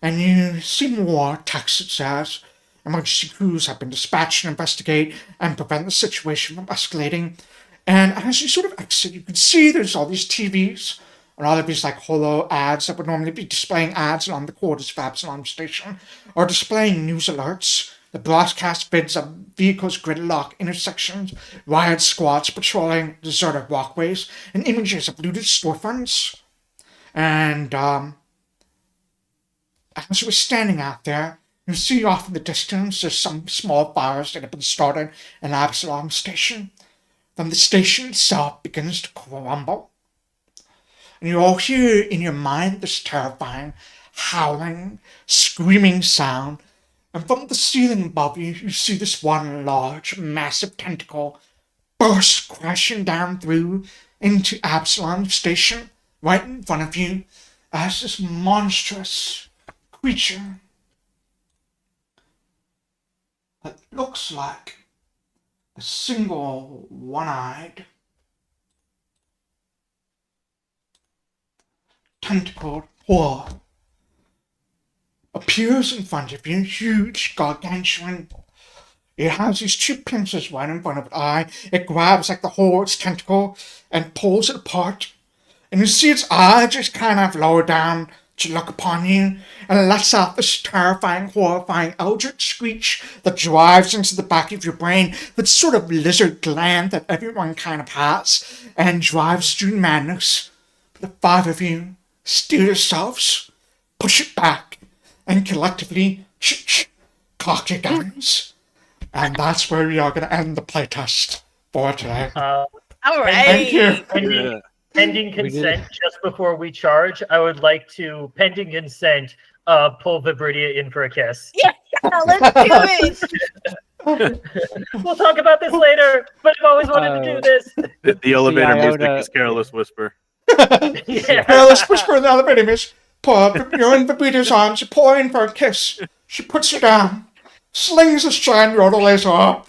And you see more text that says emergency crews have been dispatched to investigate and prevent the situation from escalating. And as you sort of exit, you can see there's all these TVs and all of these like holo ads that would normally be displaying ads along the corridors of Absalom Station, or displaying news alerts, the broadcast vids of vehicles gridlock intersections, riot squads patrolling deserted walkways, and images of looted storefronts. And as you were standing out there, you see off in the distance there's some small fires that have been started in Absalom Station. Then the station itself begins to crumble. And you all hear in your mind this terrifying, howling, screaming sound. And from the ceiling above you, you see this one large, massive tentacle burst crashing down through into Absalom Station, right in front of you, as this monstrous creature that looks like a single one-eyed, tentacled horror appears in front of you, huge, gargantuan. It has these two pincers right in front of its eye. It grabs like the horde's tentacle and pulls it apart. And you see its eye just kind of lower down to look upon you and lets out this terrifying, horrifying eldritch screech that drives into the back of your brain, that sort of lizard gland that everyone kind of has, and drives you madness. The five of you steel yourselves, push it back, and collectively cock your guns. And that's where we are going to end the playtest for today. All right. Thank you. Pending consent, just before we charge, I would like to, pending consent, pull Vibridia in for a kiss. Yeah, let's do it. We'll talk about this later, but I've always wanted to do this. The elevator music Iona- is Careless Whisper. Yeah. Let's whisper in the elevator, miss. You're in Vibridia's arms. You pull her in for a kiss. She puts you down, slings a strand yodel laser up,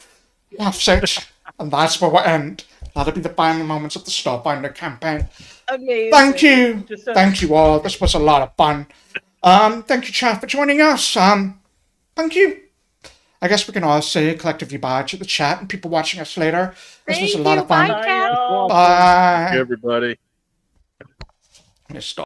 laughs it, and that's where we'll end. That'll be the final moments of the Starfinder campaign. Amazing. Thank you. Just Thank you all. This was a lot of fun. Thank you, chat, for joining us. Thank you. I guess we can all say collectively bye to the chat and people watching us later. This was a lot of fun. Bye, Kat. y'all. Bye. Thank you, everybody. Stop.